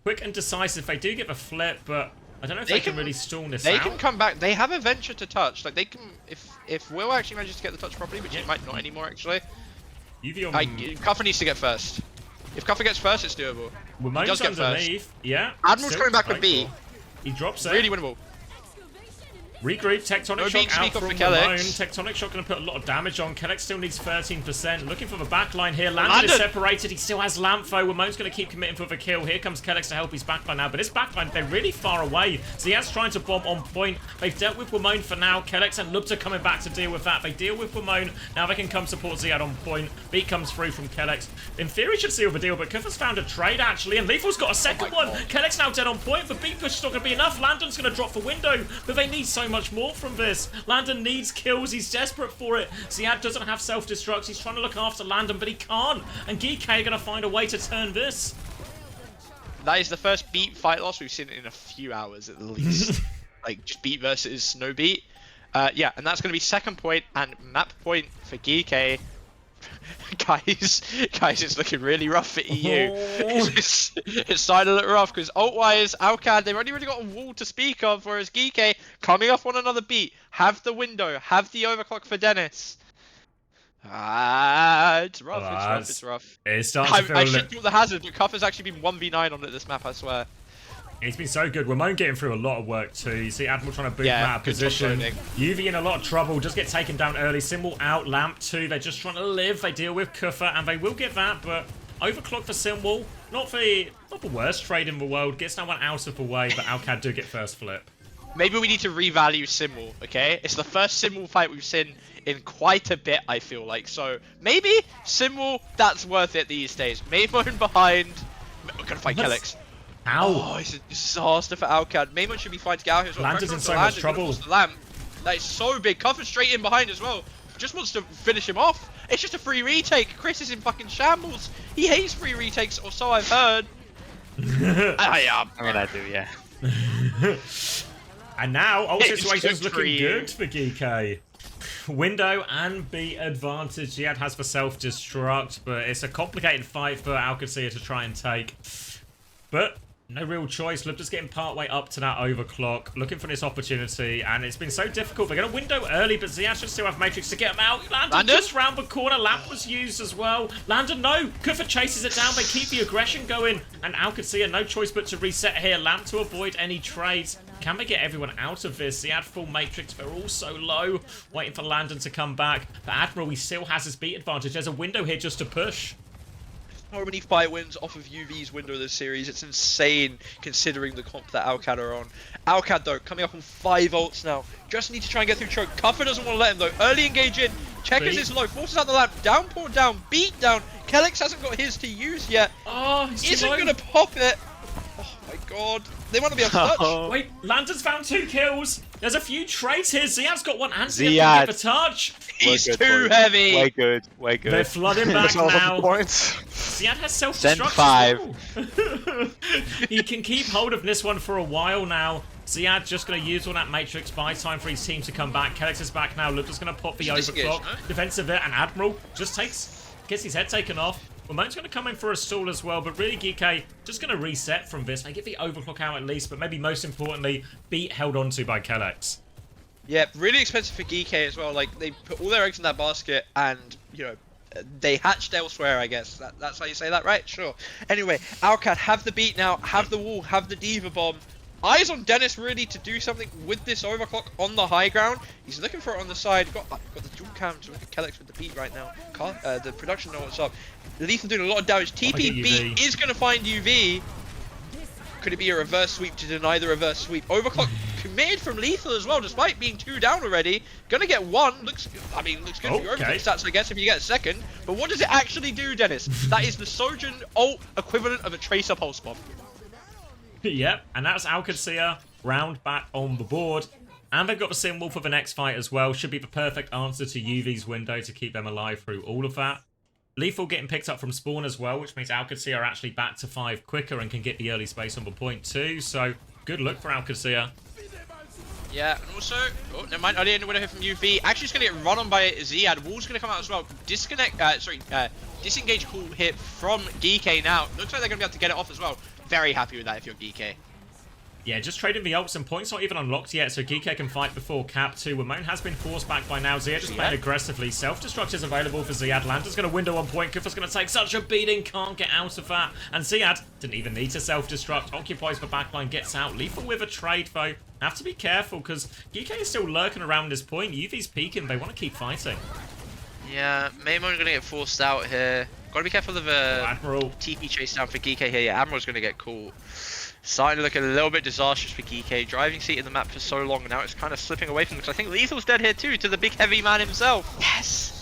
quick and decisive. They do get the flip, but I don't know if they can really stall this out. They can come back. They have a venture to touch. Like they can, if Will actually manages to get the touch properly, which he might not anymore actually. Cuffer needs to get first. If Cuffer gets first, it's doable. He does get underneath. First. Yeah. Admiral's coming back with B. He drops it. Really winnable. Regroup, Tectonic Shock out from Wimone. Tectonic Shock going to put a lot of damage on. Kellex still needs 13%. Looking for the backline here. Landon is separated. He still has Lamp though. Wimone's going to keep committing for the kill. Here comes Kellex to help his backline now. But his backline, they're really far away. Ziad's trying to bomb on point. They've dealt with Wimone for now. Kellex and Lubta coming back to deal with that. They deal with Wimone. Now they can come support Ziad on point. Beat comes through from Kellex. In theory, should seal the deal. But Kuffer's found a trade actually. And Lethal's got a second one. Kellex now dead on point. The beat push is not going to be enough. Landon's going to drop for window. But they need so much more from this. Landon needs kills, he's desperate for it. Ziad doesn't have self-destruct, he's trying to look after Landon, but he can't. And Geekay are going to find a way to turn this. That is the first beat fight loss we've seen in a few hours at least. Like, just beat versus no beat. Yeah, and that's going to be second point and map point for Geekay. Guys, it's looking really rough for EU. It's starting to look rough because ult-wise, Alcad, they've only really got a wall to speak of, whereas Geekay coming off on another beat, have the window, have the overclock for Dennis. It's rough, it's rough. It's starting to feel I should do the hazard, but Cuff has actually been 1v9 on it this map, I swear. It's been so good. Wimone getting through a lot of work too. You see Admiral trying to boot that position. UV in a lot of trouble. Just get taken down early. Symbol out. Lamp 2. They're just trying to live. They deal with Kuffer and they will get that. But overclock for Symbol. Not the worst trade in the world. Gets that one out of the way. But Alcad do get first flip. Maybe we need to revalue Symbol, okay? It's the first Symbol fight we've seen in quite a bit, I feel like. So maybe Symbol, that's worth it these days. Maymon behind. We're going to fight Kellex. Ow. Oh, it's a disaster for Alcad. Maymon should be fine to get out here as well. Landon's in so much trouble. Lamp. That is so big. Cuffer's straight in behind as well. Just wants to finish him off. It's just a free retake. Chris is in fucking shambles. He hates free retakes, or so I've heard. I mean, I do, yeah. And now, ult situation's looking good for Geekay. Window and B advantage. Ziad has for self-destruct, but it's a complicated fight for Qadsiah to try and take. But No real choice. Lub just getting part way up to that overclock, looking for this opportunity, and it's been so difficult. They're going to window early, but Ziad should still have Matrix to get them out. Landon just round the corner. Lamp was used as well. Landon, no. Kufa chases it down. They keep the aggression going, and OWCS no choice but to reset here. Lamp to avoid any trades. Can they get everyone out of this? Ziad full Matrix. They're all so low, waiting for Landon to come back. But Admiral, he still has his beat advantage. There's a window here just to push. So many fight wins off of UV's window this series. It's insane considering the comp that OWCS are on. OWCS though, coming up on 5 ults now. Just need to try and get through choke. Cuffer doesn't want to let him though. Early engage in. Checkers is low. Forces out the lamp. Downpour down. Beat down. Kellex hasn't got his to use yet. Oh, isn't going to pop it. Oh my god. They want to be able to touch. Wait, Landon's found 2 kills. There's a few trades here. Ziad's got one and Ziad Ziad. can give a touch. He's too heavy. Way good, way good. They're flooding back now. Points. Ziad has Send self-destruct 5. as well. He can keep hold of this one for a while now. Ziad just going to use all that Matrix, buy time for his team to come back. Kellex is back now. Lucas going to pop the overclock. Defensive it, and Admiral just gets his head taken off. Ramon's going to come in for a stall as well, but really Geekay just going to reset from this. They get the overclock out at least, but maybe most importantly, beat held onto by Kellex. Yeah, really expensive for Geekay as well. Like, they put all their eggs in that basket and, you know, they hatched elsewhere, I guess. That's how you say that, right? Sure. Anyway, OWCS have the beat now, have the wall, have the Diva Bomb. Eyes on Dennis really to do something with this overclock on the high ground. He's looking for it on the side. Got the dual cam to look at Kellex with the beat right now. The production know what's up. Lethal doing a lot of damage. TP beat is going to find UV. Could it be a reverse sweep to deny the reverse sweep? Overclock committed from Lethal as well, despite being 2 down already. Gonna get 1. Looks good for your overclock stats, I guess, if you get a second. But what does it actually do, Dennis? That is the Sojourn ult equivalent of a Tracer Pulse Bomb. Yep, and that's Qadsiah round back on the board. And they've got the symbol for the next fight as well. Should be the perfect answer to UV's window to keep them alive through all of that. Lethal getting picked up from spawn as well, which means Qadsiah are actually back to 5 quicker and can get the early space on the point too. So, good luck for Qadsiah. Yeah, and also, oh, never mind, I didn't win here from UV. Actually, it's going to get run on by Ziad. Wall's going to come out as well. Disengage cool hit from Geekay now. Looks like they're going to be able to get it off as well. Very happy with that if you're Geekay. Yeah, just trading the ults and points not even unlocked yet, so Geekay can fight before cap 2. Ramon has been forced back by now. Ziad just playing aggressively. Self-destruct is available for Ziad. Lander's going to window on point. Kufa's going to take such a beating. Can't get out of that. And Ziad didn't even need to self-destruct. Occupies the backline, gets out. Lethal with a trade, though. Have to be careful, because Geekay is still lurking around this point. UV's peeking. They want to keep fighting. Yeah, Maimon going to get forced out here. Got to be careful of a Admiral. TP chase down for Geekay here. Yeah, Admiral's going to get caught. Starting to look a little bit disastrous for Geekay. Driving seat in the map for so long now, it's kind of slipping away from them. Because I think Lethal's dead here too, to the big heavy man himself. Yes!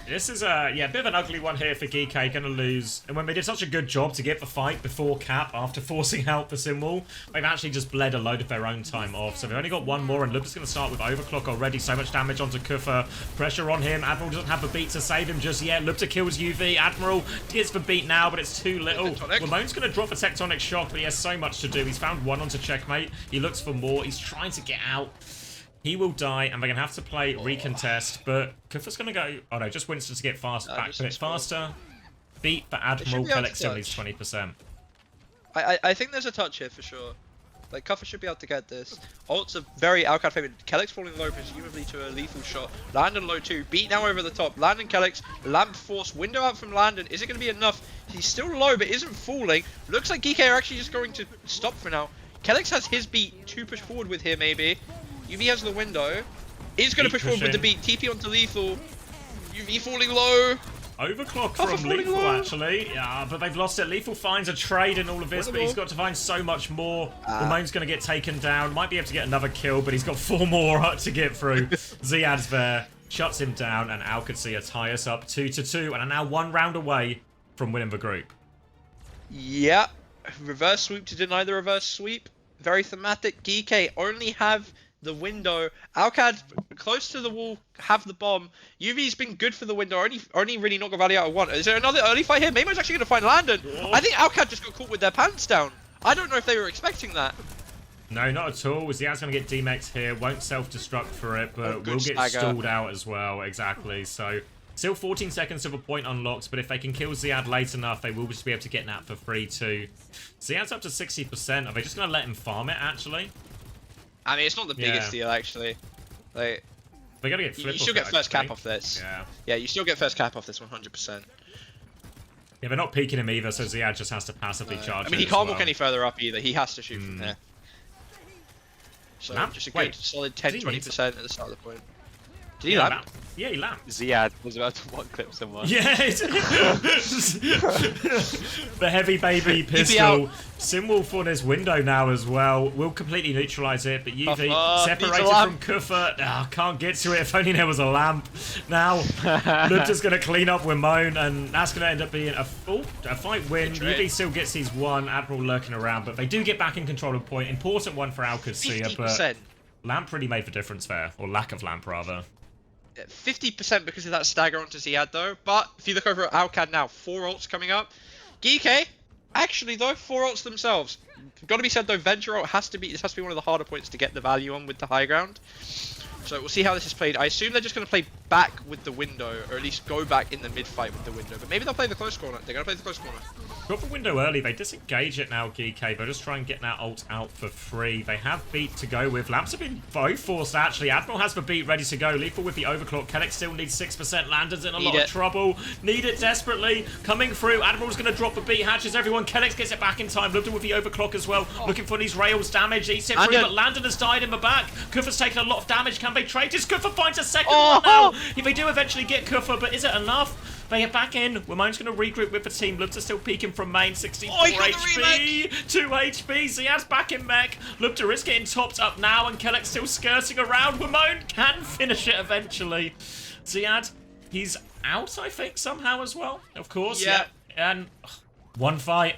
This is a bit of an ugly one here for Geekay, gonna lose. And when they did such a good job to get the fight before cap after forcing out the symbol, they've actually just bled a load of their own time off. So they've only got 1 more, and Lub's gonna start with overclock already. So much damage onto Kufa. Pressure on him. Admiral doesn't have the beat to save him just yet. Lubta kills UV. Admiral gets the beat now, but it's too little. Ramon's gonna drop a tectonic shock, but he has so much to do. He's found 1 onto checkmate. He looks for more. He's trying to get out. He will die, and they're going to have to play recontest, but Kufa's going to go... Oh no, just Winston to get back a bit faster. Beat, but Admiral Kellex still needs 20%. I think there's a touch here for sure. Like, Kufa should be able to get this. Ults are very OWCS favored. Kellex falling low, presumably to a lethal shot. Landon low too. Beat now over the top. Landon Kellex. Lamp force. Window out from Landon. Is it going to be enough? He's still low, but isn't falling. Looks like Geekay are actually just going to stop for now. Kellex has his beat to push forward with here, maybe. UV has the window. Is going to push forward with the beat. TP onto Lethal. UV falling low. Overclock from Lethal, actually. Yeah, but they've lost it. Lethal finds a trade in all of this, but he's got to find so much more. Ramon's going to get taken down. Might be able to get another kill, but he's got 4 more to get through. Ziad's there. Shuts him down, and Qadsiah tie us up 2-2, and are now 1 round away from winning the group. Yeah. Reverse sweep to deny the reverse sweep. Very thematic. Geekay only have the window. OWCS close to the wall, have the bomb. UV's been good for the window, only really knocked Valley out of 1. Is there another early fight here? Maimo's actually going to find Landon. I think OWCS just got caught with their pants down. I don't know if they were expecting that. No, not at all. Ziad's going to get DMX here. Won't self-destruct for it, but will get stalled out as well. Exactly. So Still 14 seconds of a point unlocked, but if they can kill Ziad late enough, they will just be able to get Nat for free too. Ziad's up to 60%. Are they just going to let him farm it, actually? I mean, it's not the biggest deal, actually. Like, they got to get flip. You still get first cap off this. Yeah. Yeah, you still get first cap off this 100%. Yeah, they're not peeking him either, so Ziad just has to passively charge. I mean, he can't walk any further up either. He has to shoot from there. So just a good solid 10-20% at the start of the point. Did he lamp? Yeah, he lamped. Ziad was about to one-clip someone. Yeah, the heavy baby pistol. Simwolf on his window now as well. Will completely neutralize it, but UV separated from Kufa. Can't get to it if only there was a lamp. Now, Lupta's going to clean up Wimone, and that's going to end up being a fight win. UV still gets his one, Admiral lurking around, but they do get back in control of point. Important one for Qadsiah, but lamp really made the difference there, or lack of lamp rather. 50% because of that stagger onto Ziad though, but if you look over at Alcad now, 4 ults coming up. Geekay, actually though, 4 ults themselves. Gotta be said though, Venture ult has to be one of the harder points to get the value on with the high ground. So we'll see how this is played. I assume they're just going to play back with the window, or at least go back in the mid fight with the window. But maybe they'll play the close corner. They're going to play the close corner. Got the window early. They disengage it now, Geekay. They'll just try and get that ult out for free. They have beat to go with. Lamps have been both forced, actually. Admiral has the beat ready to go. Lethal with the overclock. Kellex still needs 6%. Lander's in a lot of trouble. Need it desperately. Coming through. Admiral's going to drop the beat. Hatches everyone. Kellex gets it back in time. Lupton with the overclock as well. Looking for these rails damage. Eats it through, but Landon has died in the back. Kufa's taken a lot of damage. Can they trade this? Kufa finds a second one now. If they do eventually get Kufa, but is it enough? They get back in. Wimone's going to regroup with the team. Lupta still peeking from main. 64 HP. 2 HP. Ziad's back in mech. Lupta is getting topped up now, and Kellex still skirting around. Wimone can finish it eventually. Ziad, he's out, I think, somehow as well. Of course. Yeah. And one fight.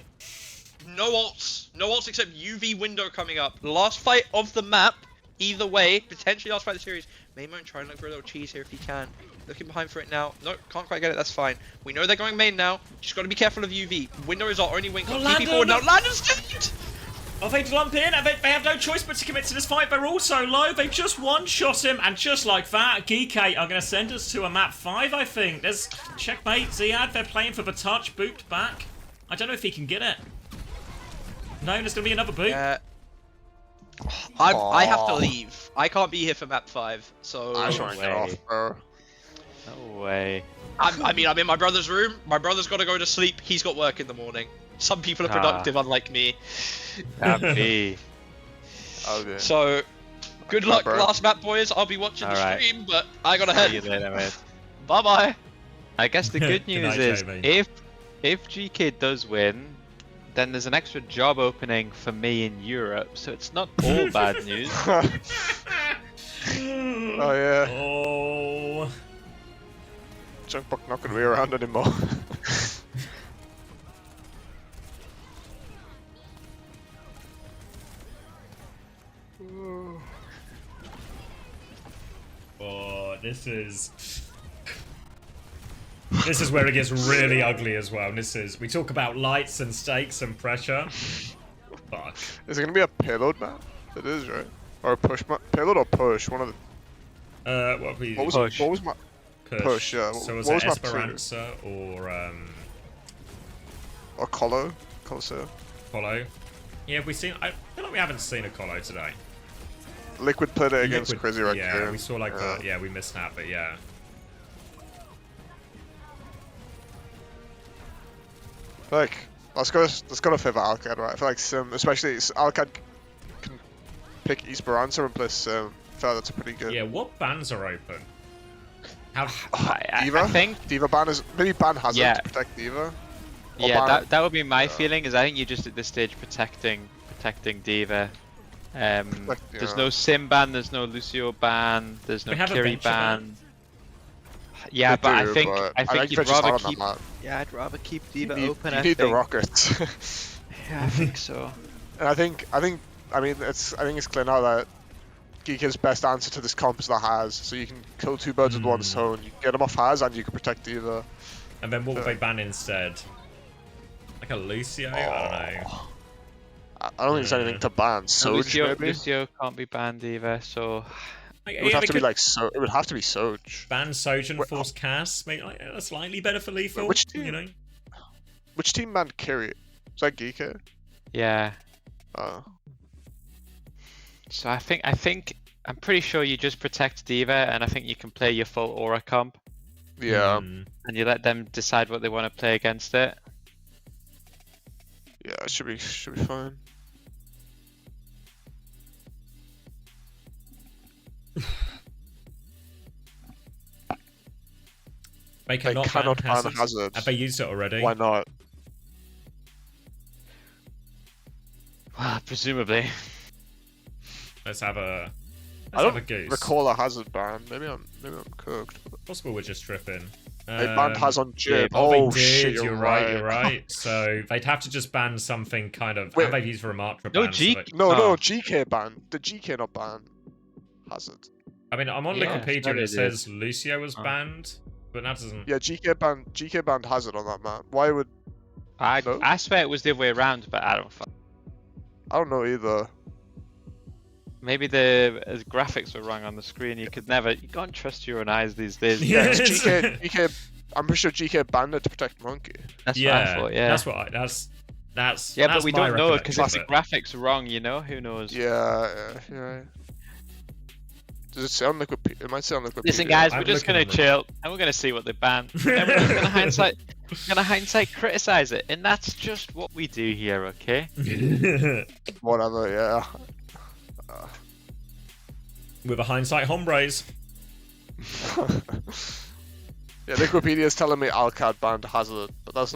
No ults. No ults except UV window coming up. Last fight of the map. Either way, potentially last fight of the series. Maymone trying to look for a little cheese here if he can. Looking behind for it now. No, can't quite get it. That's fine. We know they're going main now. Just got to be careful of UV. Window is our only wing. TP forward now. Landon's dead! Oh, they lump in. They have no choice but to commit to this fight. They're all so low. They've just one-shot him. And just like that, Geekay are going to send us to a map 5, I think. There's checkmate. Ziad, they're playing for the touch. Booped back. I don't know if he can get it. No, there's going to be another boot. I have to leave. I can't be here for map 5, so... I just want to get off, bro. No way. I mean, I'm in my brother's room. My brother's got to go to sleep. He's got work in the morning. Some people are productive, unlike me. Happy. Okay. So, good luck, last map, boys. I'll be watching the stream, but I gotta head. See you later, mate. Bye-bye. I guess the good news is, if GK does win, then there's an extra job opening for me in Europe, so it's not all bad news. Oh yeah. Oh. Junkbuck not gonna be around anymore. Oh, this is where it gets really ugly as well. And we talk about lights and stakes and pressure. Fuck. Is it gonna be a payload map? It is, right? Or a push map? Payload or push? One of the. What was my push? Yeah. So was it Esperanza or Qadsiah? Colo? Yeah, have we seen? I feel like we haven't seen a Colo today. Liquid played it against Crazy Red. Yeah, we saw like we missed that, but yeah. Like, let's go to favor Alcad, right? I feel like Sim, especially Alcad can pick Esperanza and play Sim. I feel like that's pretty good. Yeah, what bans are open? Diva? I think Diva ban is maybe ban Hazard to protect Diva. Yeah, that would be my feeling. Is I think you're just at this stage protecting Diva. There's no Sim ban, there's no Lucio ban, there's no Kiri ban. Yeah, but I think you'd rather keep. Yeah, I'd rather keep Diva open. You need the rockets. Yeah, I think so. And I think it's clear now that Geekay's best answer to this comp is the Haz, so you can kill 2 birds with one stone. You can get them off Haz and you can protect Diva. And then what would they ban instead? Like a Lucio? I don't know. I don't think there's anything to ban. So Lucio can't be banned either, so Like, It would have to be could like so. It would have to be Soj. ban Soj and force Cass. Maybe like, slightly better for lethal. Which team? You know. Which team banned Kiri? Is that Geekay? Yeah. Oh. So I think I'm pretty sure you just protect D.Va, and I think you can play your full aura comp, Yeah. and you let them decide what they want to play against it. Yeah, it should be fine. They cannot ban Hazard. Have they used it already? Why not? Well, presumably. Let's have a. I Let's have a don't goose. recall a Hazard ban. Maybe I'm cooked. Possible we're just tripping. They banned Haz on Jib. Oh, Oh they shit, did. You're right. You're right. So they'd have to just ban something kind of. Wait. Have they used for a Matra No, ban? So G- that- No, GK ban. Did GK not ban Hazard? I mean, I'm on Yeah, Wikipedia no, and they it says Lucio was Oh. banned, but that doesn't. Yeah, GK banned Hazard on that map. Why would? No? I swear it was the other way around, but I don't know either. maybe the graphics were wrong on the screen. You can't trust your own eyes these days. Yeah, it's GK. I'm pretty sure GK banned it to protect Monkey. That's what I thought. Yeah. That's what. That's. Yeah, that's but we my don't know because if the recollection graphics are wrong, you know, who knows? Yeah, yeah. Does it say on Wikipedia? It might say on Wikipedia. Listen, guys, I'm we're just looking gonna on chill and we're gonna see what they ban. Then we're just gonna hindsight criticize it, and that's just what we do here, okay? Whatever, yeah. With a hindsight hombres. Yeah, Wikipedia is telling me Alcad banned Hazard, but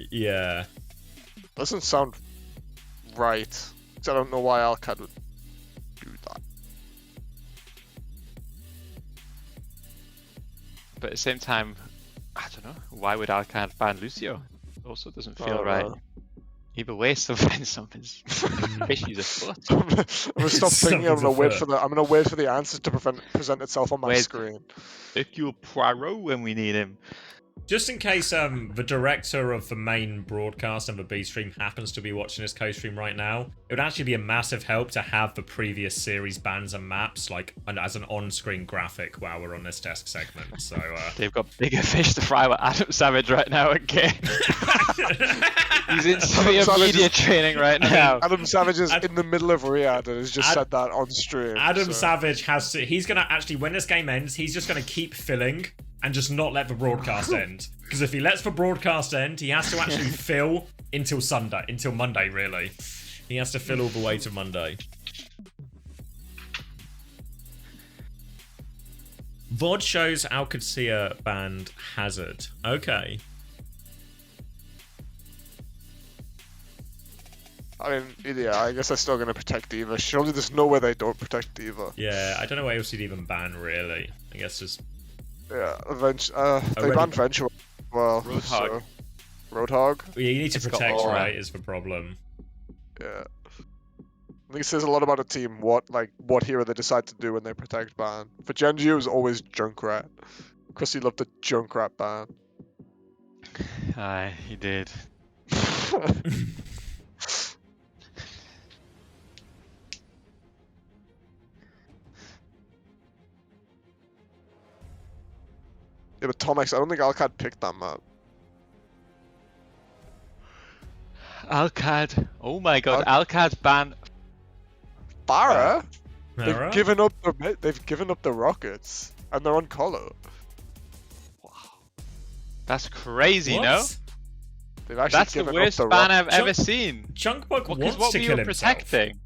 Yeah. doesn't sound right. 'Cause I don't know why Alcad would do that. But at the same time, I don't know. Why would Alcad ban Lucio? Also doesn't feel Oh, right. no. Either way, something's fishy's afoot. I'm gonna stop thinking. I'm gonna wait for the answer to present itself on my Wait. screen. Hercule Poirot when we need him. Just in case the director of the main broadcast and the B stream happens to be watching this co-stream right now, it would actually be a massive help to have the previous series bans and maps like as an on-screen graphic while we're on this desk segment. So They've got bigger fish to fry with Adam Savage right now, okay? He's in severe media training right now. Adam Savage is in the middle of Riyadh and has just said that on stream. Adam Savage has to. He's gonna actually, when this game ends, he's just gonna keep filling and just not let the broadcast end. Because if he lets the broadcast end, he has to actually fill until Monday, really. He has to fill all the way to Monday. VOD shows Qadsiah banned Hazard. Okay. I mean, yeah, I guess they're still gonna protect D.Va. Surely there's no way they don't protect D.Va. Yeah, I don't know what else you'd even ban, really. I guess just... Yeah, they banned Venture. Well, Roadhog. So, Roadhog? Yeah, you need to It's got protect, aura. right, is the problem. Yeah. I think it says a lot about a team what hero they decide to do when they protect ban. For Genji it was always Junkrat. Because he loved the Junkrat ban. Aye, he did. Yeah, but Tomex, I don't think Alcad picked that map. Alcad. Oh my god, Alcad ban. Barra? Alright. They've given up the rockets. And they're on Colo. That's crazy, What? no? They've actually That's the given worst up the ban I've Junk- ever seen. Junkbug Because wants what to were kill you himself. protecting?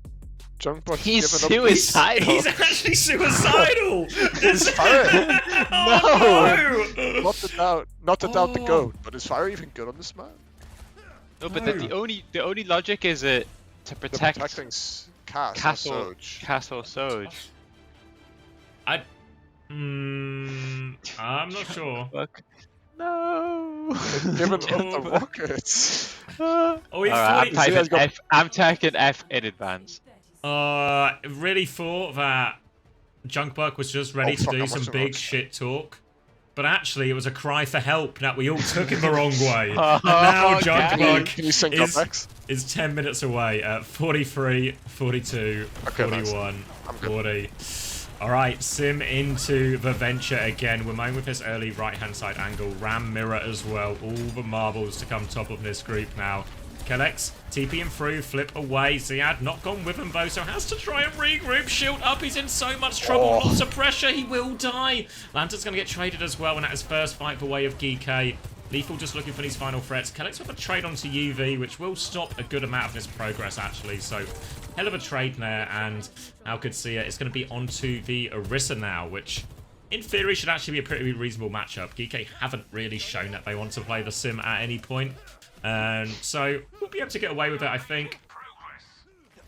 Junkbug's He's given up suicidal. He's actually suicidal! His fire. Oh, no! Not to doubt the Oh. goat, but is fire even good on this map? No, but No. the only logic is to They're protect protecting Cass Castle or Soj. Castle Soj. I'm not sure. Fuck. No. Given up the rockets. Oh, he's Alright, fully- I'm typing F in advance. Really thought that Junkbug was just ready Oh, to fuck, do I'm some watching big that. shit talk. But actually, it was a cry for help that we all took it the wrong way. Oh, And now okay. Junkbug Can you sync up, X? is 10 minutes away at 43, 42, Okay, nice. 41, I'm good. 40. All right, Sim into the Venture again. Wimone with his early right-hand side angle. Ram mirror as well. All the marbles to come top of this group now. Kellex, TP him through, flip away. Ziad not gone with him though, so has to try and regroup. Shield up, he's in so much trouble. Lots of pressure, he will die. Lantern's going to get traded as well, and at his first fight for way of Geekay. Lethal just looking for these final threats. Kellex with a trade onto UV, which will stop a good amount of this progress actually. So, hell of a trade there, and Qadsiah is going to be onto the Orisa now, which in theory should actually be a pretty reasonable matchup. Geekay haven't really shown that they want to play the Sim at any point. So, we'll be able to get away with it, I think.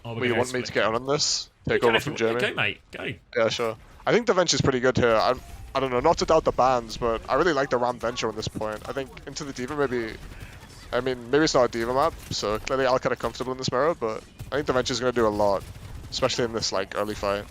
Oh, you want me to get on this? Take over from Jeremy? Go, mate. Go. Yeah, sure. I think the Venture's pretty good here. I don't know, not to doubt the bans, but I really like the Ram Venture on this point. I think into the Diva maybe... I mean, maybe it's not a Diva map, so clearly I'll kind of comfortable in this mirror, but I think the Venture's going to do a lot, especially in this, like, early fight.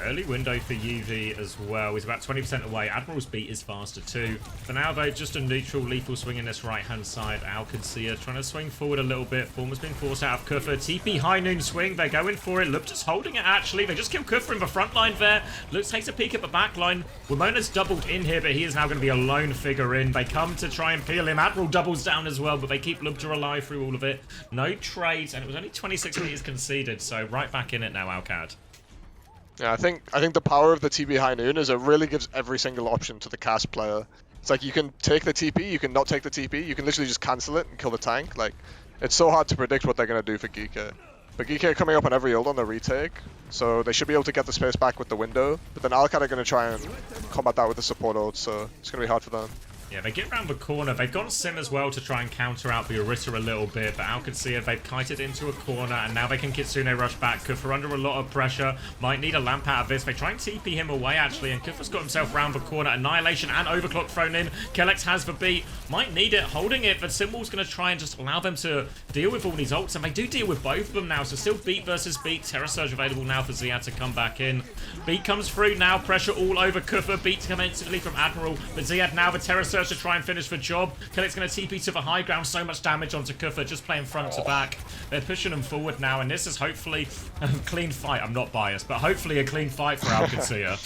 Early window for UV as well. He's about 20% away. Admiral's beat is faster too. For now, though, just a neutral lethal swing in this right-hand side. Qadsiah trying to swing forward a little bit. Form has been forced out of Kuffer. TP High Noon swing. They're going for it. Look just holding it, actually. They just killed Kuffer in the front line there. Looks takes a peek at the back line. Wimona's doubled in here, but he is now going to be a lone figure in. They come to try and peel him. Admiral doubles down as well, but they keep Lubta alive through all of it. No trades, and it was only 26 meters conceded, so right back in it now, Alcad. Yeah, I think the power of the TP High Noon is it really gives every single option to the cast player. It's like you can take the TP, you can not take the TP, you can literally just cancel it and kill the tank. Like, it's so hard to predict what they're going to do for Geekay. But Geekay are coming up on every ult on the retake, so they should be able to get the space back with the window. But then Alcad are going to try and combat that with the support ult, so it's going to be hard for them. Yeah, they get around the corner. They've got Sim as well to try and counter out the Orisa a little bit, but Qadsiah, they've kited into a corner, and now they can Kitsune rush back. Kuffer under a lot of pressure. Might need a lamp out of this. They try and TP him away, actually, and Kuffer's got himself round the corner. Annihilation and Overclock thrown in. Kellex has the beat. Might need it, holding it, but Symbol's going to try and just allow them to deal with all these ults, and they do deal with both of them now, so still beat versus beat. Terra Surge available now for Ziad to come back in. Beat comes through now, pressure all over Kuffer. Beat to come instantly from Admiral, but Ziad now the Terra Surge to try and finish the job. Kellex going to TP to the high ground, so much damage onto Kuffer, just playing front to back. They're pushing them forward now, and this is hopefully a clean fight. I'm not biased, but hopefully a clean fight for Qadsiah.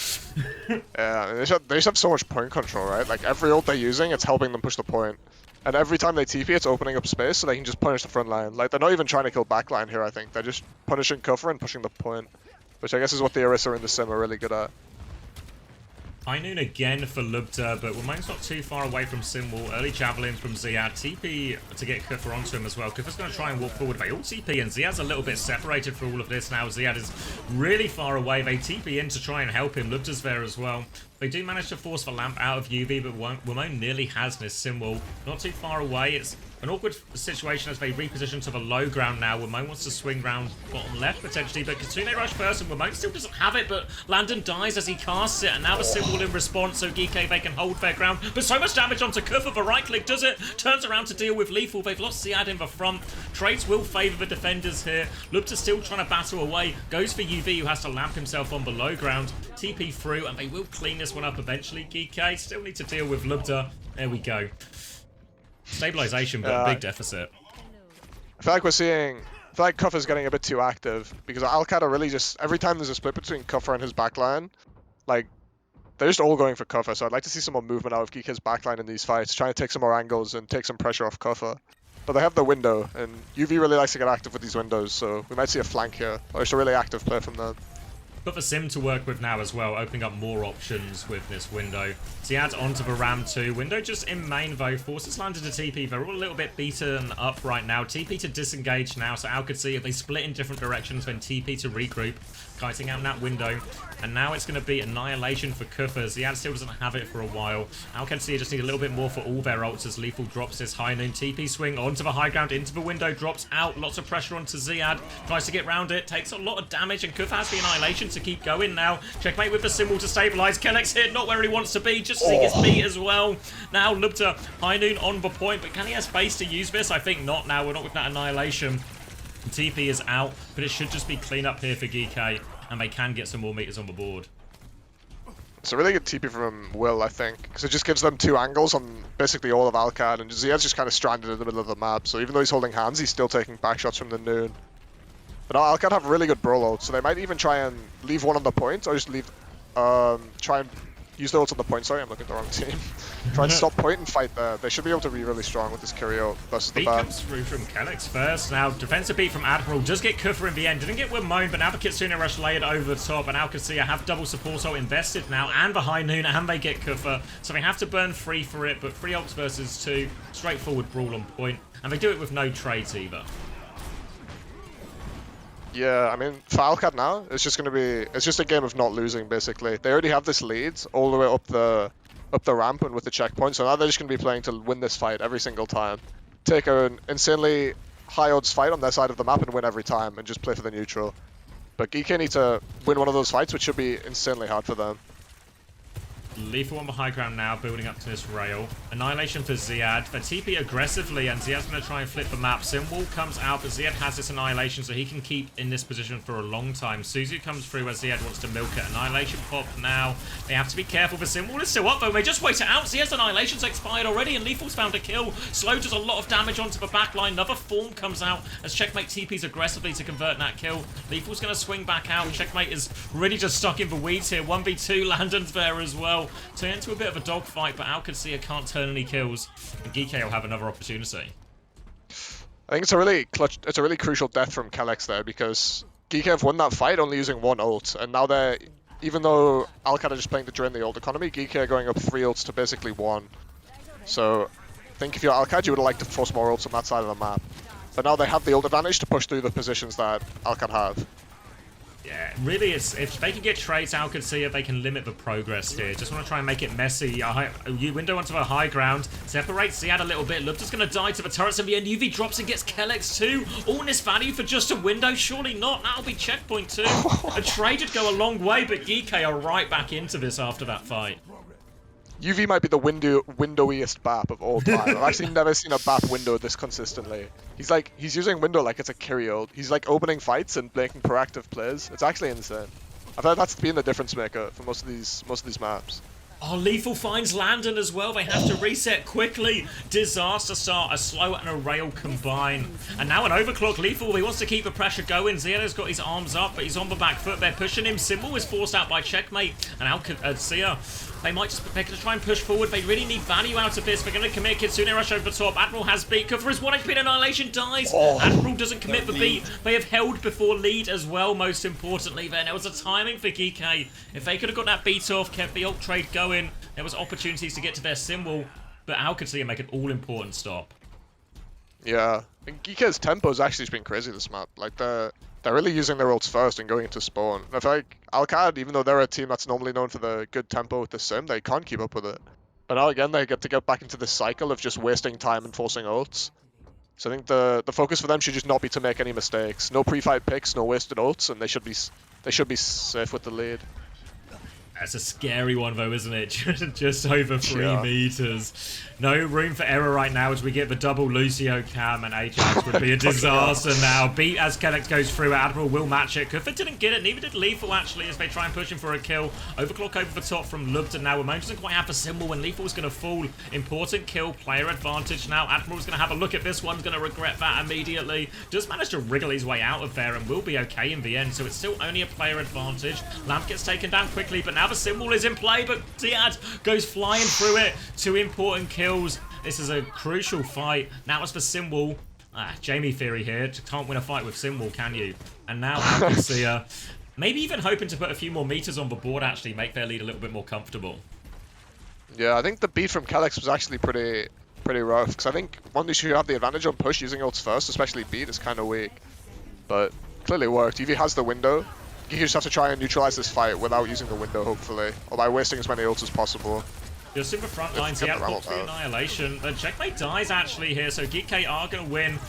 Yeah, they just have so much point control, right? Like, every ult they're using, it's helping them push the point. And every time they TP, it's opening up space so they can just punish the front line. Like, they're not even trying to kill backline here, I think. They're just punishing Kuffer and pushing the point, which I guess is what the Orisa in the Sim are really good at. High Noon again for Lubta, but Wimone's not too far away from Simwall. Early Javelin from Ziad. TP to get Kuffer onto him as well. Kuffer's going to try and walk forward. They all TP, and Ziad's a little bit separated for all of this now. Ziad is really far away. They TP in to try and help him. Lubta's there as well. They do manage to force the lamp out of UV, but Wimone nearly has this Simwall. Not too far away. It's an awkward situation as they reposition to the low ground now. Wimone wants to swing round bottom left potentially, but Kitsune rush first, and Wimone still doesn't have it, but Landon dies as he casts it, and now the Simwall in response, so Geekay, they can hold their ground. But so much damage onto Kuffer, the right click does it, turns around to deal with Lethal. They've lost Ziad in the front. Trades will favour the defenders here. Lubta still trying to battle away, goes for UV, who has to lamp himself on the low ground. TP through, and they will clean this one up eventually. Geekay still need to deal with Lubta. There we go. Stabilization, but big deficit. I feel like Kuffer's getting a bit too active, because Alcad are really just, every time there's a split between Kuffer and his backline, like, they're just all going for Kuffer, so I'd like to see some more movement out of Geekay's backline in these fights, trying to take some more angles and take some pressure off Kuffer. But they have the window, and UV really likes to get active with these windows, so we might see a flank here, or it's a really active play from them. Got the Sim to work with now as well, opening up more options with this window. Ziad onto the Ram 2. Window just in main though, forces Landon to TP. They're all a little bit beaten up right now. TP to disengage now, so Qadsiah, they split in different directions when TP to regroup. Kiting out that window. And now it's going to be Annihilation for Kuffer. Ziad still doesn't have it for a while. Qadsiah just need a little bit more for all their ults as Lethal drops his High Noon. TP swing onto the high ground, into the window, drops out. Lots of pressure onto Ziad. Tries to get round it, takes a lot of damage, and Kuffer has the Annihilation to keep going now. Checkmate with the Symbol to stabilize. Kellex here, not where he wants to be, just seeing his beat as well. Now Lubta, High Noon on the point, but can he have space to use this? I think not now. We're not with that Annihilation. TP is out, but it should just be clean up here for Geekay, and they can get some more meters on the board. It's a really good TP from Will, I think, because it just gives them two angles on basically all of Alcad, and Ziad's just kind of stranded in the middle of the map, so even though he's holding hands, he's still taking back shots from the Noon. But Alcad have really good brawl ults, so they might even try and leave one on the point, or just leave, try and use the ult on the point. Sorry, I'm looking at the wrong team. Try and stop point and fight there. They should be able to be really strong with this carry ult versus the beat back. comes through from Kellex first. Now, defensive beat from Admiral does get Kufa in the end. Didn't get Wimone, but now the Kitsune Rush layered over the top, and Qadsiah have double support ult invested now, and the High Noon, and they get Kufa. So they have to burn 3 for it, but 3 ults versus 2. Straightforward brawl on point, and they do it with no trades either. Yeah, I mean, for Alcad now, it's just a game of not losing, basically. They already have this lead all the way up the ramp and with the checkpoint, so now they're just going to be playing to win this fight every single time. Take an insanely high odds fight on their side of the map and win every time, and just play for the neutral. But Geekay need to win one of those fights, which should be insanely hard for them. Lethal on the high ground now, building up to this rail. Annihilation for Ziad. They TP aggressively, and Ziad's going to try and flip the map. Simwall comes out, but Ziad has this Annihilation, so he can keep in this position for a long time. Suzu comes through as Ziad wants to milk it. Annihilation pop now. They have to be careful, but Simwall is still up, though. They just wait it out. Ziad's Annihilation's expired already, and Lethal's found a kill. Slow does a lot of damage onto the backline. Another form comes out as Checkmate TPs aggressively to convert that kill. Lethal's going to swing back out. Checkmate is really just stuck in the weeds here. 1v2, Landon's there as well. Turn into a bit of a dogfight, but Qadsiah can't turn any kills, and Geekay will have another opportunity. I think it's a really crucial death from Kellex there, because Geekay have won that fight only using 1 ult, and now they're, even though Alcad are just playing to drain the ult economy, Geekay are going up 3 ults to basically 1. So I think if you're Alcad, you would like to force more ults on that side of the map. But now they have the ult advantage to push through the positions that Alcad have. Yeah, really, if they can get trades out, Qadsiah, they can limit the progress here. Just want to try and make it messy. Window onto the high ground. Separates Ziad a little bit. Lupta's going to die to the turrets in the end. UV drops and gets Kellex too. All in this value for just a window? Surely not. That'll be checkpoint too. A trade would go a long way, but Geekay are right back into this after that fight. UV might be the windowiest BAP of all time. I've actually never seen a BAP window this consistently. He's using window like it's a carry ult. He's like opening fights and making proactive plays. It's actually insane. I've heard that's been the difference maker for most of these maps. Oh, Lethal finds Landon as well. They have to reset quickly. Disaster start, a slow and a rail combine. And now an overclock. Lethal, he wants to keep the pressure going. Ziada's got his arms up, but he's on the back foot. They're pushing him. Symbol is forced out by Checkmate. And now Qadsiah, they're going to try and push forward. They really need value out of this. They're going to commit Kitsune Rush over the top. Admiral has beat. Cover his 1 HP Annihilation dies. Admiral doesn't commit the beat. They have held before lead as well, most importantly. There was a timing for Geekay. If they could have got that beat off, kept the ult trade going, there was opportunities to get to their symbol, but Qadsiah make an all-important stop. Yeah, and Geekay's tempo has actually been crazy this map. Like they're really using their ults first and going into spawn. And I feel like Alcad, even though they're a team that's normally known for the good tempo with the sim, they can't keep up with it. But now again, they get to get back into this cycle of just wasting time and forcing ults. So I think the focus for them should just not be to make any mistakes. No pre-fight picks, no wasted ults, and they should be safe with the lead. That's a scary one though, isn't it? Just over 3 meters. No room for error right now as we get the double Lucio cam, and Ajax would be a disaster now. Beat as Kellex goes through. Admiral will match it. Kufa didn't get it, neither did Lethal actually, as they try and push him for a kill. Overclock over the top from Lubta now. Wimone doesn't quite have the symbol when Lethal's going to fall. Important kill, player advantage now. Admiral's going to have a look at this one, going to regret that immediately. Just managed to wriggle his way out of there and will be okay in the end, so it's still only a player advantage. Lamp gets taken down quickly, but now the symbol is in play, but Ziad goes flying through it. 2 important kills. This is a crucial fight. Now it's for Symbol. Jamie theory here. Can't win a fight with Symbol, can you? And now Qadsiah, maybe even hoping to put a few more meters on the board, actually make their lead a little bit more comfortable. Yeah, I think the beat from Kellex was actually pretty rough, because I think one should have the advantage on push using ults first, especially beat is kind of weak. But clearly worked. EV has the window. You just have to try and neutralize this fight without using the window, hopefully, or by wasting as many ults as possible. Just in the front lines, yeah, pops the Annihilation. The Checkmate dies actually here, so Geekay are going to win.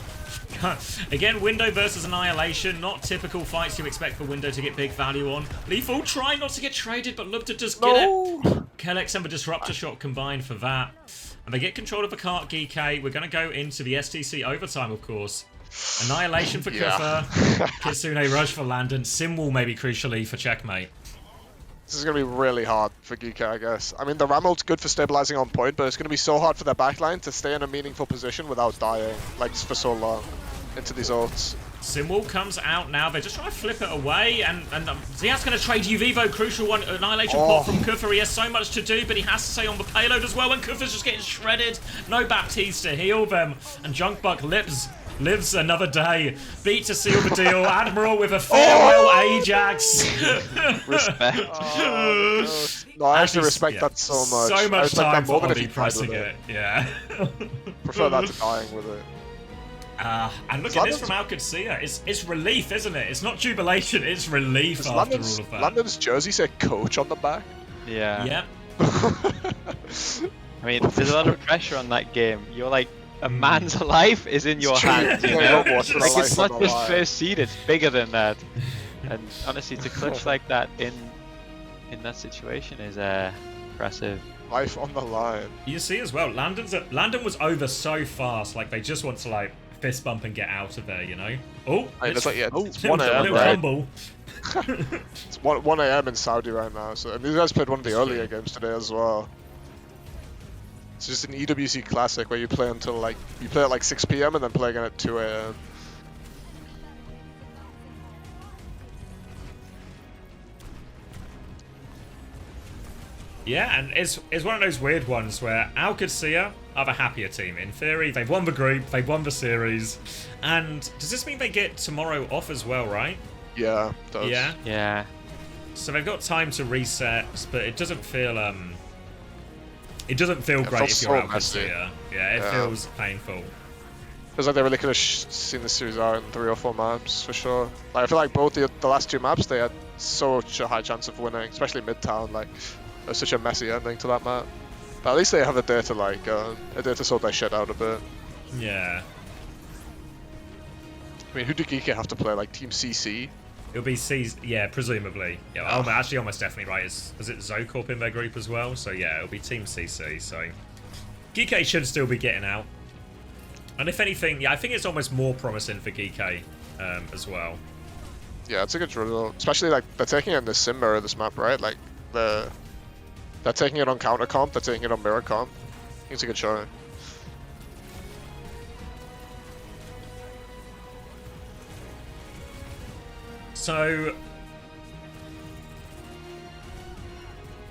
Again, Window versus Annihilation. Not typical fights you expect for Window to get big value on. Lethal trying not to get traded, but Lubta does get it. Kellex and the Disruptor Shot combined for that. And they get control of the cart, Geekay. We're going to go into the STC overtime, of course. Annihilation for Kufa. Kitsune Rush for Landon. Simwall maybe crucially for Checkmate. This is going to be really hard for Geekay, I guess. I mean, the Ram ult's good for stabilizing on point, but it's going to be so hard for their backline to stay in a meaningful position without dying, like, for so long into these ults. Simwall comes out now. They're just trying to flip it away, and Zia's going to trade Uvivo. Crucial one, annihilation pot from Kufa. He has so much to do, but he has to stay on the payload as well, and Kufa's just getting shredded. No Baptiste to heal them, and Junkbuck lives another day. Beat to seal the deal. Admiral with a farewell Ajax. Respect. No, I actually respect that so much. So much time for Oddie pressing it. Yeah. Prefer that to dying with it. And look at this from Qadsiah. It's relief, isn't it? It's not jubilation, it's relief after all of that. London's jersey say coach on the back. Yeah. Yep. I mean, there's a lot of pressure on that game. You're like, a man's life is in your hands, you know? Like, it's not just first seed, it's bigger than that. And honestly, to clutch like that in that situation is impressive. Life on the line. You see as well, Landon was over so fast, like they just want to like fist bump and get out of there, you know? Oh, it's 1 a little a.m. It's 1 a.m. in Saudi right now, so and these guys played one of the earlier games today as well. It's just an EWC classic where you play until like you play at like 6 p.m. and then play again at 2 a.m. Yeah, and it's one of those weird ones where Qadsiah are the happier team. In theory, they've won the group, they've won the series, and does this mean they get tomorrow off as well, right? Yeah, it does. Yeah? Yeah. So they've got time to reset, but it doesn't feel great if you're Qadsiah. Yeah, it feels painful. Feels like they really could have seen the series out in 3 or 4 maps for sure. Like I feel like both the last 2 maps they had such a high chance of winning, especially Midtown. Like there's such a messy ending to that map. But at least they have a day to like sort their shit out a bit. Yeah. I mean, who do Geekay have to play? Like Team CC? It'll be yeah, presumably. Yeah, actually, almost definitely right. Is it Zocorp in their group as well? So yeah, it'll be Team CC. So Geekay should still be getting out. And if anything, yeah, I think it's almost more promising for Geekay as well. Yeah, it's a good result. Especially like they're taking it in the sim mirror this map, right? Like they're taking it on counter comp, they're taking it on mirror comp. I think it's a good showing. So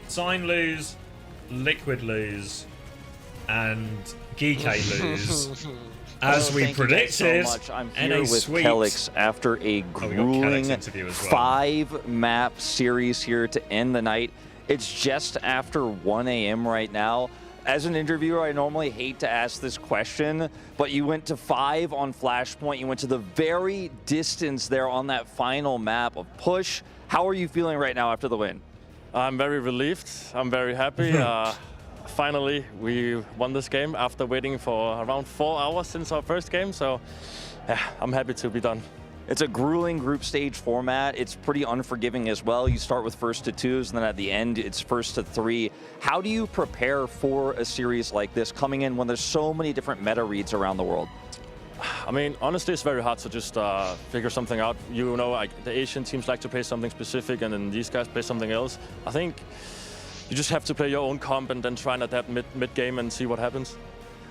Sign lose, Liquid lose, and Geekay lose. As we predicted, so I'm here with Kelix after a grueling 5-map series here to end the night. It's just after 1 a.m. right now. As an interviewer, I normally hate to ask this question, but you went to 5 on Flashpoint. You went to the very distance there on that final map of Push. How are you feeling right now after the win? I'm very relieved. I'm very happy. Finally, we won this game after waiting for around 4 hours since our first game, so yeah, I'm happy to be done. It's a grueling group stage format. It's pretty unforgiving as well. You start with first to 2s, and then at the end, it's first to 3. How do you prepare for a series like this coming in when there's so many different meta reads around the world? I mean, honestly, it's very hard to just figure something out. You know, like the Asian teams like to play something specific, and then these guys play something else. I think you just have to play your own comp and then try and adapt mid-game and see what happens.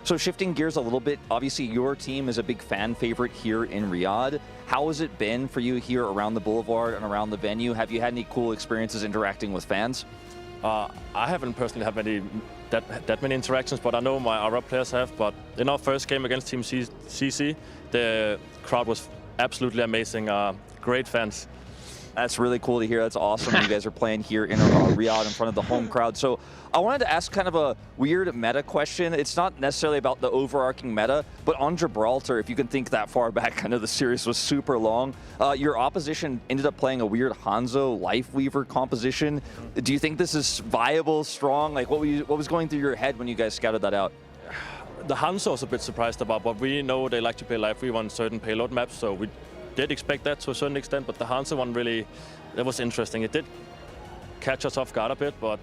So shifting gears a little bit, obviously your team is a big fan favorite here in Riyadh. How has it been for you here around the Boulevard and around the venue? Have you had any cool experiences interacting with fans? I haven't personally had that many interactions, but I know my Arab players have. But in our first game against Team CC, the crowd was absolutely amazing. Great fans. That's really cool to hear. That's awesome. You guys are playing here in Riyadh in front of the home crowd. So I wanted to ask kind of a weird meta question. It's not necessarily about the overarching meta, but on Gibraltar, if you can think that far back, I know the series was super long. Your opposition ended up playing a weird Hanzo Lifeweaver composition. Do you think this is viable, strong? Like what was going through your head when you guys scouted that out? The Hanzo I was a bit surprised about, but we know they like to play Lifeweaver on certain payload maps, so we did expect that to a certain extent, but the Hanzo one really, that was interesting. It did catch us off guard a bit, but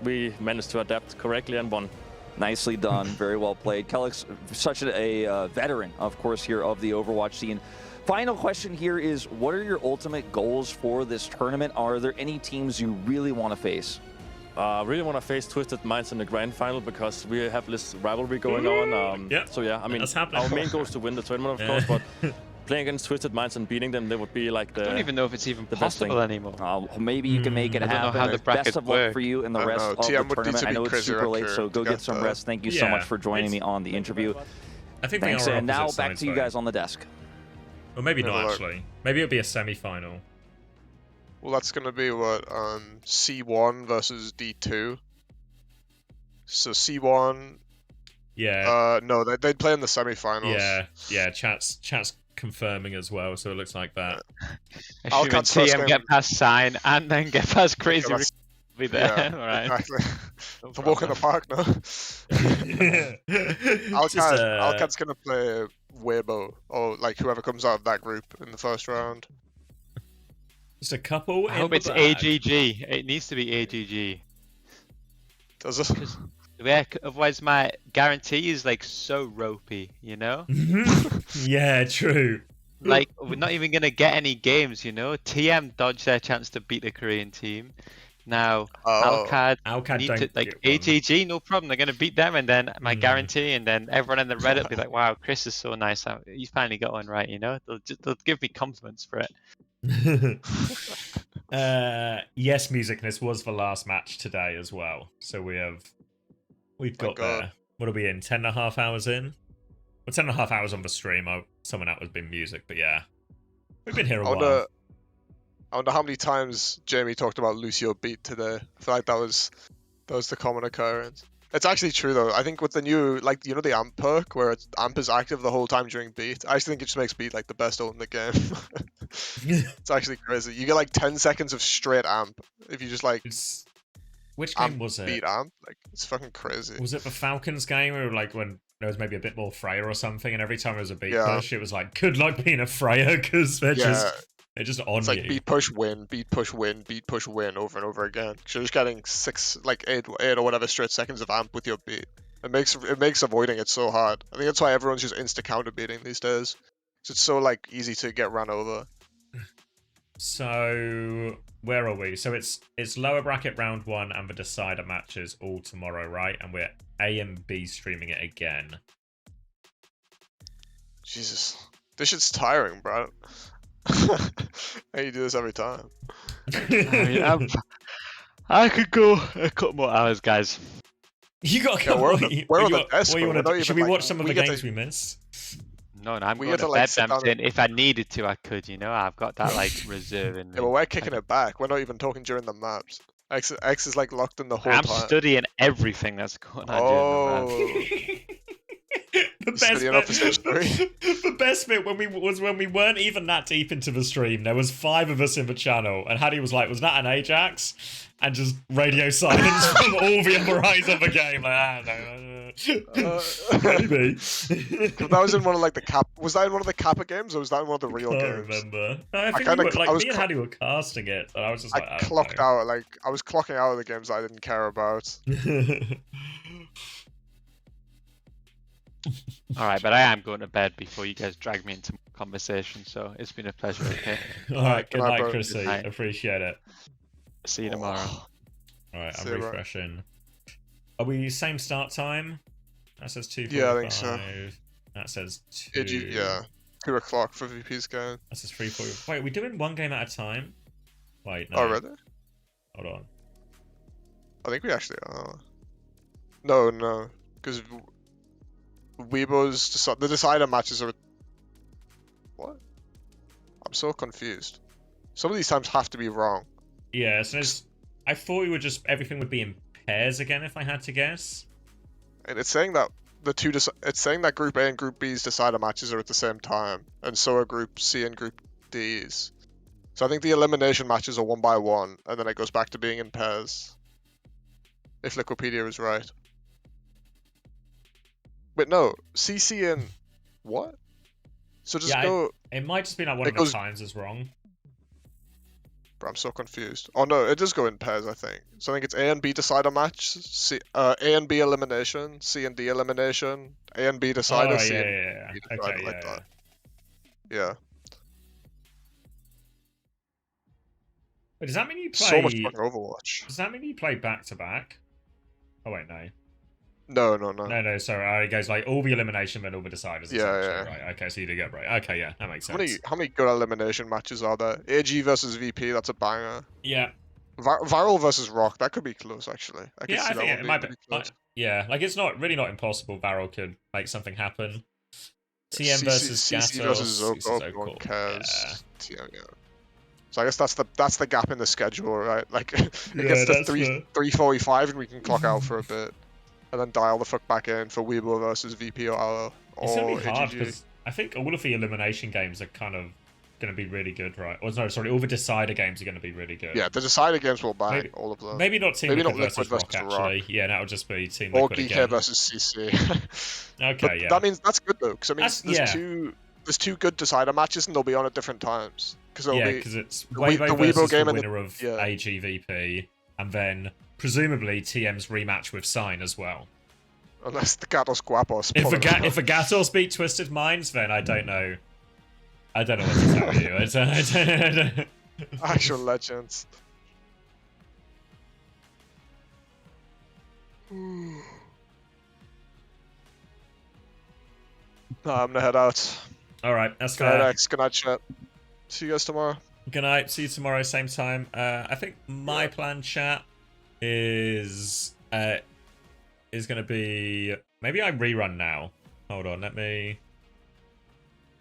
we managed to adapt correctly and won. Nicely done. Very well played. Kelix, such a veteran, of course, here of the Overwatch scene. Final question here is, what are your ultimate goals for this tournament? Are there any teams you really want to face? I really want to face Twisted Minds in the grand final because we have this rivalry going on. Yeah. So yeah, I mean, our main goal is to win the tournament, of course, but playing against Twisted Minds and beating them, they would be like the. I don't even know if it's even the best thing. possible anymore. Maybe you can make it I don't know happen. how the Best brackets of luck work. for you in the I rest know, of the TM would need tournament. to I be know it's crazy super late, accurate so go to get get some the- rest. Thank you so Yeah, much for joining it's- me on the interview. I think Thanks, they are and now opposite back sides, to you though. guys on the desk. Or maybe Have a not, look. actually. Maybe it'll be a semi-final. Well, that's gonna be what C1 versus D2. So C1. Yeah, No, they'd play in the semifinals. yeah. Chat's confirming as well, so it looks like that. Assuming Alcat's first TM game- get past Sign and then get past Crazy that's- Rick will be there. Yeah, Alright. exactly. No The walk in the park, no. Just, Alcat's gonna play Weibo, or like whoever comes out of that group in the first round. just a couple. I in hope the it's bag. AGG. It needs to be AGG. Does it? Yeah, otherwise my guarantee is like so ropey, you know? Yeah, true. Like we're not even gonna get any games, you know? TM dodged their chance to beat the Korean team. Now Oh. Alcad need don't to like get one. AGG, no problem. They're gonna beat them, and then my guarantee, and then everyone in the Reddit be like, "Wow, Chris is so nice. He's finally got one right." You know, they'll give me compliments for it. Yes, Musicness was the last match today as well. So we've got God. there. What are we in? 10.5 hours in? Well, 10.5 hours on the stream. Someone out was been music, but yeah. We've been here a while. I wonder how many times Jamie talked about Lucio beat today. I feel like that was the common occurrence. It's actually true though. I think with the new, like, you know, the amp perk where amp is active the whole time during beat. I actually think it just makes beat like the best ult in the game. It's actually crazy. You get like 10 seconds of straight amp if you just like Which game amp was it? beat amp. Like it's fucking crazy. Was it the Falcons game or like when there was maybe a bit more Freya or something, and every time there was a beat Yeah. push, it was like, good luck being a Freya because they're just on It's like you. beat push win, beat push win, beat push win over and over again. 'Cause you're just getting eight or whatever straight seconds of amp with your beat. It makes avoiding it so hard. I think that's why everyone's just insta counter beating these days. 'Cause it's so like easy to get run over. So where are we? So it's lower bracket round 1 and the decider matches all tomorrow, right? And we're A and B streaming it again. Jesus, this shit's tiring, bro. How you do this every time? I mean, I could go a couple more hours, guys. You got to Yeah, come. we're on What the- you- we're what on you the want- desk, what you bro. wanna We're do? not Should even, we like, watch some of we the get games to- we miss? No, I'm We going get to, to like, bed. sit I'm down saying if I needed to, I could. You know, I've got that like reserve in me. Yeah, but we're kicking it back. We're not even talking during the maps. X is like locked in the whole I'm time. studying everything that's going on during the match. The best studying up for stage 3? the best bit when we weren't even that deep into the stream. There was 5 of us in the channel, and Hattie was like, "Was that an Ajax?" And just radio silence from all the other eyes of the game. Like, maybe. That was in one of like the cap. Was that in one of the Kappa games, or was that in one of the real I games? can't remember. No, I think kinda we were, like I was me and Hattie were casting it, and I was just I like, I clocked out. Like I was clocking out of the games I didn't care about. All right, but I am going to bed before you guys drag me into conversation. So it's been a pleasure. Okay. All right, good night, bro. Chrissy. Good night. Appreciate it. See you tomorrow. All right, I'm See you, bro. refreshing. Are we same start time? That says 2:45. Yeah, I think so. That says 2. Yeah, 2 o'clock for VP's game. That says 3:40. Wait, are we doing one game at a time? Wait, no. Oh, really? Hold on. I think we actually are. No, because Weibo's the decider matches are. What? I'm so confused. Some of these times have to be wrong. Yeah, so I thought we would just everything would be in pairs again if I had to guess. And it's saying that it's saying that Group A and Group B's decider matches are at the same time, and so are Group C and Group D's. So I think the elimination matches are 1 by 1, and then it goes back to being in pairs. If Liquipedia is right. Wait, no. CC and what? So just go. It might just be like one It of goes- the times is wrong. Bro, I'm so confused. Oh no, it does go in pairs, I think. So I think it's A and B decider match, A and B elimination, C and D elimination, A and B decider, Oh, C yeah, and yeah. D decider, Okay, like yeah. that. Yeah. Wait, does that mean you play? So much fucking Overwatch. Does that mean you play back to back? Oh wait, no. No. No, sorry. It goes like all the elimination, then all the deciders. Yeah, essentially, Right. Okay, so you do get break. Okay, yeah, that makes sense. How many good elimination matches are there? AG versus VP, that's a banger. Yeah. Viral versus Rock, that could be close actually. I can Yeah, see I that think one it being might be. pretty close. Yeah, like it's not impossible. Varel could make something happen. TM versus CC Gatos. versus Zoko, no one cares. TM, yeah. So I guess that's the gap in the schedule, right? Like it gets to 3:45 and we can clock out for a bit, and then dial the fuck back in for Weibo versus VP or Arlo. It's gonna Or be hard AGG. because I think all of the elimination games are kind of gonna be really good, right? Or no, sorry, all the decider games are gonna be really good. Yeah, the decider games will bang all of them. Maybe not Team Maybe Liquid not versus Liquid Rock, versus actually. Rock. Yeah, that would just be Team Or Liquid Geekay again. versus CC. Okay, But yeah. that means that's good though, because I mean That's- there's two good decider matches and they'll be on at different times. Because it's the Weibo Weibo versus game the and the- winner of yeah. AGVP, and then presumably TM's rematch with Sign as well. Unless the Gatos Guapos. If pull a it off. Gatos beat Twisted Minds, then I don't know. I don't know what to tell you. I don't. Actual legends. Nah, I'm gonna head out. All right, that's Good night, fair. X. Good night, chat. See you guys tomorrow. Good night. See you tomorrow, same time. I think my plan, chat, is gonna be maybe I rerun now. Hold on, let me.